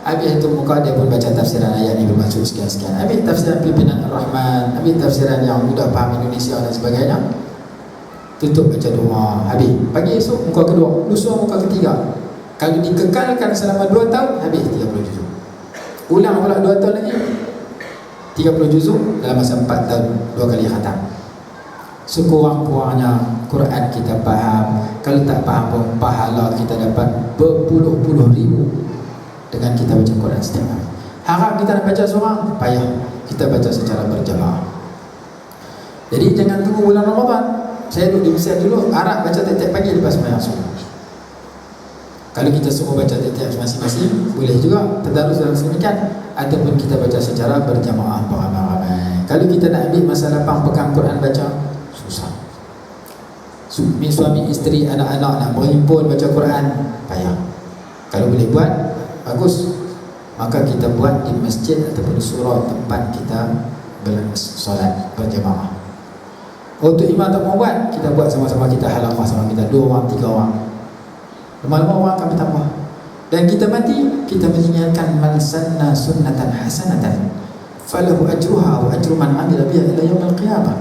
Habis satu muka dia pun baca tafsiran ayat ni bermaksud sekian-sekian. Habis tafsiran pimpinan Ar-Rahman, habis tafsiran yang mudah faham Indonesia dan sebagainya. Tutup baca doa, habis. Pagi esok muka kedua, lusa muka ketiga. Kalau dikekalkan selama 2 tahun, habis 30 juzuk. Ulang pula 2 tahun lagi, 30 juzuk dalam masa 4 tahun, 2 kali khatam. Sekurang-kurangnya Quran kita faham. Kalau tak faham pun pahala kita dapat berpuluh-puluh ribu dengan kita baca Quran setiap hari. Harap kita nak baca seorang, payah kita baca secara berjamaah. Jadi jangan tunggu bulan Ramadan. Saya duduk di Mesir dulu, Arab baca tiap-tiap pagi lepas sembahyang subuh. Kalau kita semua baca tiap-tiap masing-masing, boleh juga tadarus dalam sedemikian, ataupun kita baca secara berjamaah beramai-ramai. Kalau kita nak ambil masa lapang pegang Quran baca, susah. Suami isteri, anak-anak nak berhimpun baca Quran, payah. Kalau boleh buat, bagus. Maka kita buat di masjid ataupun surau tempat kita solat berjamaah. Untuk imam tak mau buat, kita buat sama-sama, kita halaqah sama kita 2 orang, 3 orang. Lama-lama orang akan bertambah. Dan kita mati, kita meninggalkan man sanna sunnatan hasanatan falahu ajruha wa ajru man amila biha ila yaumil qiyamah.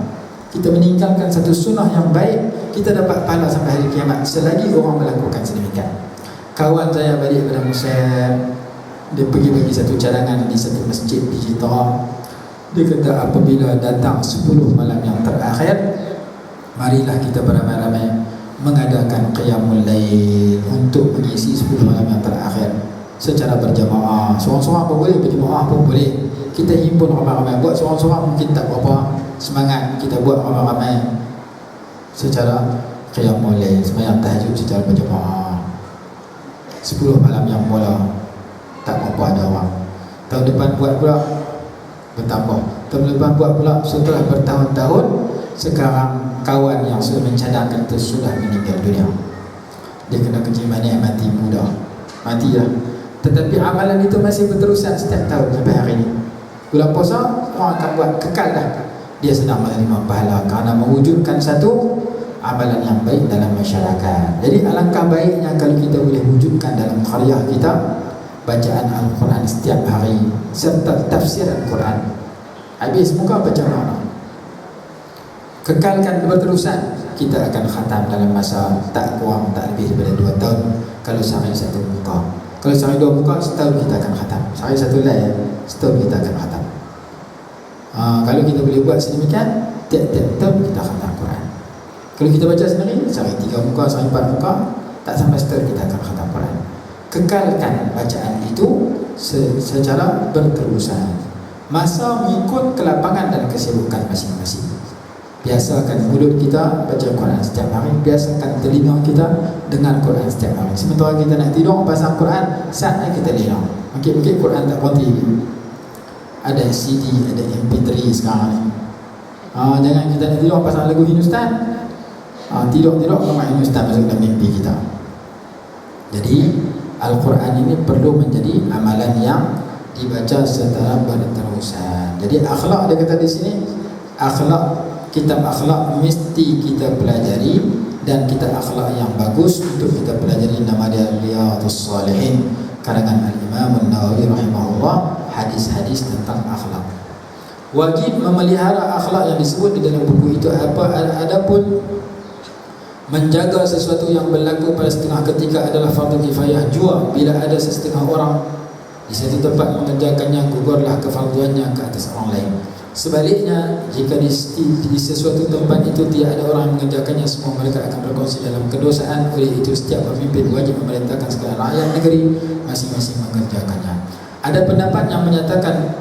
Kita meninggalkan satu sunnah yang baik, kita dapat pahala sampai hari kiamat selagi orang melakukan sedemikian. Kawan saya balik pada Mesir, dia pergi bagi satu cadangan di satu masjid di Jeddah. Dia kata apabila datang 10 malam yang terakhir, marilah kita beramai-ramai mengadakan qiyamul lail untuk mengisi 10 malam yang terakhir secara berjamaah. Seorang-seorang pun boleh, berjamaah pun boleh. Kita himpun ramai-ramai. Buat seorang-seorang mungkin tak berapa semangat, kita buat ramai-ramai secara qiyamul lail, sembahyang tahajud secara berjamaah. 10 malam yang mula tak berapa ada orang. Tahun depan buat pula bertambah. Tahun depan buat pula setelah bertahun-tahun. Sekarang kawan yang sudah mencadangkan itu sudah meninggal dunia. Dia kena kencing manis, mati muda, matilah. Tetapi amalan itu masih berterusan setiap tahun sampai hari ini. Bulan puasa orang akan buat kekal dah. Dia sedang menerima pahala kerana mewujudkan satu amalan yang baik dalam masyarakat. Jadi alangkah baiknya kalau kita boleh wujudkan dalam karya kita bacaan Al-Quran setiap hari serta tafsir Al-Quran. Habis muka baca mana? Kekalkan berterusan. Kita akan khatam dalam masa tak kurang, tak lebih daripada 2 tahun. Kalau sehari 1 muka, kalau sehari 2 muka, setahun kita akan khatam. Sehari 1 layar, setahun kita akan khatam. Kalau kita boleh buat sedemikian, tiap-tiap tahun kita khatam Quran. Kalau kita baca sendiri, sehari 3 muka, sehari 4 muka, tak sampai setahun kita akan khatam Quran. Kekalkan bacaan itu secara berterusan. Masa mengikut kelapangan dan kesibukan masing-masing. Biasakan mulut kita baca Quran setiap hari. Biasakan telinga kita dengar Quran setiap hari. Sementara kita nak tidur pasang Quran, saatnya kita lelong. Mungkin Quran tak berhenti. Ada CD, ada MP3 sekarang ni. Jangan kita nak tidur pasang lagu Hindustan. Tidur-tidur memang Hindustan masuk dalam mimpi kita. Jadi Al-Quran ini perlu menjadi amalan yang dibaca secara berterusan. Jadi akhlak dia kata di sini, akhlak, kitab akhlak mesti kita pelajari, dan kitab akhlak yang bagus untuk kita pelajari nama dia Riyadhus Shalihin karangan Al-Imam An-Nawawi rahimahullah, hadis-hadis tentang akhlak. Wajib memelihara akhlak yang disebut di dalam buku itu apa? Adapun menjaga sesuatu yang berlaku pada setengah ketika adalah fardu kifayah jua. Bila ada sesetengah orang di satu tempat mengerjakannya, gugurlah kefarduannya ke atas orang lain. Sebaliknya, jika di sesuatu tempat itu tidak ada orang yang mengerjakannya, semua mereka akan berkongsi dalam kedosaan. Oleh itu, setiap pemimpin wajib memerintahkan segala rakyat negeri masing-masing mengerjakannya. Ada pendapat yang menyatakan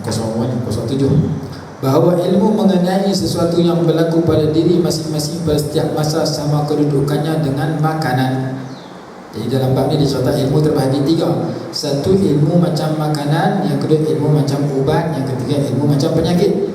07 bahawa ilmu mengenai sesuatu yang berlaku pada diri masing-masing pada setiap masa sama kedudukannya dengan makanan. Jadi dalam bab ni dicerita ilmu terbahagi 3. Satu, ilmu macam makanan. Yang kedua, ilmu macam ubat. Yang ketiga, ilmu macam penyakit.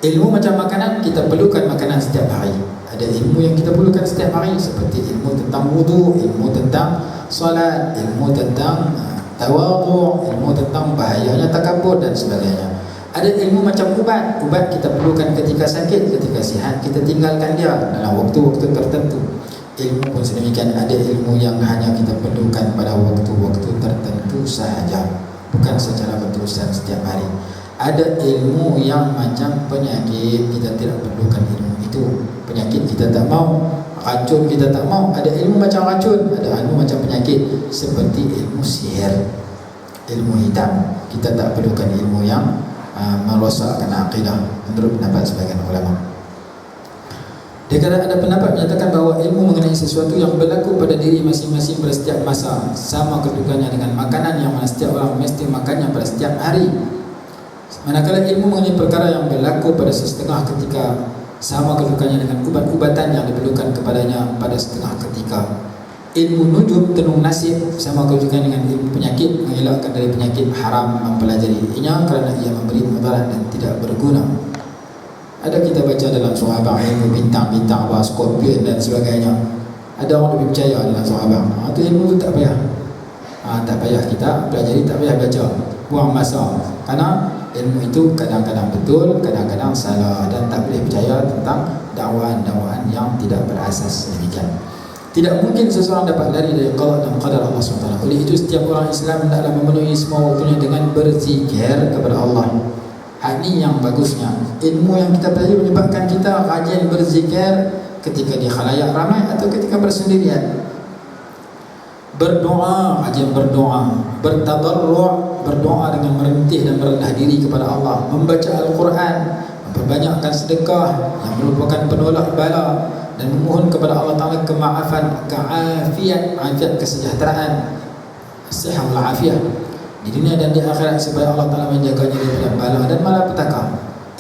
Ilmu macam makanan, kita perlukan makanan setiap hari. Ada ilmu yang kita perlukan setiap hari, seperti ilmu tentang wudu, ilmu tentang solat, ilmu tentang tawadhu', ilmu tentang bahayanya takabur dan sebagainya. Ada ilmu macam ubat. Ubat kita perlukan ketika sakit, ketika sihat kita tinggalkan dia dalam waktu-waktu tertentu. Ilmu pun sedemikian, ada ilmu yang hanya kita perlukan pada waktu-waktu tertentu sahaja, bukan secara berterusan setiap hari. Ada ilmu yang macam penyakit, kita tidak perlukan ilmu itu. Penyakit kita tak mau, racun kita tak mau. Ada ilmu macam racun, ada ilmu macam penyakit, seperti ilmu sihir, ilmu hitam. Kita tak perlukan ilmu yang merosakkan akidah, menurut pendapat sebagian ulama. Dia kata ada pendapat menyatakan bahawa ilmu mengenai sesuatu yang berlaku pada diri masing-masing pada setiap masa sama kedudukannya dengan makanan yang mana setiap orang mesti makannya pada setiap hari. Manakala ilmu mengenai perkara yang berlaku pada sesetengah ketika sama kedudukannya dengan ubat-ubatan yang diperlukan kepadanya pada setengah ketika. Ilmu nujum, tenung nasib, sama kedudukan dengan ilmu penyakit, mengelakkan dari penyakit haram mempelajarinya kerana ia memberi mudarat dan tidak berguna. Ada kita baca dalam surah Abang ilmu bintang-bintang, skorpion dan sebagainya. Ada orang lebih percaya dalam surah Abang. Itu ilmu tu tak payah. Tak payah kita pelajari, tak payah baca. Buang masa. Karena ilmu itu kadang-kadang betul, kadang-kadang salah, dan tak boleh percaya tentang dakwaan-dakwaan yang tidak berasas demikian. Tidak mungkin seseorang dapat lari dari qada dan qadar Allah SWT. Oleh itu setiap orang Islam hendaklah memenuhi semua waktunya dengan berzikir kepada Allah. Ini yang bagusnya. Ilmu yang kita pelajari menyebabkan kita rajin berzikir ketika di khalayak ramai atau ketika bersendirian. Berdoa, rajin berdoa. Bertadarru', berdoa dengan merintih dan merendah diri kepada Allah. Membaca Al-Quran, memperbanyakkan sedekah yang merupakan penolak bala, dan memohon kepada Allah Ta'ala kemaafan, keafiat, afiat kesejahteraan, sihat wal afiat di dunia dan di akhirat, supaya Allah Ta'ala menjaganya daripada bala dan malapetaka.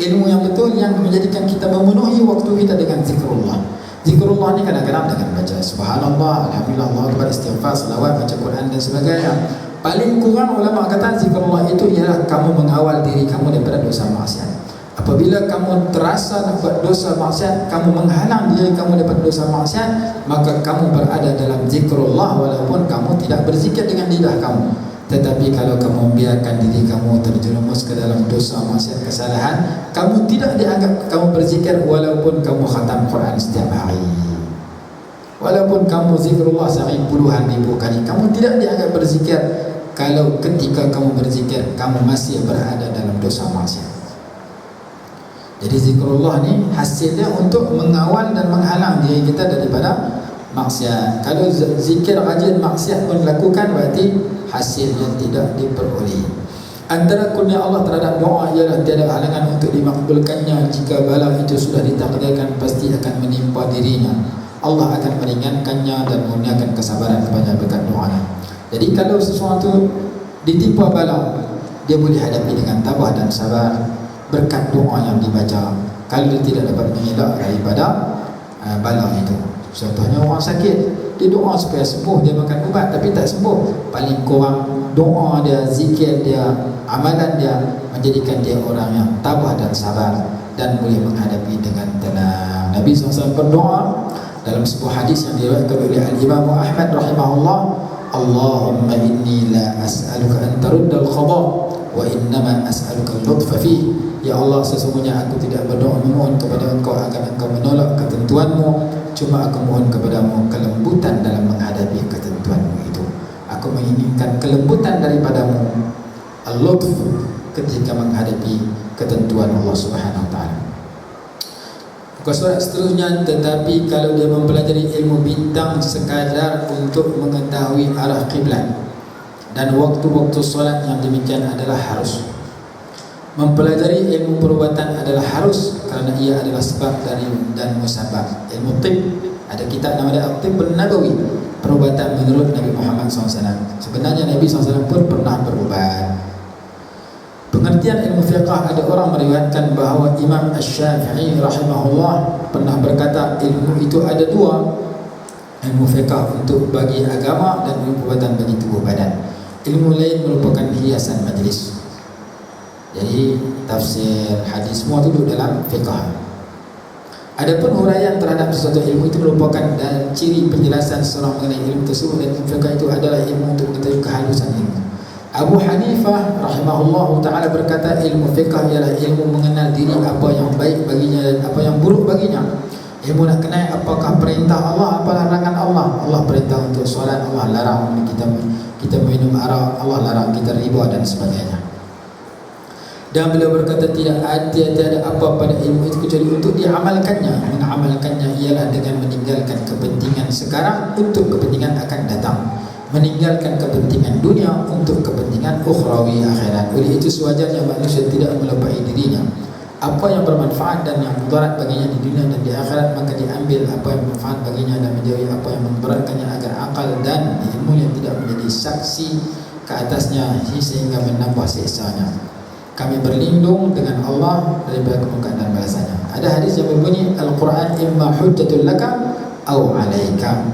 Ilmu yang betul yang menjadikan kita memenuhi waktu kita dengan zikrullah. Zikrullah ni kadang-kadang dengan baca subhanallah, alhamdulillah, Allah akbar, istighfar, salawat, baca Quran dan sebagainya. Paling kurang ulama kata zikrullah itu ialah kamu mengawal diri kamu daripada dosa maksiat. Apabila kamu terasa nak buat dosa maksiat, kamu menghalang diri kamu daripada dosa maksiat, maka kamu berada dalam zikrullah walaupun kamu tidak berzikir dengan lidah kamu. Tetapi kalau kamu biarkan diri kamu terjerumus ke dalam dosa, maksiat, kesalahan, kamu tidak dianggap kamu berzikir walaupun kamu khatam Quran setiap hari, walaupun kamu zikrullah sehari puluhan ribu kali, kamu tidak dianggap berzikir kalau ketika kamu berzikir kamu masih berada dalam dosa maksiat. Jadi zikrullah ni hasilnya untuk mengawal dan menghalang diri kita daripada maksiat. Kalau zikir rajin, maksiat pun lakukan, berarti hasilnya tidak diperoleh. Antara kurnia Allah terhadap doa ialah tiada halangan untuk dimakbulkannya. Jika bala itu sudah ditakdirkan, pasti akan menimpa dirinya. Allah akan meringankannya dan mengurniakan kesabaran kepada berkat doanya. Jadi kalau sesuatu ditimpa bala, dia boleh hadapi dengan tabah dan sabar berkat doa yang dibaca. Kalau dia tidak dapat mengelak daripada bala itu, contohnya orang sakit, dia doa supaya sembuh, dia makan ubat tapi tak sembuh, paling kurang doa dia, zikir dia, amalan dia menjadikan dia orang yang tabah dan sabar dan boleh menghadapi dengan tenang. Nabi SAW berdoa dalam sebuah hadis yang diriwayatkan oleh Al-Imam Ahmad rahimahullah, Allahumma inni la as'aluka an taruddal qada wa innama as'aluka al-lutfa fi. Ya Allah, sesungguhnya aku tidak berdoa memohon kepada Engkau agar Engkau menolak ketentuanmu, cuma aku mohon kepadamu kelembutan dalam menghadapi ketentuanmu itu. Aku menginginkan kelembutan daripadamu, al-lutf, ketika menghadapi ketentuan Allah Subhanahu wa taala. Surat seterusnya, tetapi kalau dia mempelajari ilmu bintang sekadar untuk mengetahui arah kiblat dan waktu-waktu solat, yang demikian adalah harus. Mempelajari ilmu perubatan adalah harus kerana ia adalah sebab dan musabab. Ilmu tib, ada kitab namanya At-Tibbun Nabawi, perubatan menurut Nabi Muhammad SAW. Sebenarnya Nabi SAW pun pernah berubat. Pengertian ilmu fiqah, ada orang meriwayatkan bahawa Imam Asy-Syafi'i rahimahullah pernah berkata, ilmu itu ada dua, ilmu fiqah untuk bagi agama dan ilmu perubatan bagi tubuh badan. Ilmu lain merupakan hiasan majlis. Jadi tafsir, hadis semua itu duduk dalam fiqah. Adapun huraian terhadap sesuatu ilmu itu merupakan dan ciri penjelasan seorang mengenai ilmu tersebut, dan ilmu fiqah itu adalah ilmu untuk mengetahui kehalusan ilmu. Abu Hanifah rahimahullah ta'ala berkata, ilmu fiqah ialah ilmu mengenal diri, apa yang baik baginya dan apa yang buruk baginya. Ilmu nak kenal apakah perintah Allah, apa larangan Allah. Allah perintah untuk solat, Allah larang kita minum arak, Allah larang kita riba dan sebagainya. Dan beliau berkata, tiada apa pada ilmu itu kecuali untuk diamalkannya. Mengamalkannya ialah dengan meninggalkan kepentingan sekarang untuk kepentingan akan datang, meninggalkan kepentingan dunia untuk kepentingan ukhrawi akhirat. Oleh itu sewajarnya manusia tidak melupai dirinya. Apa yang bermanfaat dan yang mudarat baginya di dunia dan di akhirat, maka diambil apa yang bermanfaat baginya dan menjauhi apa yang memudaratkannya, agar akal dan ilmu yang tidak menjadi saksi ke atasnya sehingga menambah siksanya. Kami berlindung dengan Allah daripada kemungkaran dan balasannya. Ada hadis yang berbunyi, Al-Quran imma hujjatul laka au alaika.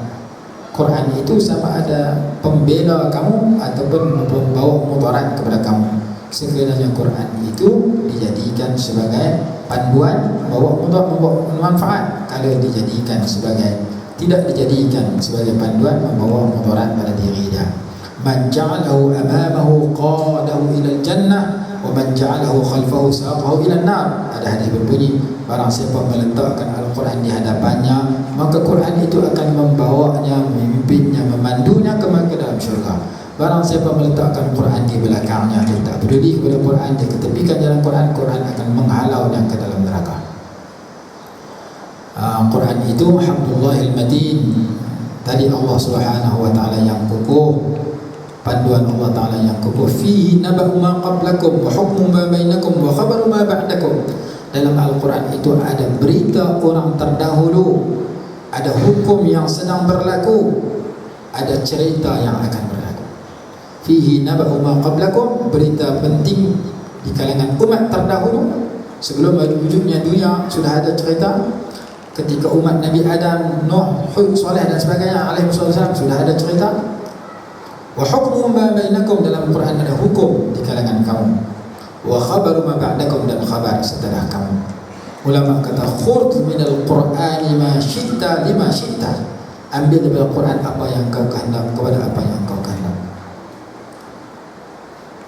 Quran itu sama ada pembela kamu ataupun membawa mudarat kepada kamu. Sekiranya Quran itu dijadikan sebagai panduan, membawa mudarat, membawa manfaat. Kalau dijadikan sebagai, tidak dijadikan sebagai panduan, membawa mudarat pada diri dia. Man ja'alahu amamahu qadahu ila al-jannah wa man ja'alahu khalfahu saqahu ila an-nar. Ada hadis berbunyi, barang siapa meletakkan Al-Quran di hadapannya, maka Quran itu akan membawanya, memimpinnya, memandunya ke dalam syurga. Barang siapa meletakkan Quran di belakangnya, dia tak peduli kepada Quran, dia ketepikan jalan Quran, Quran akan menghalaunya ke dalam neraka. Quran itu hamdullahil madin, tadi Allah Subhanahu wa taala yang kukuh, panduan Allah Ta'ala yang kukuh. Fihi naba'u ma qablakum wa hukmu ma bainakum wa khabaru ma ba'dakum. Dalam Al-Quran itu ada berita orang terdahulu, ada hukum yang sedang berlaku, ada cerita yang akan berlaku. Fihi naba'u ma qablakum, berita penting di kalangan umat terdahulu. Sebelum wujudnya dunia sudah ada cerita. Ketika umat Nabi Adam, Nuh, Hud, Saleh dan sebagainya alaihi wasallam sudah ada cerita. Wa hukmu ma bainakum, dalam Quran ada hukum di kalangan kamu. Wa khabaru ma ba'dakum, dan khabar setelah kamu. Ulama kata, khudh minal Qur'ani ma syi'ta lima syi'ta. Ambil dari Al-Quran apa yang kau kehendak kepada apa yang kau kehendak.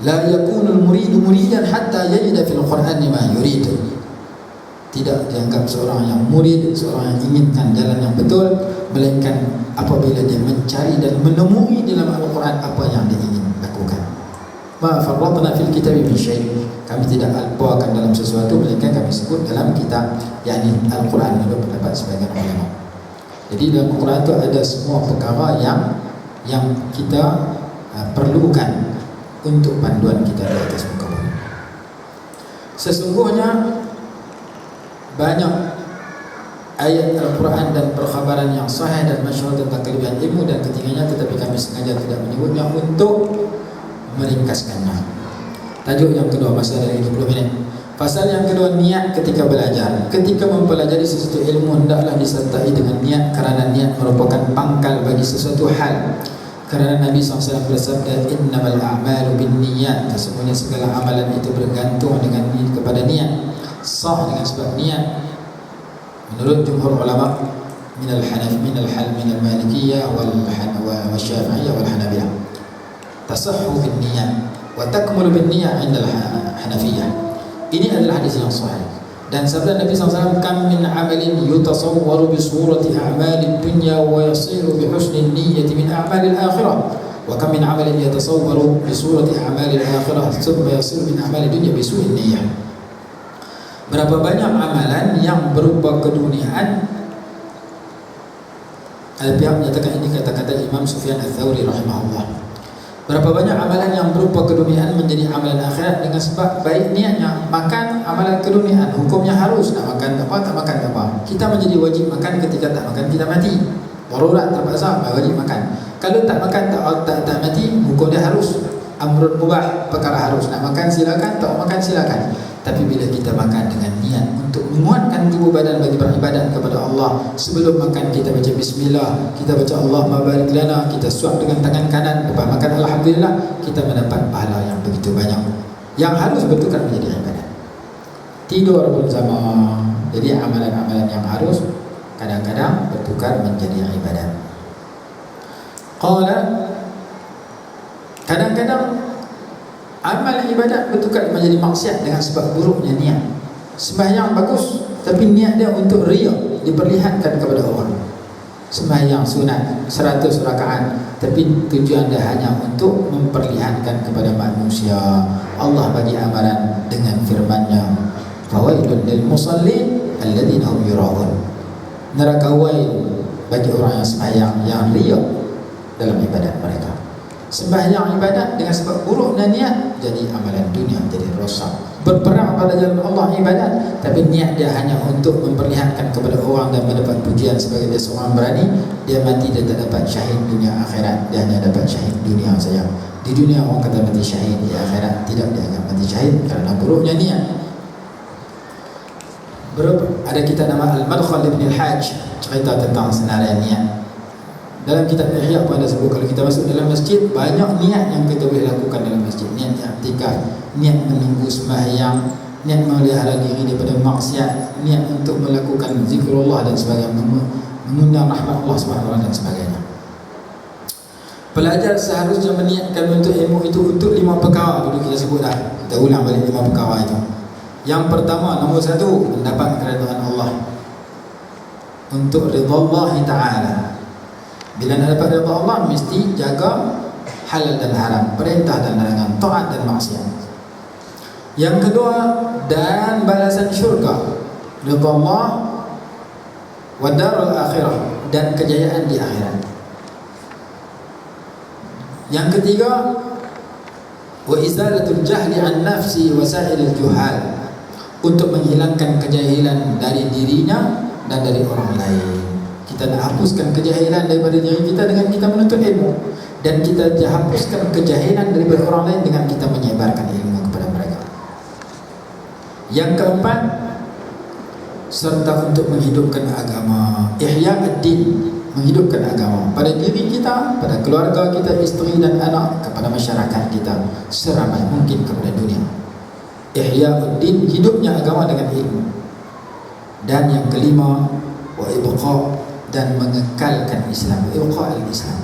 La yakunul muridu muridan hatta yajida fil Qur'ani ma yurid. Tidak dianggap seorang yang murid, seorang yang inginkan jalan yang betul, melainkan apabila dia mencari dan menemui dalam Al-Quran apa yang dia ingin lakukan. Ma farratna fil kitabi min syai'. Kami tidak alpakan dalam sesuatu, melainkan kami sebut dalam kitab, yakni Al-Quran, menurut pendapat sebagian ulama. Jadi dalam Al-Quran itu ada semua perkara yang kita perlukan untuk panduan kita di atas muka bumi. Sesungguhnya banyak ayat Al-Quran dan perkhabaran yang sahih dan masyhur tentang kelebihan ilmu dan ketinggiannya, tetapi kami sengaja tidak menyebutnya untuk meringkaskannya. Tajuk yang kedua, masa dari 20 minit. Pasal yang kedua, niat ketika belajar. Ketika mempelajari sesuatu ilmu, hendaklah disertai dengan niat, kerana niat merupakan pangkal bagi sesuatu hal. Kerana Nabi SAW bersabda, innamal a'malu bin niyat, sesungguhnya segala amalan itu bergantung dengan kepada niat. Sah dengan sebab niat. Menurut jumhur ulama minal malikiyah wal syafi'iyah wal hanabilah, tasahhu bin niyat wa takmulu bin niyat inda hanafiyah. Ini adalah hadis yang sahih. Dan sabda Nabi SAW, kam min amalin yutasawwaru bi surati a'malid dunya wa yasiru bi husni niyyati min a'malil akhirah, wa kam min amalin yatasawwaru bi surati a'malil akhirah thumma yasiru min a'malid dunya bi su'in niyyah. Berapa banyak amalan yang berupa keduniaan. Ada pihak menyatakan ini kata-kata Imam Sufyan Ats-Tsauri rahimahullah. Berapa banyak amalan yang berupa keduniaan menjadi amalan akhirat akhirat dengan sebab baik niatnya. Makan amalan keduniaan, hukumnya harus. Nak makan tak apa, tak makan tak apa. Kita menjadi wajib makan ketika tak makan kita mati. Darurat terpaksa wajib makan. Kalau tak makan tak mati, hukum dia harus. Amrun mubah, perkara harus. Nak makan silakan, tak makan silakan. Tapi bila kita makan dengan niat untuk menguatkan tubuh badan bagi beribadat kepada Allah, sebelum makan kita baca bismillah, kita baca Allahumma barik lana, kita suap dengan tangan kanan, lepas makan alhamdulillah, kita mendapat pahala yang begitu banyak, yang harus bertukar menjadi ibadat. Tidur pun sama. Jadi amalan-amalan yang harus kadang-kadang bertukar menjadi ibadat. Qala, kadang-kadang amal ibadat bertukar menjadi maksiat dengan sebab buruknya niat. Sembahyang bagus, tapi niat dia untuk riya, diperlihatkan kepada orang. Sembahyang sunat 100 rakaat, tapi tujuan dia hanya untuk memperlihatkan kepada manusia. Allah bagi amalan dengan firman-Nya, fawailun lil musallin alladzina hum yura'un. Neraka wail bagi orang yang sembahyang yang riya dalam ibadat mereka. Sembahyang ibadat dengan sebab buruknya niat, jadi amalan dunia jadi rosak. Berperang pada jalan Allah ibadat, tapi niat dia hanya untuk memperlihatkan kepada orang dan mendapat pujian sebagai dia seorang berani. Dia mati, dia tak dapat syahid dunia akhirat, dia hanya dapat syahid dunia saja. Di dunia orang kata mati syahid, di akhirat tidak dianggap mati syahid kerana buruknya niat. Ada kitab nama Al-Madkhal Ibn Al-Hajj, cerita tentang senarai niat. Dalam kitab Ihya pun ada sebut, kalau kita masuk dalam masjid, banyak niat yang kita boleh lakukan dalam masjid. Niat i'tikaf, niat menunggu sembahyang, niat memelihara diri daripada maksiat, niat untuk melakukan zikrullah dan sebagainya, mengundang rahmat Allah SWT dan sebagainya. Pelajar seharusnya meniatkan untuk ilmu itu untuk 5 perkara. Dulu kita sebut dah, kita ulang balik 5 perkara itu. Yang pertama, nombor 1, mendapat keridhaan Allah, untuk ridha Allah Ta'ala. Bila nak dapat ridha Allah, mesti jaga halal dan haram, perintah dan larangan, taat dan maksiat. Yang kedua, dan balasan syurga, ridha Allah wa darul akhirah, dan kejayaan di akhirat. Yang ketiga, wa izalatul jahli an nafsi wa sa'ilil juhal, untuk menghilangkan kejahilan dari dirinya dan dari orang lain. Kita nak hapuskan kejahilan daripada diri kita dengan kita menuntut ilmu, dan kita hapuskan kejahilan daripada orang lain dengan kita menyebarkan ilmu kepada mereka. Yang keempat, serta untuk menghidupkan agama, ihya ad-din, menghidupkan agama pada diri kita, pada keluarga kita, isteri dan anak, kepada masyarakat kita, seramai mungkin kepada dunia. Ihya ad-din, hidupnya agama dengan ilmu. Dan yang kelima, wa ibqa, dan mengekalkan Islam, ibqa al-Islam,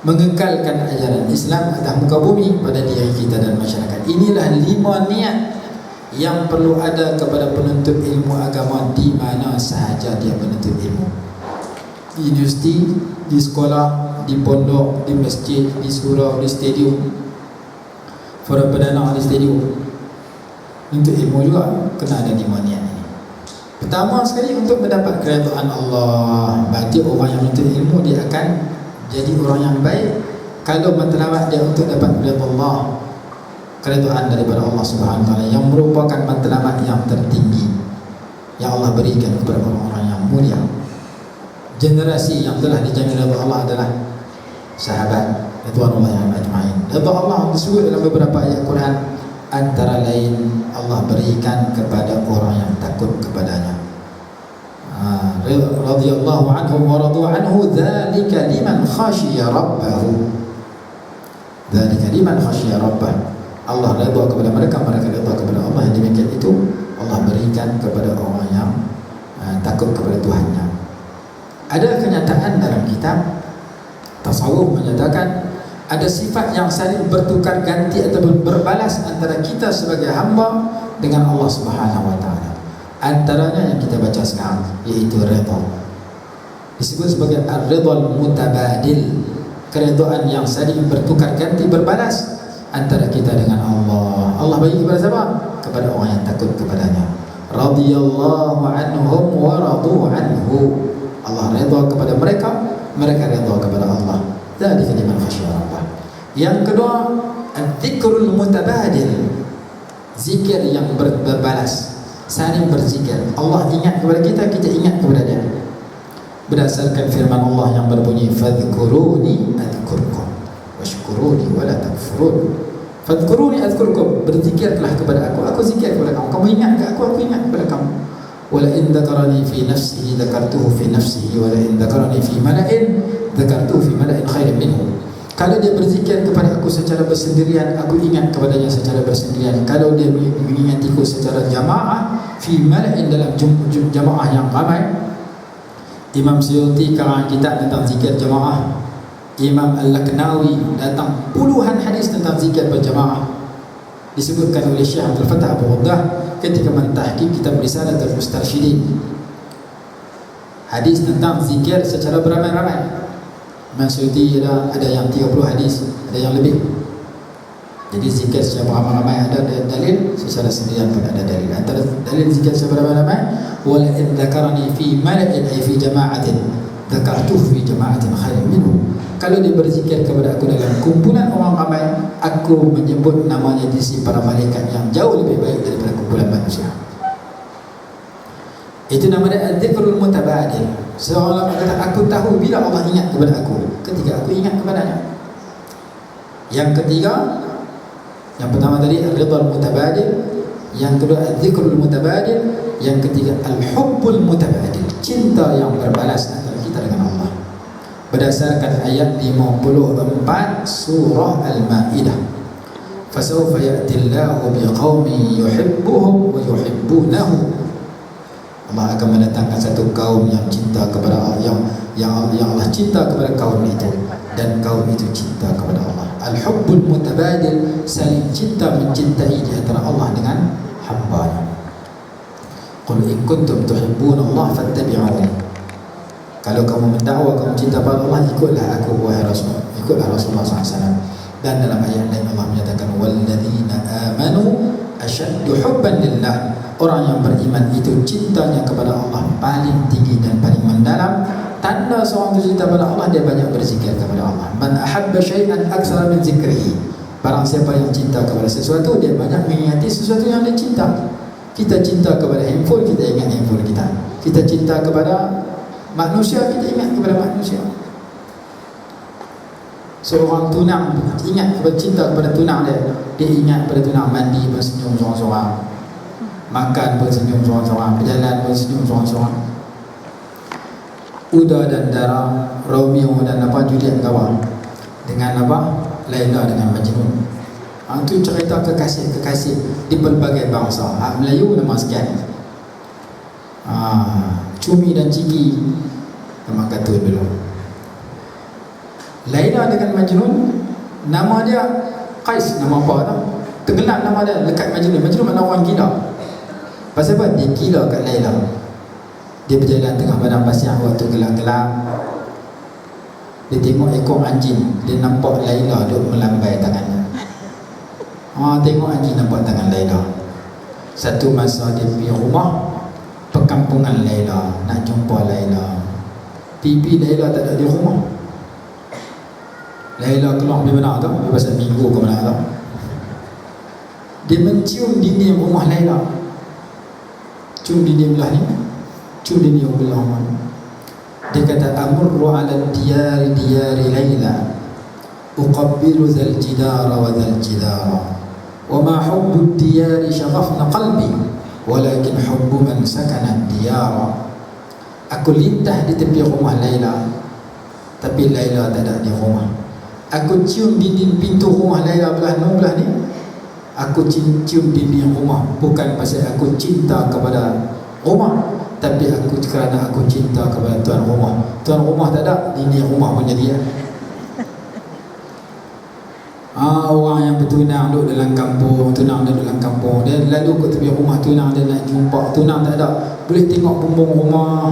mengekalkan ajaran Islam atas muka bumi pada diri kita dan masyarakat. Inilah 5 niat yang perlu ada kepada penuntut ilmu agama di mana sahaja dia menuntut ilmu. Di universiti, di sekolah, di pondok, di masjid, di surau, di stadium, forum perdana di stadium. Untuk ilmu juga kena ada 5 niat ini. Pertama sekali, untuk mendapat keridhaan Allah. Berarti orang yang menuntut ilmu, dia akan jadi orang yang baik kalau matlamat dia untuk dapat keridhaan Allah, keridhaan daripada Allah Subhanahu Wa Taala, yang merupakan matlamat yang tertinggi yang Allah berikan kepada orang-orang yang mulia. Generasi yang telah dijamin oleh Allah adalah sahabat radhiyallahu anhum ajma'in. Ridha Allah disebut dalam beberapa ayat Quran, antara lain Allah berikan kepada orang yang takut kepadanya. Radhiyallahu anhum wa radu anhu, dzalika liman khashiya rabbahu. Dzalika liman khashiya rabbah. Allah redha kepada mereka, mereka redha kepada Allah. Yang demikian itu Allah berikan kepada orang yang takut kepada Tuhannya. Ada kenyataan dalam kitab tasawuf menyatakan ada sifat yang saling bertukar ganti ataupun berbalas antara kita sebagai hamba dengan Allah Subhanahu Wa Taala. Antaranya yang kita baca sekarang, iaitu redha. Disebut sebagai ar-ridhal mutabadil, keredaan yang saling bertukar ganti berbalas antara kita dengan Allah. Allah bagi kepada siapa? Kepada orang yang takut kepadanya. Radhiyallahu anhum wa radu anhu. Allah redha kepada mereka, mereka redha kepada Allah. Dzalika liman khasyiya rabbah. Yang kedua, al-dzikrul mutabadil, Zikir yang berbalas, saling berzikir. Allah ingat kepada kita, kita ingat kepada dia. Berdasarkan firman Allah yang berbunyi, fadhkuruni adhkurkum washkuruni wala takfurun. Fadhkuruni adhkurkum, berzikirlah kepada aku zikir kepada kamu. Kamu ingat ke aku ingat kepada kamu. Wala in dzakarani fi nafsihi dzakartuhu fi nafsihi wala in dzakarani fi mala'in dzakartuhu fi mala'in khairin minhu. Kalau dia berzikir kepada aku secara bersendirian, aku ingat kepadanya secara bersendirian. Kalau dia mengingatiku secara jamaah, fi mala'in, dalam jamaah yang ramai. Imam Suyuti karang kitab tentang zikir jamaah. Imam Al-Laknawi datang puluhan hadis tentang zikir berjamaah. Disebutkan oleh Syekh Abdul Fattah Abu Ghuddah ketika mentahqiq kitab Risalatul Mustarsyidin. Hadis tentang zikir secara beramai-ramai. Imam Suyuti ada yang 30 hadis, ada yang lebih. Jadi zikir secara beramai-ramai ada dalil, secara sendirian pun ada dalil. Antara dalil zikir secara beramai-ramai, wala in dzakarani fi mala'in ay fi jama'atin dzakartuhu fi jama'atin khairin minhu. Kalau dia berzikir kepada aku dalam kumpulan orang ramai, aku menyebut namanya di sisi para malaikat yang jauh lebih baik daripada kumpulan manusia. Itu namanya az-zikrul mutabadil. Seorang kata, aku tahu bila Allah ingat kepada aku, ketika aku ingat kepadanya. Yang ketiga, yang pertama tadi ar-ridhal mutabadil, yang kedua az-zikrul mutabadil, yang ketiga al-hubbul mutabadil, cinta yang berbalas antara kita dengan Allah. Berdasarkan ayat 54 surah Al-Maidah, fasawfa ya'ti Allahu biqaumin yuhibbuhum wa yuhibbunahu. Allah akan mendatangkan satu kaum yang cinta kepada yang Allah cinta kepada kaum itu, dan kaum itu cinta kepada Allah. Al-hubbul mutabadil, saling cinta mencintai di antara Allah dengan hamba-Nya. Qul in kuntum tuhibbuna Allah fattabi'uni. Kalau kamu mendakwa kamu cinta pada Allah, ikutlah aku wahai Rasul, ikutlah Rasulullah SAW. Dan dalam ayat lain Allah menyatakan walladzina amanu asyaddu hubban lillah. Orang yang beriman itu cintanya kepada Allah paling tinggi dan paling mendalam. Tanda seorang itu cinta pada Allah, dia banyak berzikir kepada Allah. Man ahabba syai'an aktsara min zikrihi. Barang siapa yang cinta kepada sesuatu, dia banyak mengingati sesuatu yang dia cinta. Kita cinta kepada handphone, kita ingat handphone kita. Kita cinta kepada manusia, kita ingat kepada manusia. Seorang tunang ingat kepada cinta kepada tunang dia, dia ingat kepada tunang mandi bersenyum seorang-seorang, makan bersenyum seorang-seorang, berjalan bersenyum seorang-seorang. Uda dan Dara, Romeo dan Juliet kawan dengan Laila dengan Majnun. Itu cerita kekasih-kekasih di pelbagai bangsa. Melayu nama sekian. Cumi dan Ciki, nama kartun dulu. Laila dengan Majnun, nama dia Qais, nama apa tau? Tenggelam nama dia dekat Majnun. Majnun makna orang gila. Pasal apa? Dia gila kat Laila. Dia berjalan tengah padang pasir waktu gelap-gelap. Dia tengok ekor anjing, dia nampak Laila duduk melambai tangannya. Tengok anjing nampak tangan Laila. Satu masa dia pergi rumah perkampungan Laila, nak jumpa Laila. Pipi Laila tak ada di rumah. Laila keluar pergi mana tau? Pergi pasal minggu ke mana tau? Dia mencium dinding rumah Laila. Cium dinding belah ni, cium dinding belah mana. Dia kata, amurru ala diyari Laila, uqabbilu zal jidara wa zal jidara, wa ma hubbu diyari syaghafna qalbi, walakin hubbu man sakana diyara. Aku lintah di tepi rumah Laila, tapi Laila tak ada di rumah. Aku cium dinding pintu rumah Laila belah ni. Aku cium dinding rumah bukan pasal aku cinta kepada rumah, tapi kerana aku cinta kepada tuan rumah. Tuan rumah tak ada, dinding rumah punya dia. Orang yang bertunang duduk dalam kampung, tunang duduk dalam kampung, dia lalu ke tepi rumah tunang, dia nak jumpa tunang tak ada. Boleh tengok bumbung rumah,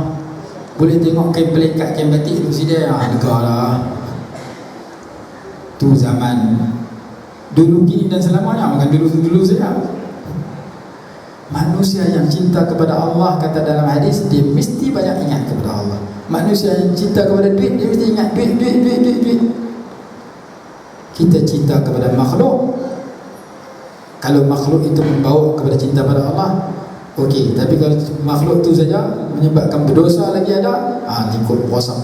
boleh tengok kain pelikat, kain batik duduk sini. Negara tu zaman dulu gini dan selamanya, bukan dulu saja. Manusia yang cinta kepada Allah, kata dalam hadis, dia mesti banyak ingat kepada Allah. Manusia yang cinta kepada duit, dia mesti ingat duit. Kita cinta kepada makhluk, Kalau makhluk itu membawa kepada cinta pada Allah, okey. Tapi kalau makhluk itu saja menyebabkan berdosa lagi ada, lingkup kosong.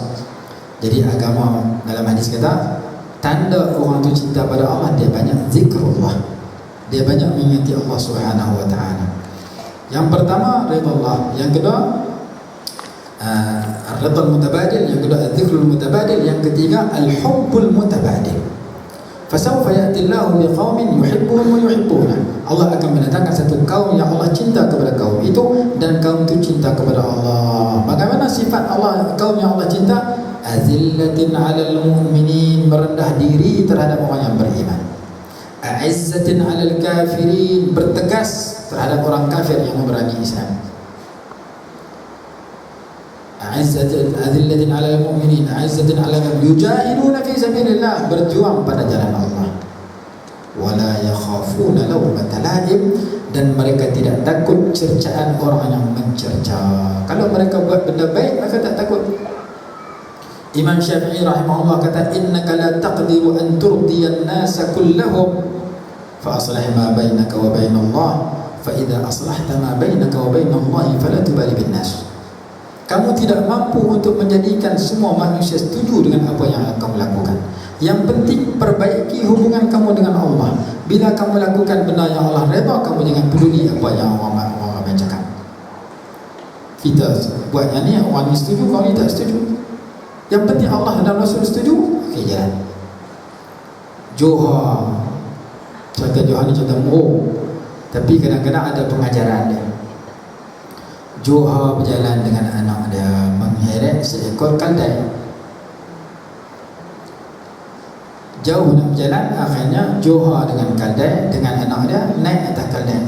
Jadi agama dalam hadis kata, tanda orang tu cinta pada Allah, dia banyak zikrullah, dia banyak mengingati Allah Subhanahu wa taala. Yang pertama ridha Allah, yang kedua ridha mutabadil, yang kedua zikrul mutabadil, yang ketiga al-hubbul mutabadil. Fasawfa ya'ti Allahu biqaumin yuhibbuhum wa yuhibbuna. Allah akan mendatangkan satu kaum yang Allah cinta kepada kaum itu dan kaum itu cinta kepada Allah. Bagaimana sifat Allah, kaum yang Allah cinta? Azillatin 'alal mu'minin, merendah diri terhadap orang yang beriman. A'izzatin 'alal kafirin, bertegas terhadap orang kafir yang memberani Islam. Azillatin 'alal mu'minin, a'izzatin 'alal kafirin, yujahiduna fi sabilillah, berjuang pada jalan Allah. Wala yakhafuna lawmata la'im, dan mereka tidak takut cercaan orang yang mencerca. Kalau mereka buat benda baik, mereka tak takut. Imam Syafi'i rahimahullah kata, innaka la taqdiru an turdiyan nasa kullahum fa aslih ma bainaka wa bainallah, fa idza aslahta ma bainaka wa bainallahi fala tubali bin nas. Kamu tidak mampu untuk menjadikan semua manusia setuju dengan apa yang kamu lakukan. Yang penting perbaiki hubungan kamu dengan Allah. Bila kamu lakukan benda yang Allah redha, kamu jangan peduli apa yang orang cakap. Kita buat yang ni, orang ni setuju, orang ni tak setuju. Yang penting Allah dan Rasul setuju, okey, jalan. Johor, contoh Johor ni contoh muruk, tapi kadang-kadang ada pengajaran dia. Johor berjalan dengan anak dia mengheret seekor kaldai. Jauh nak berjalan, akhirnya Johor dengan kaldai, dengan anak dia naik atas kaldai,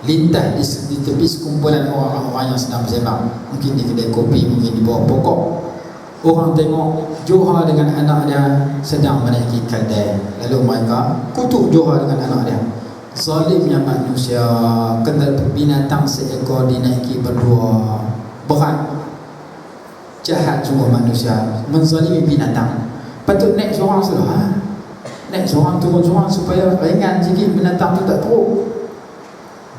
lintas di tepi sekumpulan orang-orang yang sedang bersembang, mungkin di kedai kopi, mungkin di bawah pokok. Orang tengok Johor dengan anak dia sedang menaiki kaldai, lalu mereka kutuk Johor dengan anak dia. Zalimnya manusia, kena binatang seekor dinaiki berdua, berat, jahat semua manusia, menzalimi binatang. Patut naik seorang sudah, naik seorang, turun seorang, supaya ringan sikit, binatang tu tak teruk.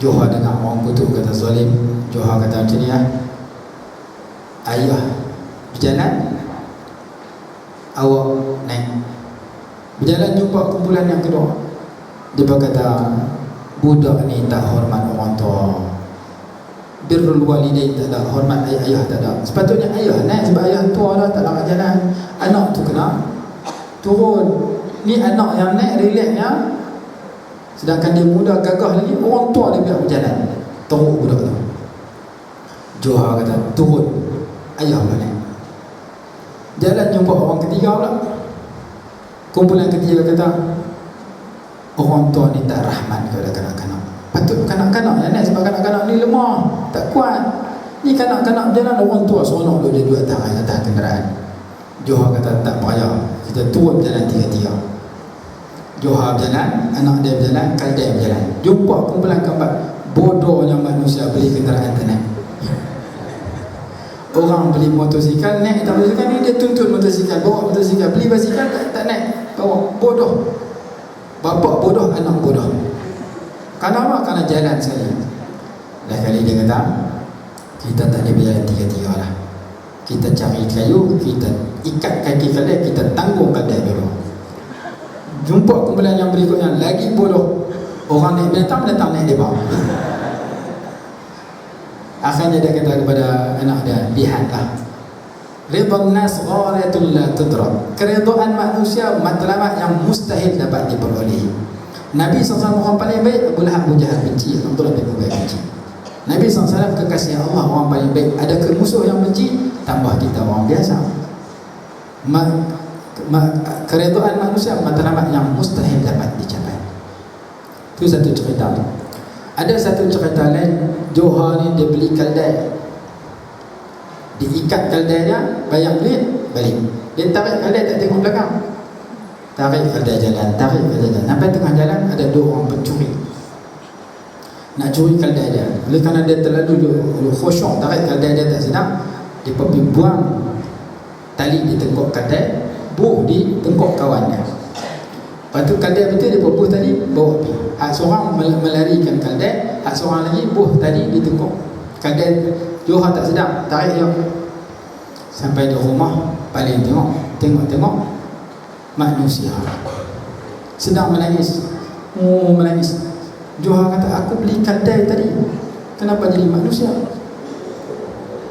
Johor dengar orang kutuk, kata zalim. Johor kata macam ni, ayah berjalan, awak naik. Berjalan jumpa kumpulan yang kedua, dia berkata, budak ni tak hormat orang tua, birrul walidain tak ada, hormat ayah tak ada. Sepatutnya ayah naik sebab ayah tua dah, tak nak jalan. Anak tu kena turun. Ni anak yang naik relaxnya, sedangkan dia muda gagah lagi, orang tua dia biar berjalan. Teruk budak tu. Johor kata, turun, ayah pula naik. Jalan jumpa orang ketiga pula. Kumpulan ketiga kata, orang tua ni tak rahmat kepada kanak-kanak. Patut kanak-kanak yang naik, sebab kanak-kanak ni lemah, tak kuat. Ni kanak-kanak berjalan, orang tua seronok duduk dia duduk atas kenderaan. Johor kata, tak payah, kita turun berjalan tiga-tiga. Johor berjalan, anak dia berjalan, kaldai berjalan. Jumpa kumpulan keempat, bodohnya manusia beli kenderaan tak naik. Orang beli motosikal, naik atas motosikal ni, dia tuntut motosikal, bawa motosikal. Beli basikal, tak naik, bawa. Bodoh. Bapa bodoh, anak bodoh. Kenapa? Kerana jalan sekali. Dah kali dia kata, kita tak boleh berjalan tiga-tiga lah. Kita cari kayu, kita ikat kaki kaldai, kita tanggung kaldai dulu. Jumpa kumpulan yang berikutnya, lagi bodoh. Orang naik binatang naik dia bawah. Akhirnya dia kata kepada anak dia, lihatlah, ridhan nas gharatul la tudrak. Keridhaan manusia matlamat yang mustahil dapat diperoleh. Nabi SAW orang paling baik, Abu Lahab, Abu Jahal benci, Abdullah bin Ubay benci. Nabi SAW kekasih Allah, orang paling baik. Ada musuh yang benci, tambah kita orang biasa. Keridhaan manusia matlamat yang mustahil dapat dicapai. Itu satu cerita. Ada satu cerita lain, Johor ni dia beli kaldai, diikat kaldai dia, bayar duit, balik. Dia tarik kaldai, tak tengok belakang, tarik kaldai jalan, tarik kaldai jalan. Sampai tengah jalan ada dua orang pencuri nak curi kaldai dia. Oleh kerana dia terlalu khusyuk tarik kaldai dia, tak sedap, dia pergi buang tali di tengkok kaldai, buh di tengkok kawan dia. Lepas tu kaldai betul, dia pergi tali, bawa pergi. Seorang melarikan kaldai, hak seorang lagi buh tadi ditekuk. Kaldai Johor tak sedap, tarik dia. Sampai di rumah, paling tengok manusia sedang menangis. Menangis. Johor kata, aku beli kaldai tadi, kenapa jadi manusia?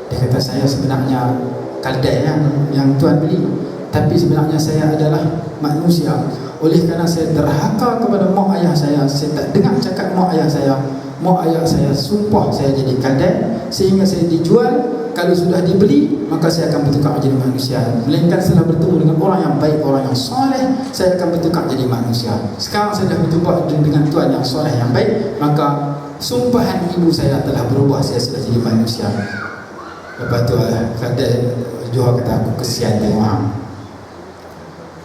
Dia kata, saya sebenarnya kaldai yang Tuan beli, tapi sebenarnya saya adalah manusia. Oleh kerana saya derhaka kepada mak ayah saya tak dengar cakap mak ayah saya sumpah saya jadi kaldai, sehingga saya dijual. Kalau sudah dibeli, maka saya akan bertukar menjadi manusia. Melainkan setelah bertemu dengan orang yang baik, orang yang soleh, saya akan bertukar jadi manusia. Sekarang saya dah berjumpa dengan Tuan yang soleh, yang baik, maka sumpahan ibu saya telah berubah, saya sudah jadi manusia. Lepas tu kaldai Johor kata, aku kesian tengok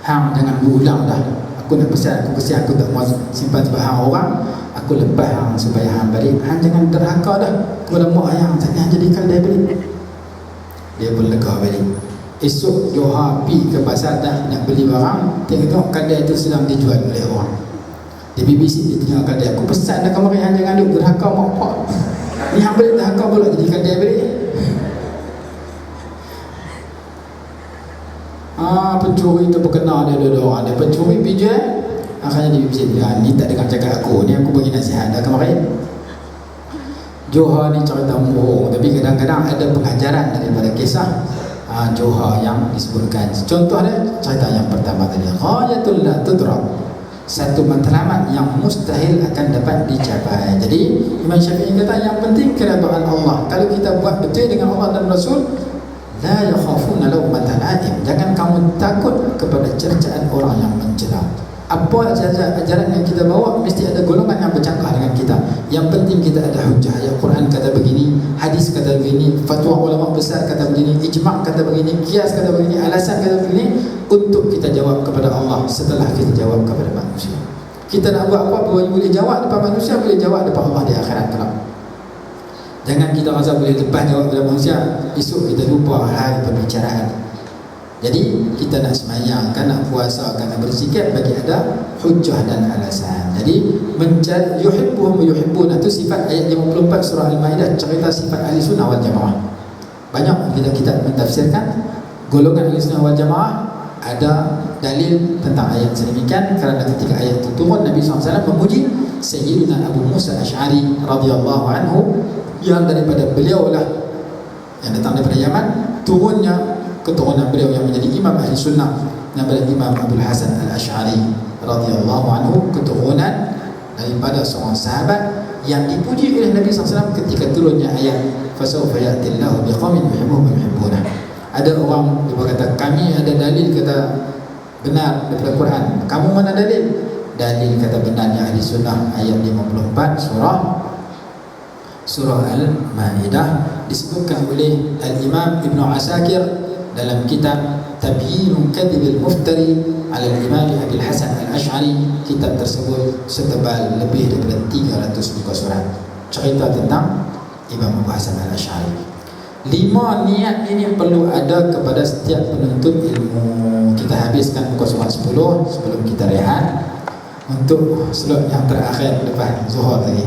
hang jangan berulang dah. Aku nak pesan, aku kesian, aku tak mau simpan sebab hang orang. Aku lepas hang supaya hang balik. Hang jangan derhaka dah kepada mak ayah, jangan jadi kaldai balik. Dia pun lega balik. Esok Johor pergi ke pasar dah nak beli barang, tengok kaldai itu sedang dijual oleh orang. Dia bisik dia tengok kaldai, aku pesan dah kemarin hang jangan duk derhaka mak pak. Ni hang balik derhaka pula jadi kaldai balik. Pencuri tu berkenal dia dua orang. Dia pencuri pijak, akhirnya dia bisik, ni tak dengar cakap aku, ni aku bagi nasihat dah kemarin. Johor ni cerita bohong, tapi kadang-kadang ada pengajaran daripada kisah Johor yang disebutkan. Contoh dia, cerita yang pertama tadi, ghayatul la tudrak, satu matlamat yang mustahil akan dapat dicapai. Jadi Imam Syafi'i kata yang penting keredaan Allah. Kalau kita buat betul dengan Allah dan Rasul, la yakhafuna lawmata la'im, jangan kamu takut kepada cercaan orang yang mencela. Apa ajaran yang kita bawa, mesti ada golongan yang bercanggah dengan kita. Yang penting kita ada hujah. Ayat Quran kata begini, hadis kata begini, fatwa ulama besar kata begini, ijma' kata begini, kias kata begini, alasan kata begini, untuk kita jawab kepada Allah setelah kita jawab kepada manusia. Kita nak buat apa, boleh jawab depan manusia, boleh jawab depan Allah di akhirat kelak. Jangan kita rasa boleh lepas jawab kepada manusia, esok kita lupa hal pembicaraan. Jadi kita nak semayang, kan nak puasa, kan nak berzikir, bagi ada hujah dan alasan. Jadi mencari yuhibbuhum wa yuhibbuna, itu sifat ayat 54 surah Al-Maidah, cerita sifat ahli sunnah wal jamaah. Banyak kita mentafsirkan golongan ahli sunnah wal jamaah. Ada dalil tentang ayat sedemikian kerana ketika ayat itu turun, Nabi SAW memuji Sayyidina Abu Musa Ash'ari radhiyallahu anhu, yang daripada beliau lah, yang datang daripada Yaman, turunnya keturunan beliau yang menjadi imam ahli sunnah, daripada Imam Abdul Hasan Al-Ash'ari radhiyallahu anhu, keturunan daripada seorang sahabat yang dipuji oleh Nabi SAW ketika turunnya ayat fasawfa ya'tillahu biqaumin yuhibbuhum wa yuhibbunah. Ada orang dia berkata, kami ada dalil kata benar daripada Quran. Kamu mana dalil? Dalil kata benarnya ahli sunnah ayat 54 surah Al-Maidah, disebutkan oleh Al-Imam Ibn Asakir dalam kitab Tabyinun Kadhibil Muftari ala Al-Imam Abil Hasan Al-Ash'ari. Kitab tersebut setebal lebih daripada 300 muka surat, cerita tentang Imam Abu Hasan Al-Ash'ari. 5 niat ini perlu ada kepada setiap penuntut ilmu. Kita habiskan muka surat 10 sebelum kita rehat untuk slot yang terakhir lepas Zuhur tadi.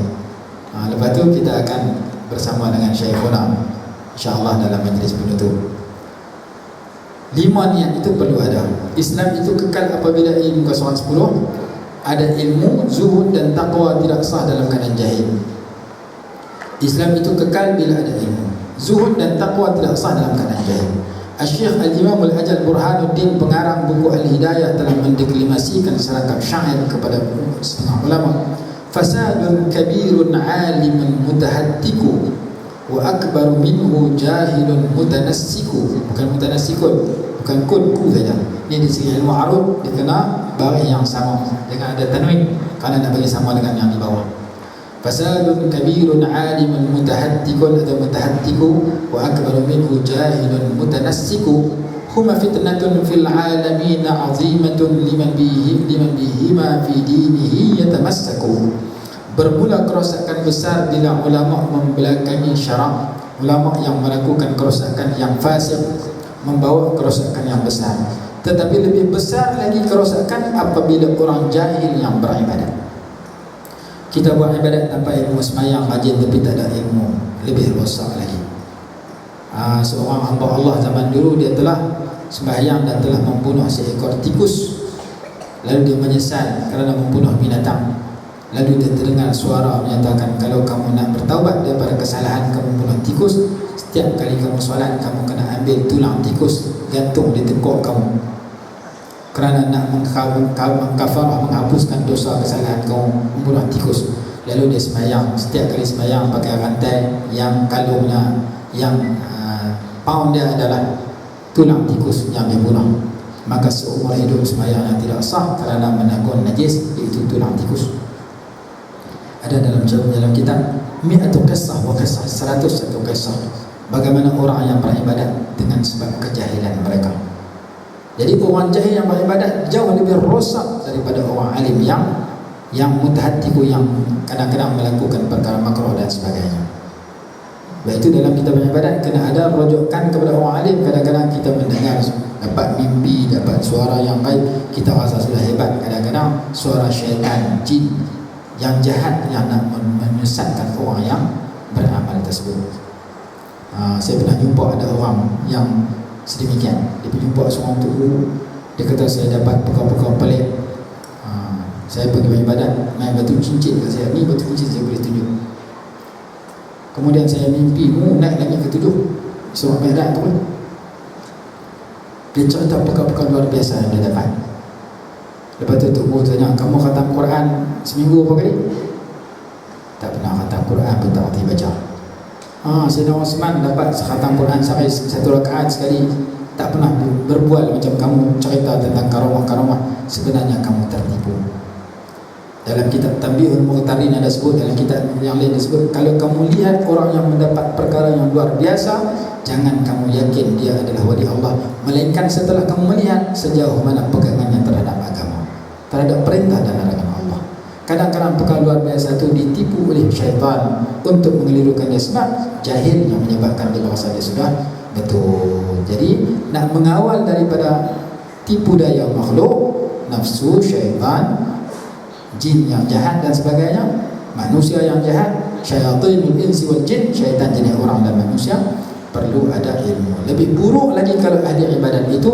Lepas tu kita akan bersama dengan Syekhuna insya-Allah dalam majlis penutup. 5 niat itu perlu ada. Islam itu kekal apabila ilmu muka surat 10 ada ilmu, zuhud dan taqwa tidak sah dalam keadaan jahil. Islam itu kekal bila ada ilmu, zuhud dan taqwa tidak sah dalam keadaan jahil. Asy-Syaikh Al-Imam Al-Ajal Burhanuddin, pengarang buku Al-Hidayah, telah mendeklamasikan serangkap syair kepada setengah ulama. Fasadun kabirun alimun mutahaddiku wa akbaru minhu jahilun mutanassiku. Bukan mutanassikun, bukan kunku saja. Ini di segi ilmu arud dia kena baris yang sama, jangan ada tanwin kerana nak bagi sama dengan yang di bawah. Fasadun kabirun alimun mutahaddikun atau mutahaddiku wa akbaru minhu jahilun mutanassiku. Huma fitnatun fil alamin azimatun liman bihima fi dinihi yatamassaku. Bermula kerosakan besar bila ulama membelakangi syarak. Ulama yang melakukan kerosakan yang fasik membawa kerosakan yang besar. Tetapi lebih besar lagi kerosakan apabila orang jahil yang beribadat. Kita buat ibadat tanpa ilmu, semayang rajin tapi tak ada ilmu, lebih rosak lagi. Seorang hamba Allah zaman dulu, dia telah sembahyang dan telah membunuh seekor tikus. Lalu dia menyesal kerana membunuh binatang. Lalu dia terdengar suara menyatakan, kalau kamu nak bertaubat daripada kesalahan kamu membunuh tikus, setiap kali kamu solat, kamu kena ambil tulang tikus, gantung di tengkuk kamu, kerana nak mengkafarah, menghapuskan dosa kesalahan kamu membunuh tikus. Lalu dia semayang, setiap kali semayang pakai rantai yang kalungnya, yang pound dia adalah tulang tikus yang dia bunuh. Maka seumur hidup semayangnya tidak sah kerana menanggung najis, iaitu tulang tikus. Ada dalam kitab mi'atu qissah wa qissah, 101 kisah bagaimana orang yang beribadat dengan sebab kejahilan mereka. Jadi orang jahil yang beribadat jauh lebih rosak daripada orang alim yang mutahatiku, yang kadang-kadang melakukan perkara makruh dan sebagainya. Baik itu dalam kita beribadat kena ada rujukan kepada orang alim. Kadang-kadang kita mendengar, dapat mimpi, dapat suara yang baik, kita rasa sudah hebat. Kadang-kadang suara syaitan, jin yang jahat yang nak menyesatkan orang yang beramal tersebut. Saya pernah jumpa ada orang yang sedemikian. Dia jumpa seorang tu, dia kata saya dapat perkara-perkara pelik. Saya pergi beribadat, main batu cincin kat saya. Ni batu cincin saya boleh tunjuk. Kemudian saya mimpi naik lagi ke 7 Surah Mi'raj tu. Dia cerita perkara-perkara luar biasa yang dia dapat. Lepas tu Tok tanya, kamu khatam Quran seminggu berapa kali? Tak pernah khatam Quran pun tak erti baca. Sayyidina Osman dapat khatam Quran sampai 1 rakaat sekali. Tak pernah berbual macam kamu cerita tentang karamah-karamah. Sebenarnya kamu tertipu. Dalam kitab Tanbihul Mughtarin ada sebut, dalam kitab yang lain disebut, kalau kamu lihat orang yang mendapat perkara yang luar biasa, jangan kamu yakin dia adalah wali Allah, melainkan setelah kamu melihat sejauh mana pegangannya terhadap agama, terhadap perintah dan larangan Allah. Kadang-kadang perkara luar biasa itu ditipu oleh syaitan untuk mengelirukan dia, sebab jahil yang menyebabkan dia merasa dia sudah betul. Jadi nak mengawal daripada tipu daya makhluk, nafsu, syaitan, jin yang jahat dan sebagainya, manusia yang jahat, syayatinul insi wal jin, syaitan jenis orang dan manusia, perlu ada ilmu. Lebih buruk lagi kalau ahli ibadat itu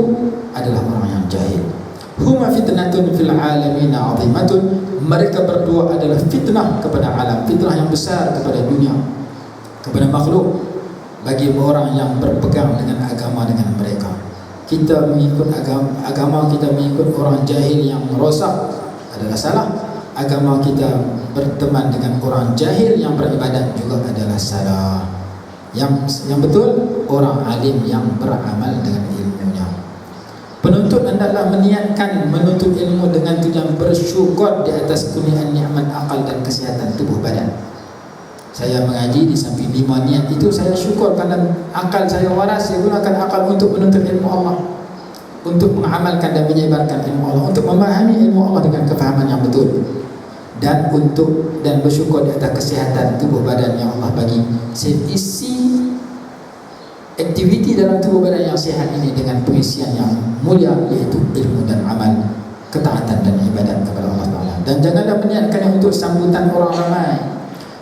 adalah orang yang jahil. Huma fitnatun fil alamin azimatun, mereka berdua adalah fitnah kepada alam, fitnah yang besar kepada dunia, kepada makhluk, bagi orang yang berpegang dengan agama dengan mereka. Kita mengikut agama kita mengikut orang jahil yang merosak adalah salah. Agama kita berteman dengan orang jahil yang beribadat juga adalah salah. Yang betul orang alim yang beramal dengan ilmunya. Penuntut hendaklah meniatkan menuntut ilmu dengan tujuan bersyukur di atas kurniaan nikmat akal dan kesihatan tubuh badan. Saya mengaji di samping 5 niat itu, saya syukur kerana akal saya waras. Saya gunakan akal untuk menuntut ilmu Allah, untuk mengamalkan dan menyebarkan ilmu Allah, untuk memahami ilmu Allah dengan kefahaman yang betul, dan bersyukur di atas kesihatan tubuh badan yang Allah bagi. Saya isi aktiviti dalam tubuh badan yang sihat ini dengan pengisian yang mulia, iaitu ilmu dan amal, ketaatan dan ibadat kepada Allah Ta'ala. Dan janganlah meniatkan untuk sambutan orang ramai.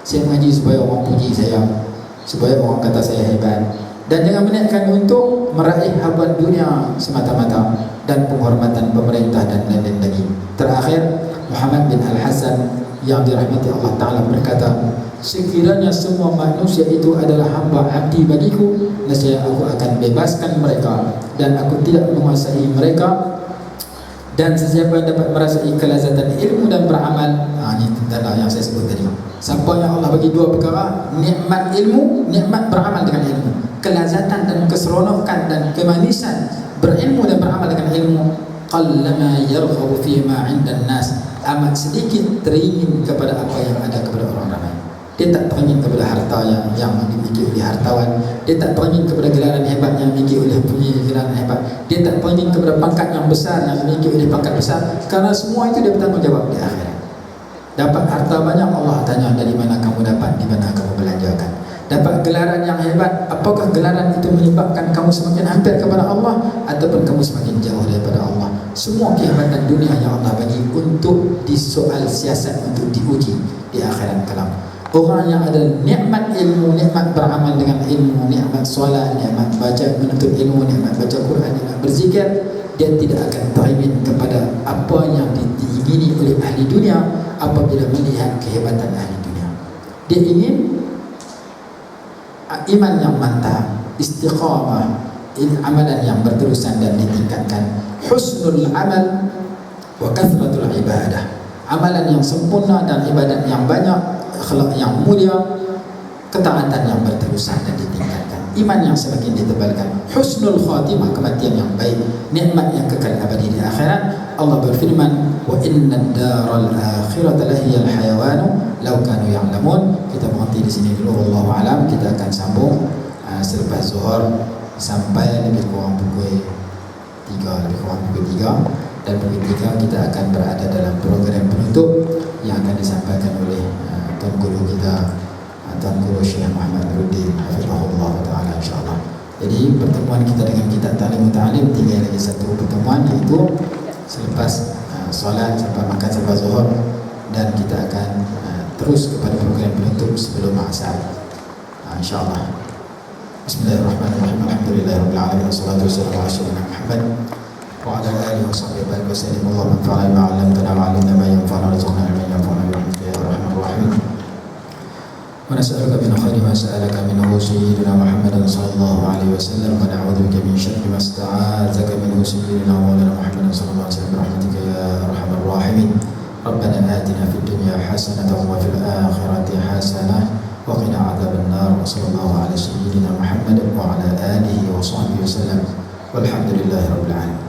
Saya mengaji supaya orang puji saya, supaya orang kata saya hebat. Dan jangan meniatkan untuk meraih habuan dunia semata-mata dan penghormatan pemerintah dan lain-lain lagi. Terakhir, Muhammad bin Al-Hasan yang dirahmati Allah Ta'ala berkata, sekiranya semua manusia itu adalah hamba abdi bagiku, nescaya aku akan bebaskan mereka dan aku tidak menguasai mereka. Dan sesiapa yang dapat merasai kelazatan ilmu dan beramal, ini tanda yang saya sebut tadi. Siapa yang Allah bagi 2 perkara, nikmat ilmu, nikmat beramal dengan ilmu, kelazatan dan keseronokan dan kemanisan berilmu dan beramal dengan ilmu. Qallama yarghabu fima 'indan nas, amat sedikit teringin kepada apa yang ada kepada orang ramai. Dia tak teringin kepada harta yang dimiliki oleh hartawan. Dia tak teringin kepada gelaran hebat yang dimiliki oleh punya gelaran hebat. Dia tak teringin kepada pangkat yang besar yang dimiliki oleh pangkat besar. Karena semua itu dia bertanggungjawab di akhirat. Dapat harta banyak, Allah tanya dari mana kamu dapat, di mana kamu belanjakan. Dapat gelaran yang hebat, apakah gelaran itu menyebabkan kamu semakin hampir kepada Allah ataupun kamu semakin jauh daripada Allah? Semua kehebatan dunia yang Allah bagi untuk disoal siasat, untuk diuji di Orang yang ada nikmat ilmu, nikmat beramal dengan ilmu, nikmat solat, nikmat baca menuntut ilmu, nikmat baca Quran, nikmat berzikir, dia tidak akan teringin kepada apa yang diingini oleh ahli dunia apabila melihat kehebatan ahli dunia. Dia ingin iman yang mantap, istiqamah, amalan yang berterusan dan ditingkatkan, husnul amal wa kathratul ibadah, amalan yang sempurna dan ibadat yang banyak, akhlak yang mulia, ketaatan yang berterusan dan ditingkatkan, iman yang semakin ditebalkan, husnul khatimah, kematian yang baik, nikmat yang kekal abadi di akhirat. Allah berfirman, wa inna ad-daral akhirata lahiyal hayawanu law kanu ya'lamun. Kita berhenti di sini dulu, wallahu alam. Kita akan sambung selepas zuhur sampai lebih kurang pukul 3, dan pukul 3 kita akan berada dalam program penutup yang akan disampaikan oleh Tuan Guru kita, Tuan Guru Syekh Muhammad Nuruddin hafizahullah taala, insyaallah. Jadi pertemuan kita dengan kitab Ta'lim Ta'lim tinggal lagi satu pertemuan, iaitu selepas solat, sampai makan sampai zuhur, dan kita akan terus kepada program penutup sebelum asar, insyaallah. Bismillahirrahmanirrahim. Alhamdulillahirabbil alamin, wassalatu wassalamu ala sayyidina Muhammad wa ala alihi wa sahbihi wa sallam. Allahumma anfa'na bima 'allamtana wa 'allimna ma yanfa'una warzuqna ilman yanfa'una bi rahmatika ya arhamar rahimin. ونسألك من خير ما سألك منه سيدنا محمد صلى الله عليه وسلم ونعوذ بك من شر ما استعاذك منه سيدنا مولانا محمد صلى الله عليه وسلم برحمتك يا أرحم الراحمين. ربنا آتنا في الدنيا حسنة وفي الآخرة حسنة وقنا عذاب النار. وصلى الله على سيدنا محمد وعلى آله وصحبه وسلم والحمد لله رب العالمين.